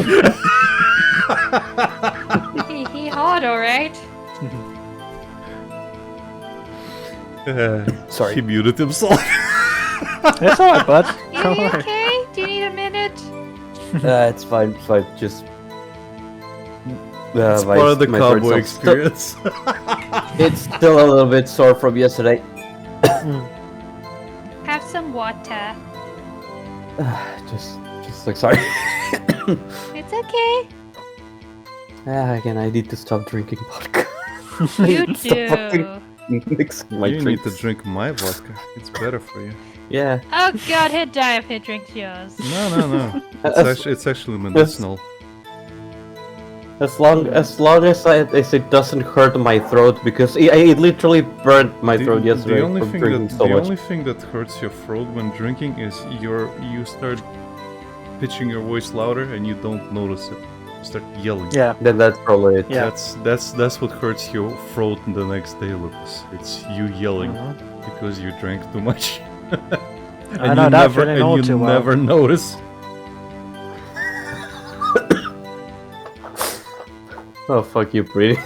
He hard, alright. Sorry. He muted himself. It's alright, bud. You Don't worry. okay? Do you need a minute? It's fine. Just. It's part of the my cowboy throat's experience. It's still a little bit sore from yesterday. Have some water. just like sorry. It's okay. Again, I need to stop drinking vodka. You Stop fucking do. mixing my You need drinks. to drink my vodka. It's better for you. Yeah. Oh god, he'd die if he drinks yours. No. As- It's actually medicinal. As long as it doesn't hurt my throat, because it literally burned my throat yesterday The only from thing drinking that so the much. only thing that hurts your throat when drinking is you start pitching your voice louder and you don't notice it. You start yelling. Yeah. Then that's probably it. Yeah. That's what hurts your throat the next day, Lucas. It's you yelling Mhm. because you drank too much. I know that feeling all you too well. never notice. Oh, fuck you, Brady.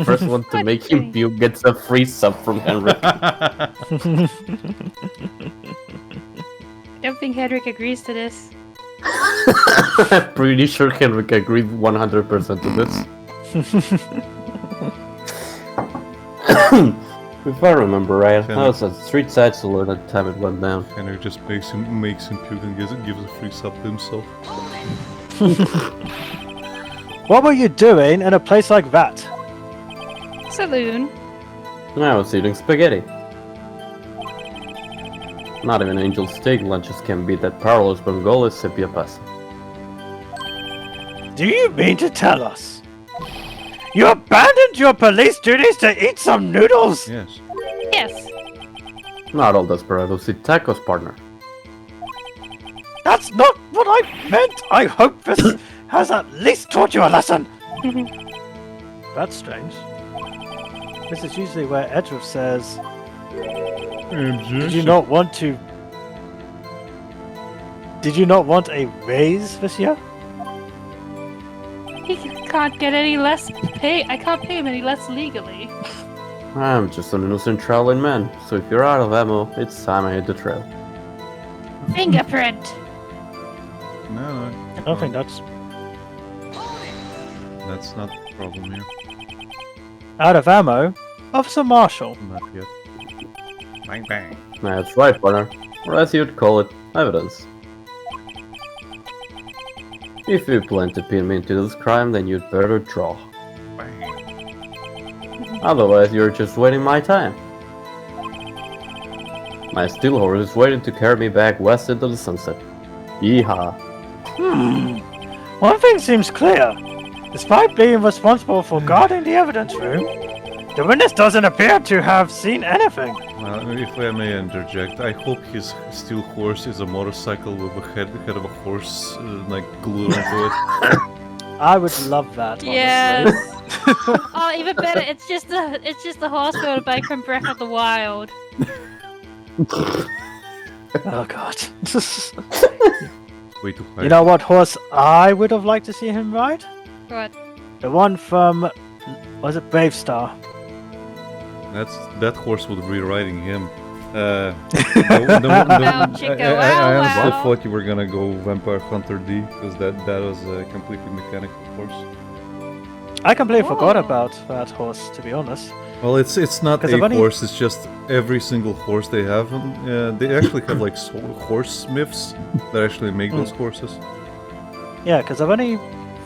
First one to What make him thing? puke gets a free sub from Henrik. I don't think Henrik agrees to this. I'm pretty sure Henrik agreed 100% to this. If I remember right, I was at street side saloon at the time it went down. Henry just makes him puke and gives a free sub to himself. What were you doing in a place like that? Saloon. I was eating spaghetti. Not even Angel Steak lunches can beat that Parlos Bengali sepia pasta. Do you mean to tell us you abandoned your police duties to eat some noodles? Yes. Yes. Not all desperados eat tacos, partner. That's not what I meant. I hope this has at least taught you a lesson. That's strange. This is usually where Edgeworth says, Did you not want a raise this year? He can't get any less pay. I can't pay him any less legally. I'm just an innocent traveling man, so if you're out of ammo, it's time I hit the trail. Fingerprint. No. I don't think that's That's not the problem here. out of ammo. Officer Marshall. Not yet. Bang bang. That's right, partner. Or as you'd call it, evidence. If you plan to pin me into this crime, then you'd better draw. Bang. Otherwise, you're just wasting my time. My steel horse is waiting to carry me back west into the sunset. Yeehaw. One thing seems clear. Despite being responsible for guarding the evidence room, the witness doesn't appear to have seen anything. Well, if I may interject, I hope his steel horse is a motorcycle with a head of a horse like glued onto it. I would love that. Honestly. Yes. Oh, even better. It's just the horse motorbike from Breath of the Wild. Oh god. Way too high. You know what horse I would have liked to see him ride? What? The one from, was it Brave Star? That horse would be riding him. Wow, chicka, I wow, honestly wow. thought you were gonna go Vampire Hunter D because that was a completely mechanical horse. I completely forgot Oh. about that horse, to be honest. Well, it's not 'Cause a I've only- horse. It's just every single horse they have. They actually have like horse smiths that actually make those horses. Yeah, because I've only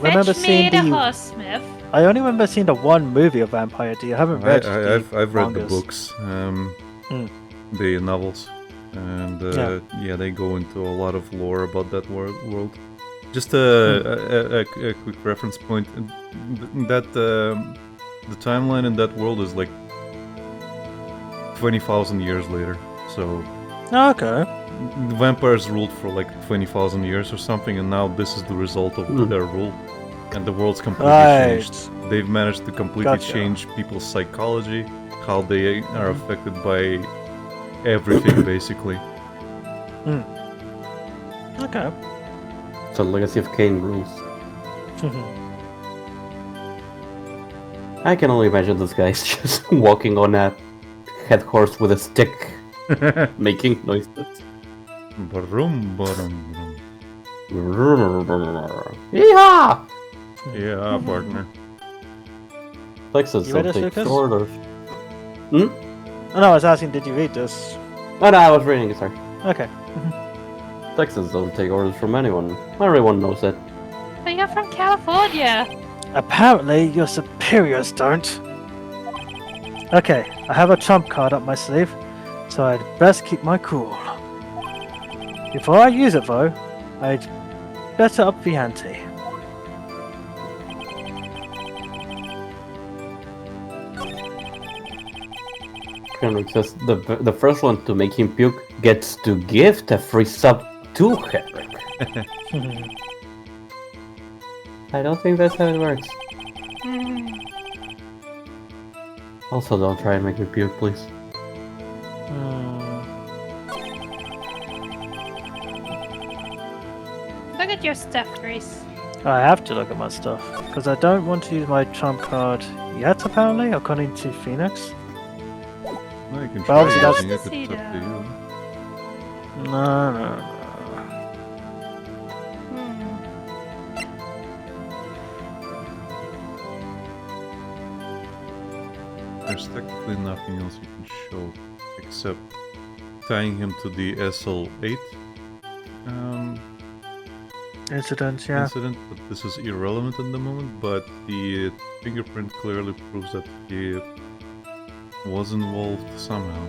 remember Fetch me seeing the the. horsemith. I only remember seeing the one movie of Vampire D. I haven't read. I've read the mangas. books, Mm. the novels, and yeah, they go into a lot of lore about that world. Just a quick reference point. That the timeline in that world is like 20,000 years later. So Okay. the vampires ruled for like 20,000 years or something, and now this is the result of their rule. And the world's completely Right. changed. They've managed to completely Gotcha. change people's psychology, how they are affected by everything, basically. Okay. So Legacy of Kain rules. I can only imagine this guy's just walking on a head horse with a stick, making noises. Brum, brum, brum. Yeehaw! Yeah, partner. Texas You read don't this, take Lucas? orders. Oh, no, I was asking, did you read this? Oh no, I was reading it, sorry. Okay. Texans don't take orders from anyone. Everyone knows that. But you're from California. Apparently, your superiors don't. Okay, I have a trump card up my sleeve, so I'd best keep my cool. Before I use it, though, I'd better up the ante. Henrik says the first one to make him puke gets to gift a free sub to Henrik. I don't think that's how it works. Hmm. Also, don't try and make me puke, please. Look at your stuff, Rhys. I have to look at my stuff, because I don't want to use my trump card yet, apparently, according to Phoenix. No, you can But try obviously using that's- it, it's up to you. No. Hmm. There's technically nothing else you can show except tying him to the SL8 Incident, yeah. incident, but this is irrelevant at the moment. But the fingerprint clearly proves that he was involved somehow.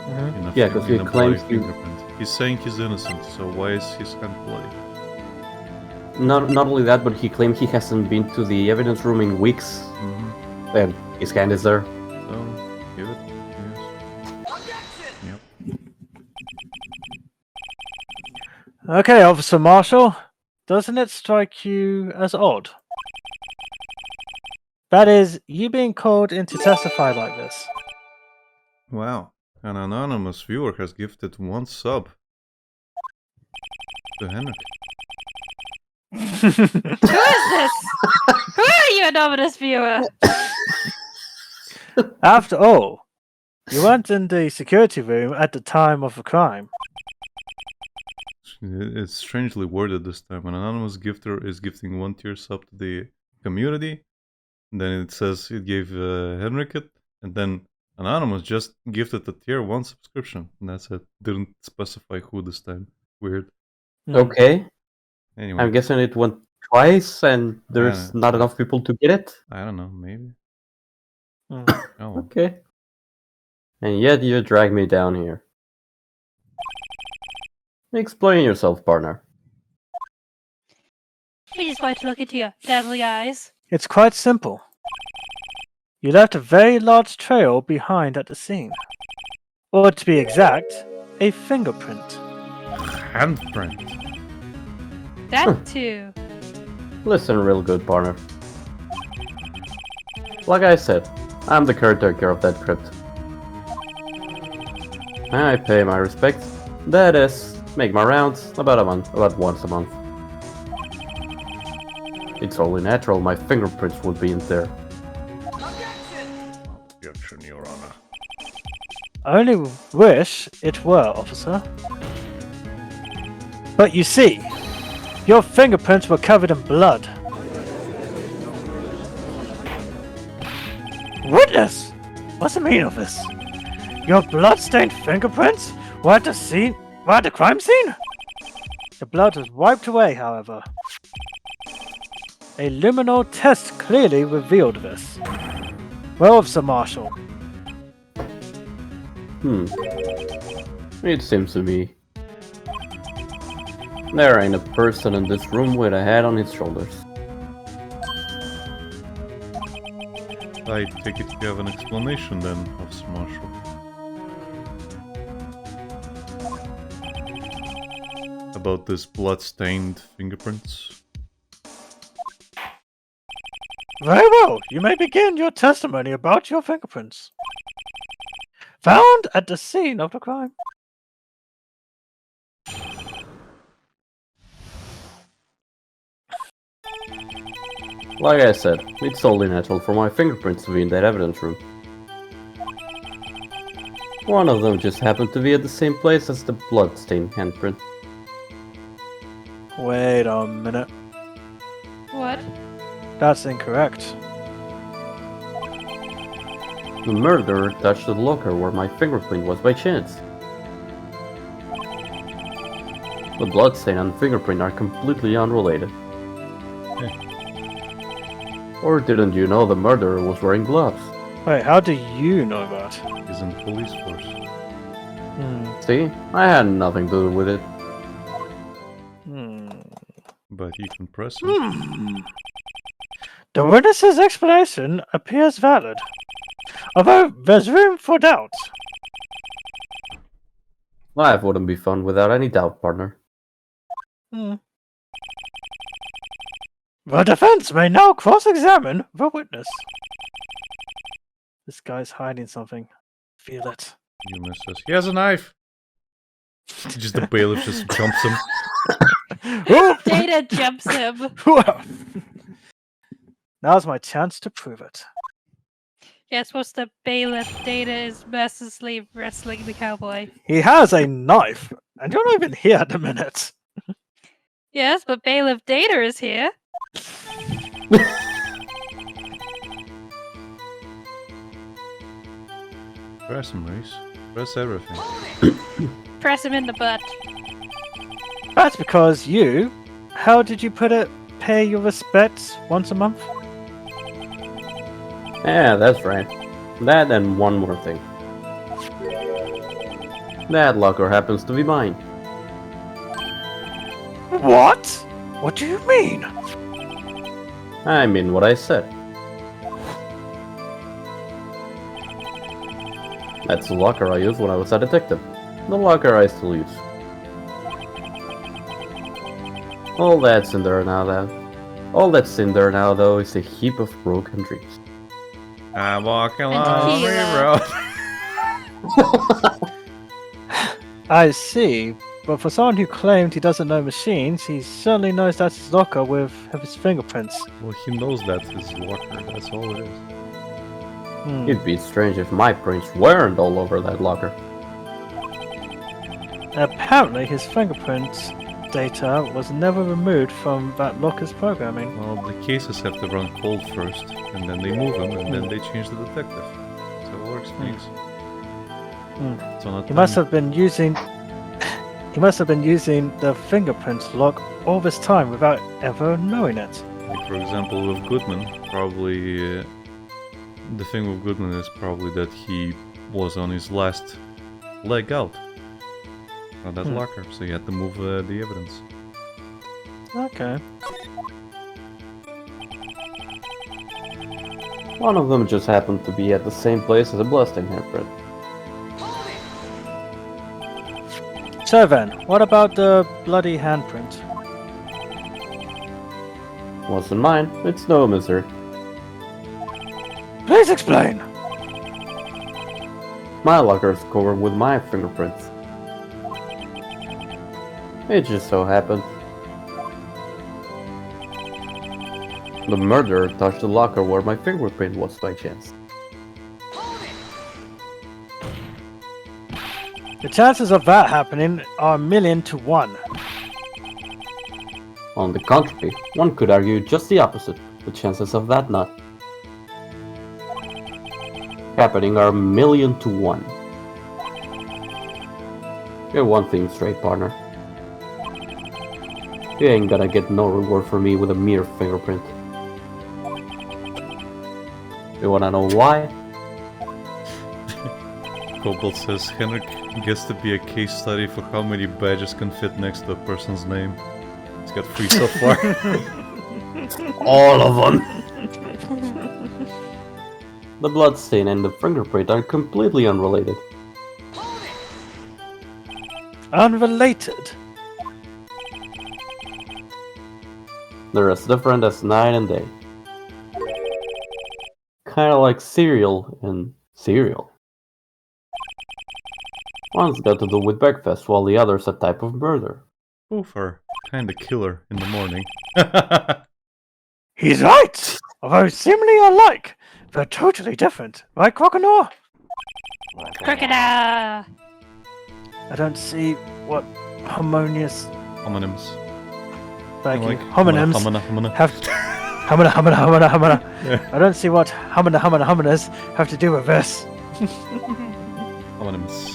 Mhm. In a Yeah, 'cause he in a bloody claims he- fingerprint. He's saying he's innocent, so why is his hand bloody? Not only that, but he claimed he hasn't been to the evidence room in weeks, Mm-hmm. and his hand is there. So, give it. Yes. Yep. Okay, Officer Marshall, doesn't it strike you as odd? That is, you being called in to testify like this. Wow. An anonymous viewer has gifted 1 sub to Henrik. Who is this? Who are you, anonymous viewer? After all, you weren't in the security room at the time of the crime. It's strangely worded this time. An anonymous gifter is gifting 1 tier sub to the community. Then it says it gave Henrik it, and then anonymous just gifted a tier 1 subscription, and that's it. Didn't specify who this time. Weird. Okay, Anyway, I'm guessing it went twice, and there's Yeah. not enough people to get it. I don't know. Maybe. Hmm. Oh, well. Okay. And yet you drag me down here. Explain yourself, partner. We just want to look into your deadly eyes. It's quite simple. You left a very large trail behind at the scene. Or to be exact, a fingerprint. Handprint. That too. Listen real good, partner. Like I said, I'm the caretaker of that crypt. I pay my respects That is, make my rounds about once a month. It's only natural my fingerprints would be in there. Objection, Your Honor. I only wish it were, officer. But you see, your fingerprints were covered in blood. Witness! What's the meaning of this? Your blood-stained fingerprints were at the crime scene? The blood was wiped away, however. A luminol test clearly revealed this. Well, Officer Marshall. It seems to me there ain't a person in this room with a head on his shoulders. I take it you have an explanation then, Officer Marshall. About this blood-stained fingerprints? Very well, you may begin your testimony about your fingerprints. Found at the scene of the crime. Like I said, it's solely natural for my fingerprints to be in that evidence room. One of them just happened to be at the same place as the bloodstained handprint. Wait a minute. What? That's incorrect. The murderer touched the locker where my fingerprint was by chance. The bloodstain and fingerprint are completely unrelated. Or didn't you know the murderer was wearing gloves? Wait, how do you know that? He's in the police force. See? I had nothing to do with it. But you can press him. The witness's explanation appears valid, although there's room for doubt. Life wouldn't be fun without any doubt, partner. The defense may now cross-examine the witness. This guy's hiding something. Feel it. You miss us. He has a knife! Just the bailiff just jumps him. Data jumps him. Now's my chance to prove it. Yes, what's the bailiff? Data is mercilessly wrestling the cowboy. He has a knife, and you're not even here at the minute. Yes, but bailiff Data is here. Press him, Rhys. Press everything. Press him in the butt. That's because you, how did you put it, pay your respects once a month? Yeah, that's right. That and one more thing. That locker happens to be mine. What? What do you mean? I mean what I said. That's the locker I used when I was a detective. The locker I still use. All that's in there now, though, is a heap of broken dreams. I'm walking And along the tequila. road. I see, but for someone who claimed he doesn't know machines, he certainly knows that's his locker with his fingerprints. Well, he knows that's his locker, that's all it is. It'd be strange if my prints weren't all over that locker. Apparently his fingerprint data was never removed from that locker's programming. Well, the cases have to run cold first, and then they move them, and then they change the detective. So it works, thanks. So not He must have been using the fingerprint lock all this time without ever knowing it. Like, for example, with Goodman, probably the thing with Goodman is probably that he was on his last leg out on that locker, so he had to move the evidence. Okay. One of them just happened to be at the same place as a bloodstained handprint. So then, what about the bloody handprint? Wasn't mine, it's no misery. Please explain! My locker is covered with my fingerprints. It just so happened. The murderer touched the locker where my fingerprint was by chance. The chances of that happening are 1,000,000 to 1. On the contrary, one could argue just the opposite. The chances of that not happening are 1,000,000 to 1. Get one thing straight, partner. You ain't gonna get no reward from me with a mere fingerprint. You wanna know why? Cobalt says Henrik gets to be a case study for how many badges can fit next to a person's name. He's got 3 so far. All of them! The bloodstain and the fingerprint are completely unrelated. Unrelated. They're as different as night and day. Kinda like cereal and cereal. One's got to do with breakfast, while the other's a type of murder. Both are kinda killer in the morning. He's right! Although seemingly alike, they're totally different. Right, Crocodile? Crocodile! I don't see what harmonious... Homonyms. Thank you. Like Homonyms homina. have... Homina. Yeah. I don't see what hominas have to do with this. Homonyms.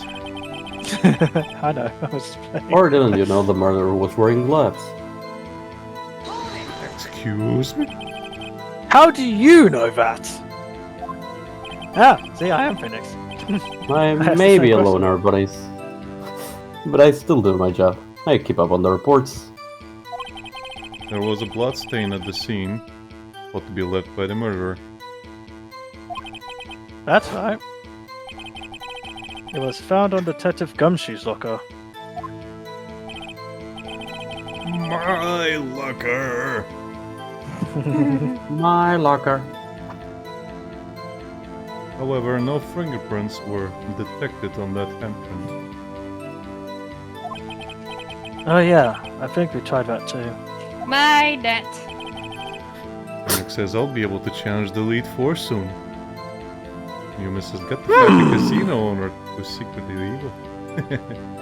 I know, I was playing. Or didn't you know the murderer was wearing gloves? Excuse me? How do you know that? Ah, see, I am Phoenix. I That's may the be a same loner, but I still do my job. I keep up on the reports. There was a bloodstain at the scene, thought to be left by the murderer. That's right. It was found on Detective Gumshoe's locker. My locker! My locker. However, no fingerprints were detected on that handprint. Oh yeah, I think we tried that too. My net. Henrik says I'll be able to challenge the Elite Four soon. Humus has got to fight the casino owner who's secretly evil.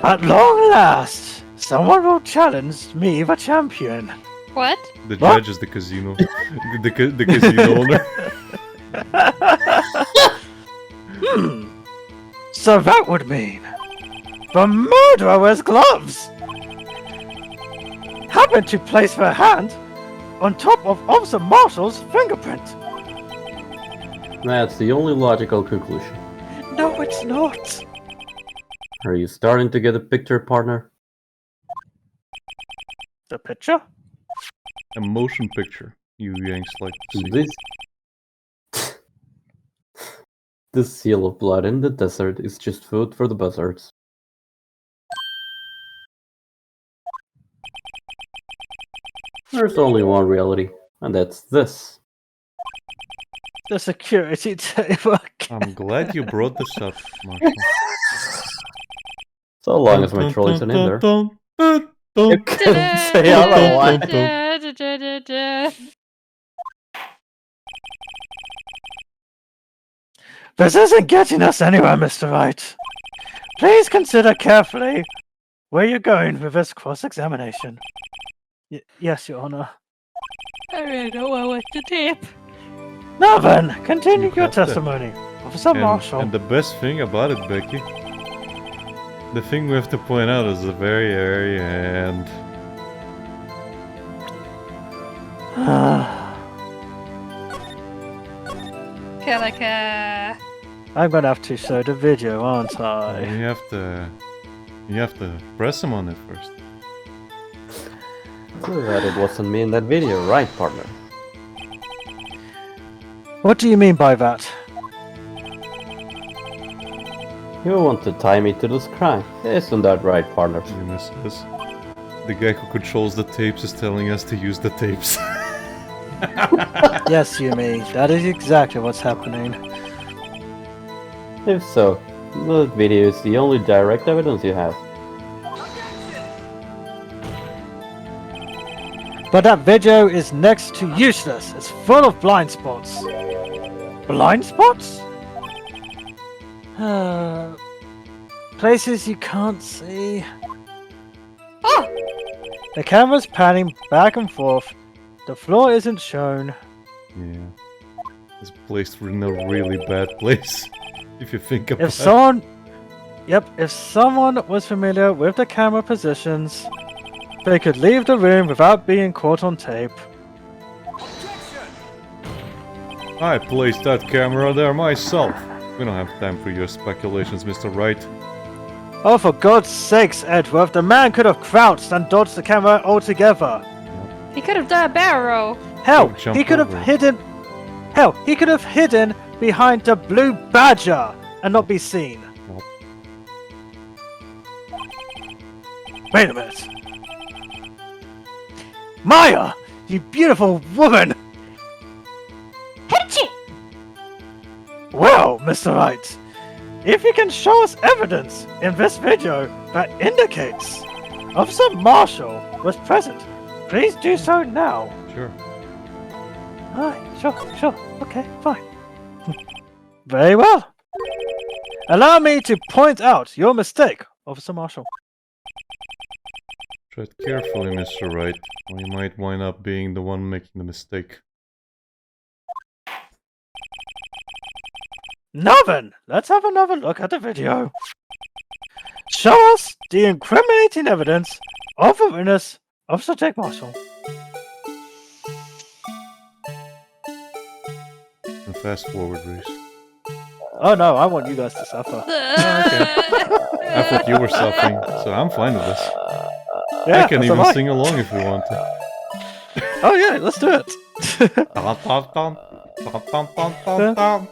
At long last, someone will challenge me, the champion. What? The What? judge is the casino. the casino owner. So that would mean the murderer wears gloves. Happened to place their hand on top of Officer Marshall's fingerprint. That's the only logical conclusion. No, it's not. Are you starting to get a picture, partner? The picture? A motion picture, you Yanks like to see. This seal of blood in the desert is just food for the buzzards. There's only one reality, and that's this. The security table. I'm glad you brought this up, Marshall. So long as my troll isn't in there. Dun, You couldn't say otherwise. This isn't getting us anywhere, Mr. Wright. Please consider carefully where you're going with this cross-examination. Yes, Your Honor. I really don't know what to tip. Now then, continue You your have to. testimony, Officer Marshall. And the best thing about it, Becky, the thing we have to point out is the very, very end. Calica. I'm gonna have to show the video, aren't I? You have to press him on it first. So that it wasn't me in that video, right, partner? What do you mean by that? You want to tie me to this crime, isn't that right, partner? You miss this. The guy who controls the tapes is telling us to use the tapes. Yes, Yumi, that is exactly what's happening. If so, that video is the only direct evidence you have. But that video is next to useless. It's full of blind spots. Blind spots? Places you can't see. Oh! The camera's panning back and forth. The floor isn't shown. Yeah. It's placed in a really bad place. If you think about If someone... Yep, if someone was familiar with the camera positions, they could leave the room without being caught on tape. I placed that camera there myself. We don't have time for your speculations, Mr. Wright. Oh, for God's sakes, Edward, the man could have crouched and dodged the camera altogether. He could have done a barrel roll. Hell, Don't jump he could have over it. hidden... Hell, he could have hidden behind the blue badger and not be seen. Nope. Wait a minute. Maya, you beautiful woman! Hatchie! Well, Mr. Wright, if you can show us evidence in this video that indicates Officer Marshall was present, please do so now. Sure. Alright, sure, okay, fine. Very well. Allow me to point out your mistake, Officer Marshall. Tread carefully, Mr. Wright, or you might wind up being the one making the mistake. Now then, let's have another look at the video. Show us the incriminating evidence of the witness, Officer Jake Marshall. And fast forward, Rhys. Oh no, I want you guys to suffer. I thought you were suffering, so I'm fine with this. Yeah, I can that's even alright. sing along if we want to. Oh yeah, let's do it. Dun, dun, dun, dun,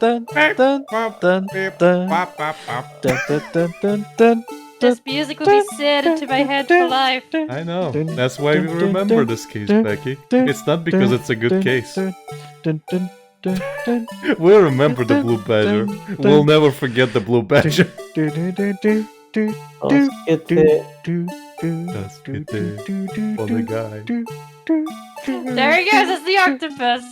dun, dun, dun, dun, dun, dun. This music will be set into my head for life. I know. That's why we remember this case, Becky. It's not because it's a good case. We'll remember the Blue Badger. We'll never forget the Blue Badger. That's good. For the guy. There he goes, it's the octopus.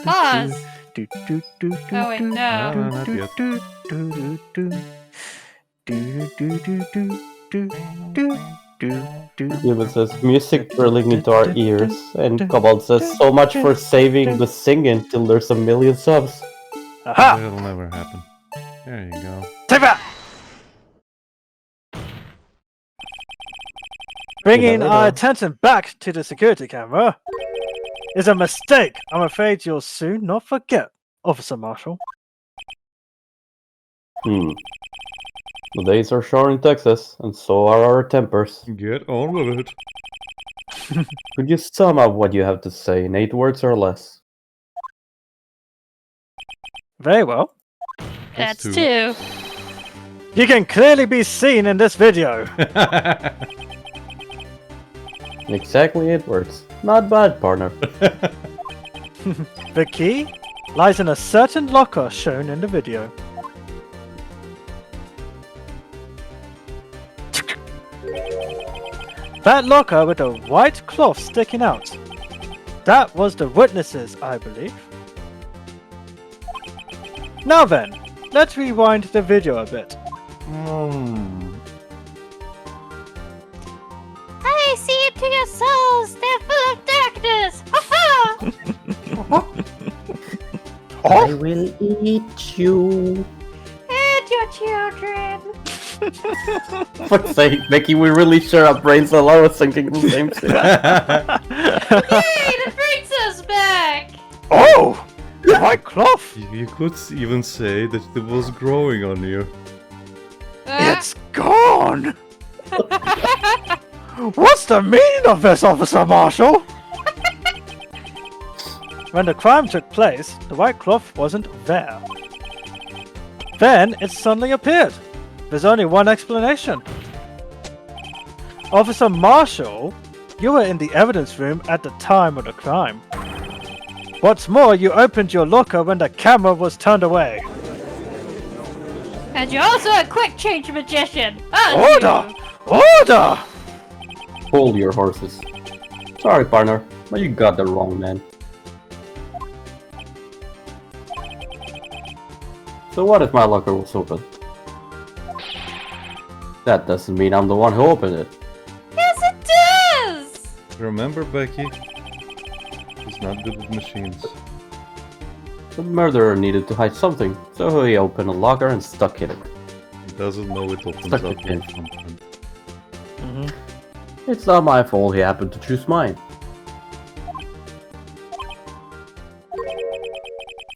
Pause. Oh wait, no. No, not yet. Even says music drilling into our ears, and Cobalt says so much for saving the singing till there's 1 million subs. Aha! That'll never happen. There you go. Take that! Bringing our attention back to the security camera is a mistake I'm afraid you'll soon not forget, Officer Marshall. The days are short in Texas, and so are our tempers. Get on with it. Could you sum up what you have to say in 8 words or less? Very well. That's two. 2. You can clearly be seen in this video. Exactly 8 words. Not bad, partner. The key lies in a certain locker shown in the video. That locker with a white cloth sticking out. That was the witnesses, I believe. Now then, let's rewind the video a bit. I see into your souls, they're full of darkness. Ha I will eat you. And your children. For sake, Becky, we really share our brains a lot. I was thinking the same thing. Yay, the brings us back. Oh! The white cloth! You could even say that it was growing on you. It's gone! What's the meaning of this, Officer Marshall? When the crime took place, the white cloth wasn't there. Then it suddenly appeared. There's only one explanation. Officer Marshall, you were in the evidence room at the time of the crime. What's more, you opened your locker when the camera was turned away. And you're also a quick change magician. Aren't Order! you? Order! hold your horses. Sorry, partner, but you got the wrong man. So what if my locker was open? That doesn't mean I'm the one who opened it. Yes, it does! Remember, Becky? He's not good with machines. The murderer needed to hide something, so he opened a locker and stuck in it. He doesn't know it opens Stuck up it in. with something. It's not my fault he happened to choose mine.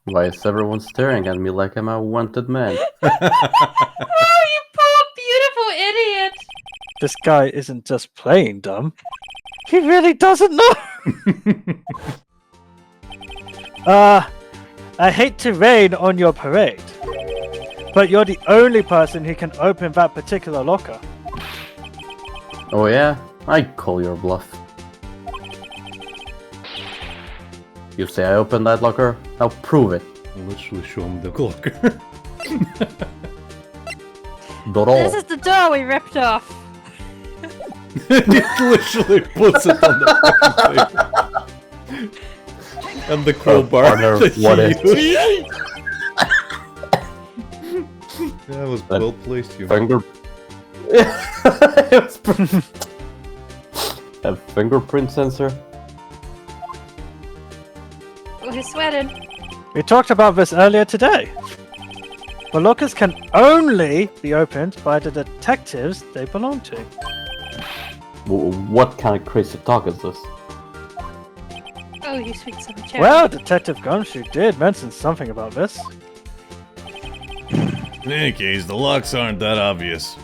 Why is everyone staring at me like I'm a wanted man? Oh, you poor, beautiful idiot! This guy isn't just playing dumb. He really doesn't know. I hate to rain on your parade, but you're the only person who can open that particular locker. Oh yeah? I call your bluff. You say I opened that locker? Now prove it. I'll literally show him the locker. This is the door we ripped off. He literally puts it on the fucking table. And the crowbar partner, that what he if- used. That was That well placed, you. Finger... A fingerprint sensor? Oh, he's sweating. We talked about this earlier today. The lockers can only be opened by the detectives they belong to. What kind of crazy talk is this? Oh, you sweet son of a cherry. Well, Detective Gumshoe did mention something about this. In any case, the locks aren't that obvious.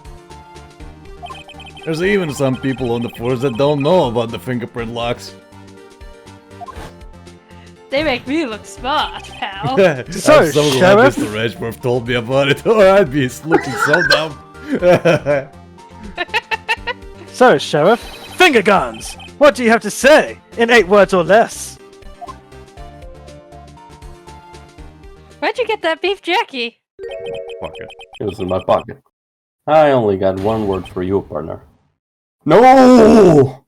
There's even some people on the force that don't know about the fingerprint locks. They make me look smart, pal. So, I'm so glad Sheriff? Mr. Edgeworth told me about it, or I'd be looking so dumb. So, Sheriff, finger guns! What do you have to say in 8 words or less? Where'd you get that beef jerky? Fuck it. It was in my pocket. I only got one word for you, partner. No!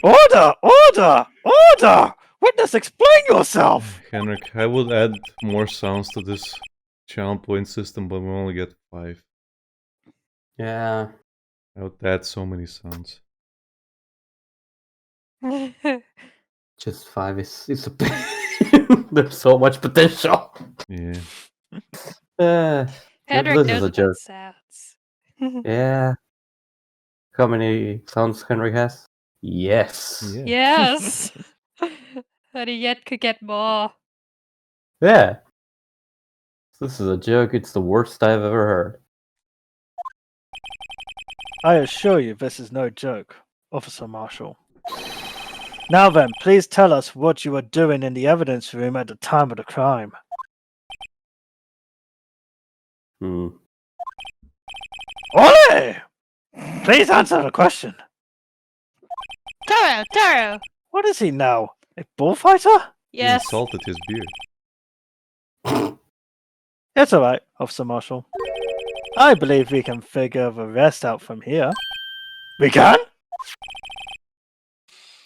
Order! Order! Order! Witness, explain yourself! Henrik, I would add more sounds to this channel point system, but we only get 5. Yeah. I would add so many sounds. Just 5 is a bit... There's so much potential. Yeah. Henrik this knows is a about joke. sounds. Yeah. How many sounds Henrik has? Yes. Yeah. Yes! And he yet could get more. Yeah. This is a joke. It's the worst I've ever heard. I assure you this is no joke, Officer Marshall. Now then, please tell us what you were doing in the evidence room at the time of the crime. Hmm. Ole! Please answer the question. Taro! What is he now? A bullfighter? He Yes. insulted his beard. It's alright, Officer Marshall. I believe we can figure the rest out from here. We can?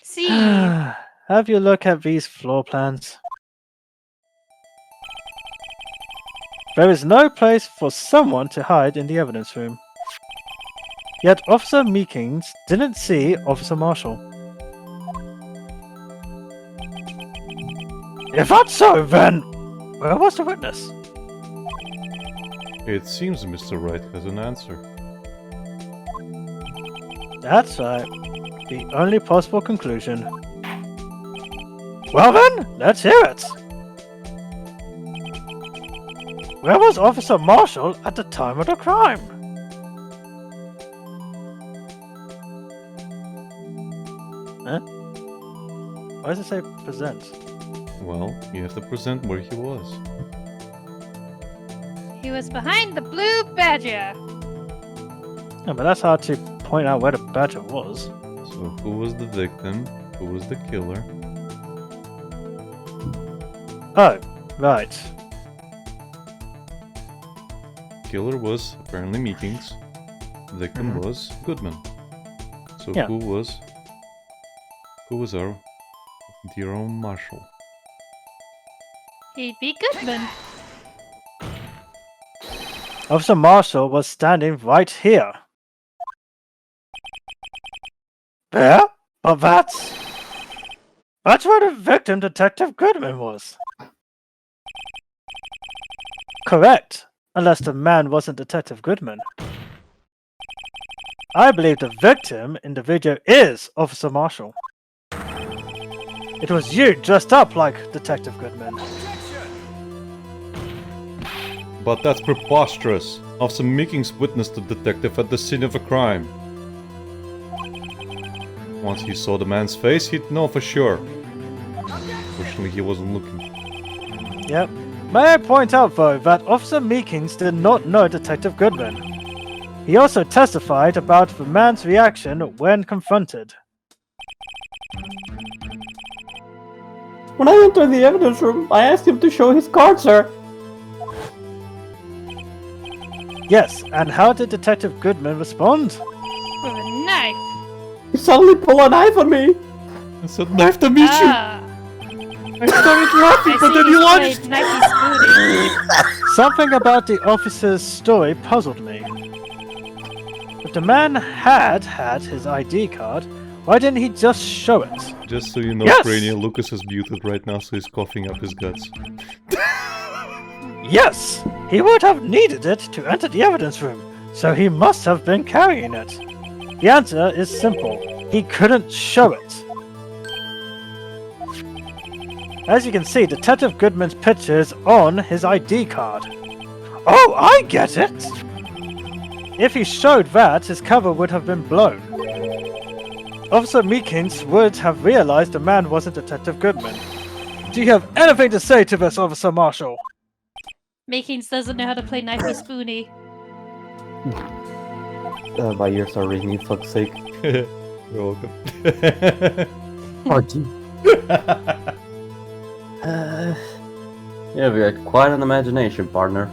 See. Have you look at these floor plans? There is no place for someone to hide in the evidence room. Yet Officer Meekins didn't see Officer Marshall. If that's so, then where was the witness? It seems Mr. Wright has an answer. That's right. The only possible conclusion. Well then, let's hear it. Where was Officer Marshall at the time of the crime? Huh? Why does it say present? Well, you have to present where he was. He was behind the blue badger. Yeah, but that's hard to point out where the badger was. So who was the victim? Who was the killer? Oh, right. killer was apparently Meekings. The victim was Goodman. So Yeah. who was our dear old Marshall? He'd be Goodman. Officer Marshall was standing right here. There? But that's where the victim, Detective Goodman, was. Correct, unless the man wasn't Detective Goodman. I believe the victim in the video is Officer Marshall. It was you dressed up like Detective Goodman. But that's preposterous. Officer Meekings witnessed the detective at the scene of a crime. Once he saw the man's face, he'd know for sure. Fortunately, he wasn't looking. Yep. May I point out, though, that Officer Meekings did not know Detective Goodman. He also testified about the man's reaction when confronted. When I entered the evidence room, I asked him to show his card, sir. Yes, and how did Detective Goodman respond? With a knife. He suddenly pulled a knife on me. I said, "Nice to meet you." Ah. I started laughing, but then you launched. Knifey Spoonie. Something about the officer's story puzzled me. If the man had his ID card, why didn't he just show it? Just so you know, Yes! Crania, Lucas is muted right now, so he's coughing up his guts. Yes! He would have needed it to enter the evidence room, so he must have been carrying it. The answer is simple. He couldn't show it. As you can see, Detective Goodman's picture is on his ID card. Oh, I get it! If he showed that, his cover would have been blown. Officer Meekins would have realized the man wasn't Detective Goodman. Do you have anything to say to this, Officer Marshall? Meekings doesn't know how to play Knifey Spoonie. My ears are ringing, fuck's sake. You're welcome. Pardon. Yeah, we had quite an imagination, partner.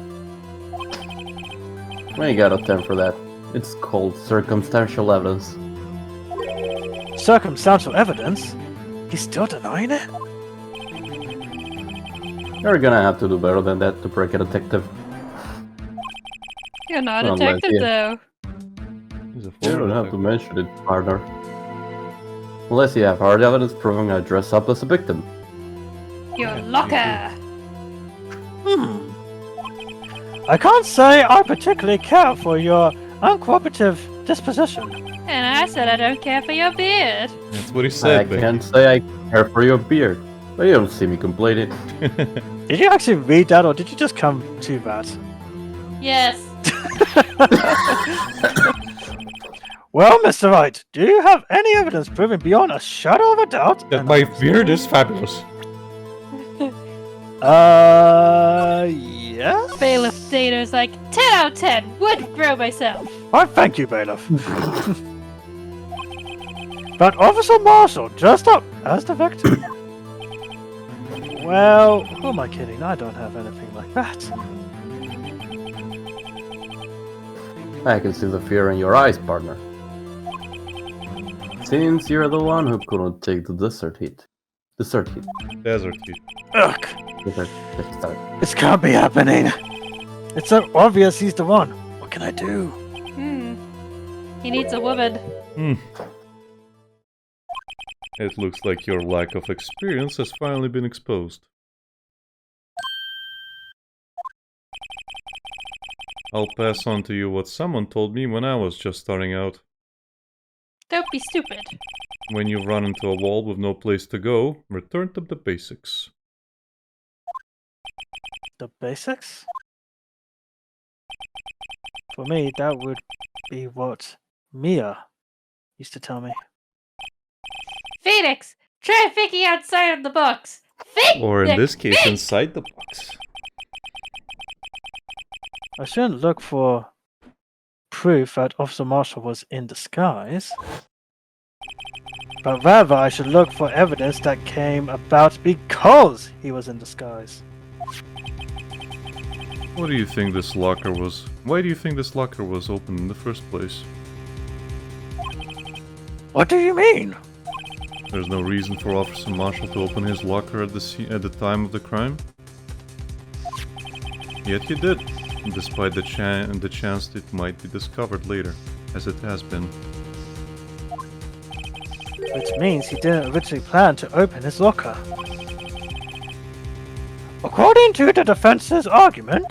What you got a 10 for that? It's called circumstantial evidence. Circumstantial evidence? He's still denying it? You're gonna have to do better than that to break a detective. You're not a Unless, detective, though. He's a You former don't have to detective. mention it, partner. Unless you have hard evidence proving I dress up as a victim. You're locker. I can't say I particularly care for your uncooperative disposition. And I said I don't care for your beard. That's what he I said, man. can't say I care for your beard, but you don't see me complaining. Did you actually read that, or did you just come to that? Yes. Well, Mr. Wright, do you have any evidence proving beyond a shadow of a doubt? That my beard is fabulous. Yes? Bailiff Data's like 10 out of 10. Would grow myself. Why, thank you, Bailiff. But Officer Marshall dressed up as the victim. Well, who am I kidding? I don't have anything like that. I can see the fear in your eyes, partner. Since you're the one who couldn't take the desert heat. Desert heat. Desert heat. Ugh, Desert. this can't be happening. It's so obvious he's the one. What can I do? He needs a woman. It looks like your lack of experience has finally been exposed. I'll pass on to you what someone told me when I was just starting out. Don't be stupid. When you run into a wall with no place to go, return to the basics. The basics? For me, that would be what Mia used to tell me. Phoenix, try thinking outside of the box. Think. Or in Nick, this case, think. inside the box. I shouldn't look for proof that Officer Marshall was in disguise, but rather I should look for evidence that came about because he was in disguise. What do you think this locker was? Why do you think this locker was open in the first place? What do you mean? There's no reason for Officer Marshall to open his locker at the time of the crime. Yet he did, despite the chance it might be discovered later, as it has been. Which means he didn't originally plan to open his locker. According to the defense's argument,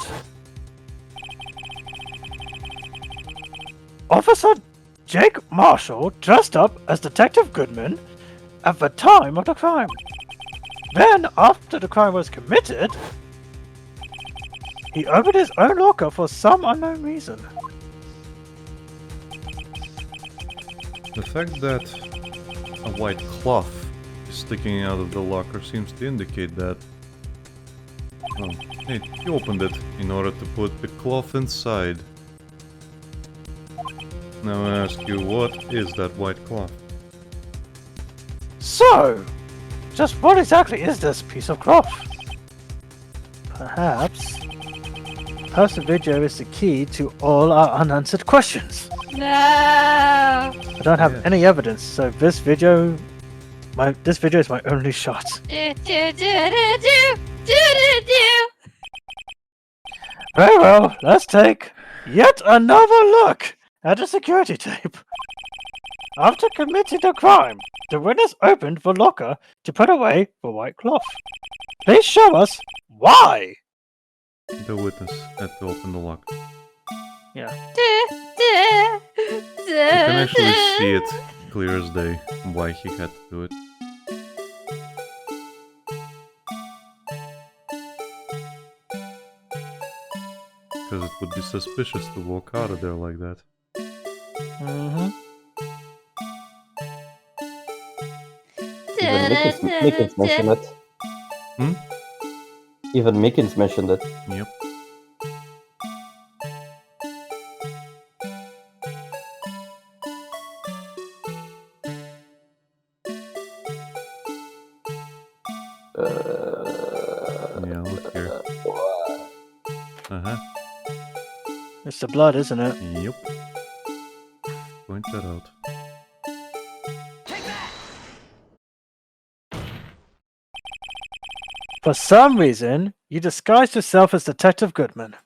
Officer Jake Marshall dressed up as Detective Goodman at the time of the crime. Then, after the crime was committed, he opened his own locker for some unknown reason. The fact that a white cloth is sticking out of the locker seems to indicate that... Oh, hey, he opened it in order to put the cloth inside. Now I ask you, what is that white cloth? So, just what exactly is this piece of cloth? Perhaps the video is the key to all our unanswered questions. No! I don't have any evidence, so this video is my only shot. Very well, let's take yet another look at the security tape. After committing the crime, the witness opened the locker to put away the white cloth. Please show us why. The witness had to open the locker. Yeah. You can actually see it clear as day why he had to do it. Because it would be suspicious to walk out of there like that. Mm-hmm. Even Mickens mentioned it. Hmm? Even Mickens mentioned it. Yep. Yeah, look here. Uh-huh. It's the blood, isn't it? Yep. Point that out. For some reason, you disguised yourself as Detective Goodman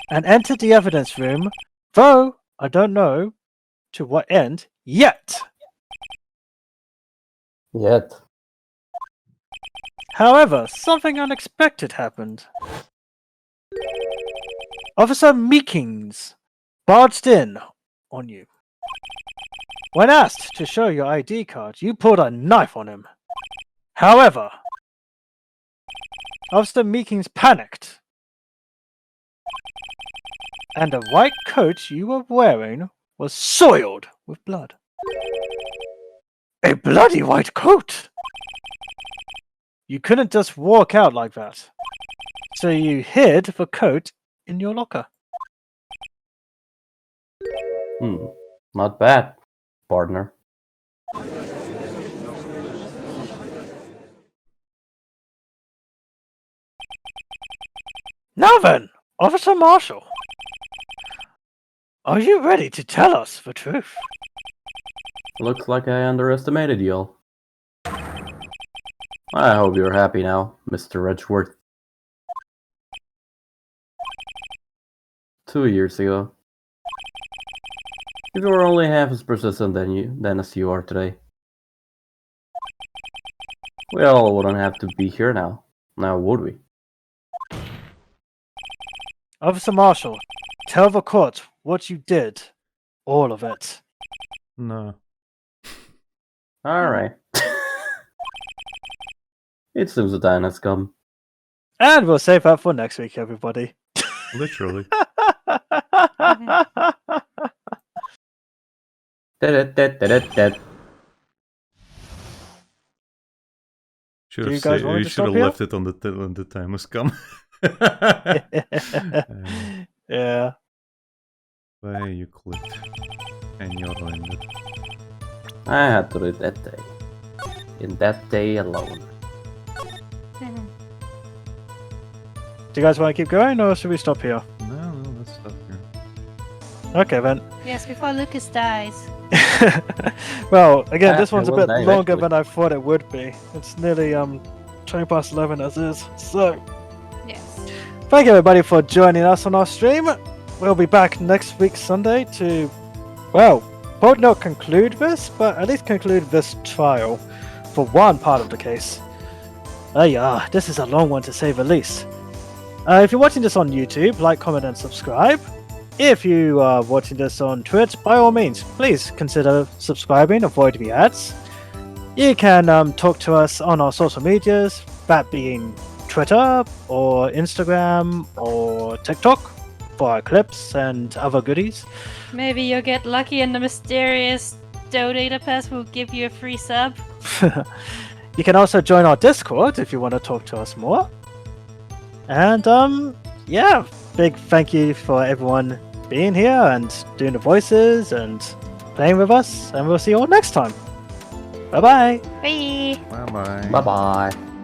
and entered the evidence room, though I don't know to what end yet. Yet. However, something unexpected happened. Officer Meekings barged in on you. When asked to show your ID card, you pulled a knife on him. However, Officer Meekings panicked, and the white coat you were wearing was soiled with blood. A bloody white coat! You couldn't just walk out like that, so you hid the coat in your locker. Not bad, partner. Now then, Officer Marshall, are you ready to tell us the truth? Looks like I underestimated y'all. I hope you're happy now, Mr. Edgeworth. 2 years ago. If you were only half as persistent than as you are today, we all wouldn't have to be here now. Now would we? Officer Marshall, tell the court what you did. All of it. No. Alright. It seems the time has come. And we'll save that for next week, everybody. Literally. Do you guys want You to should have stop here? left it on the time has come. Yeah. Why you clicked and you ruined it. I had to do it that day. In that day alone. Do you guys want to keep going, or should we stop here? No, let's stop here. Okay then. Yes, before Lucas dies. Well, again, this I one's a will bit die longer eventually. than I thought it would be. It's nearly 20 past 11 as is. So, Yes. thank you everybody for joining us on our stream. We'll be back next week Sunday to, well, probably not conclude this, but at least conclude this trial for one part of the case. Yeah, this is a long one to say the least. If you're watching this on YouTube, like, comment, and subscribe. If you are watching this on Twitch, by all means, please consider subscribing, avoid the ads. You can talk to us on our social medias, that being Twitter, or Instagram, or TikTok, for our clips and other goodies. Maybe you'll get lucky and the mysterious donator pass will give you a free sub. You can also join our Discord if you want to talk to us more. And yeah, big thank you for everyone being here and doing the voices and playing with us, and we'll see you all next time. Bye bye. Bye. Bye bye. Bye bye.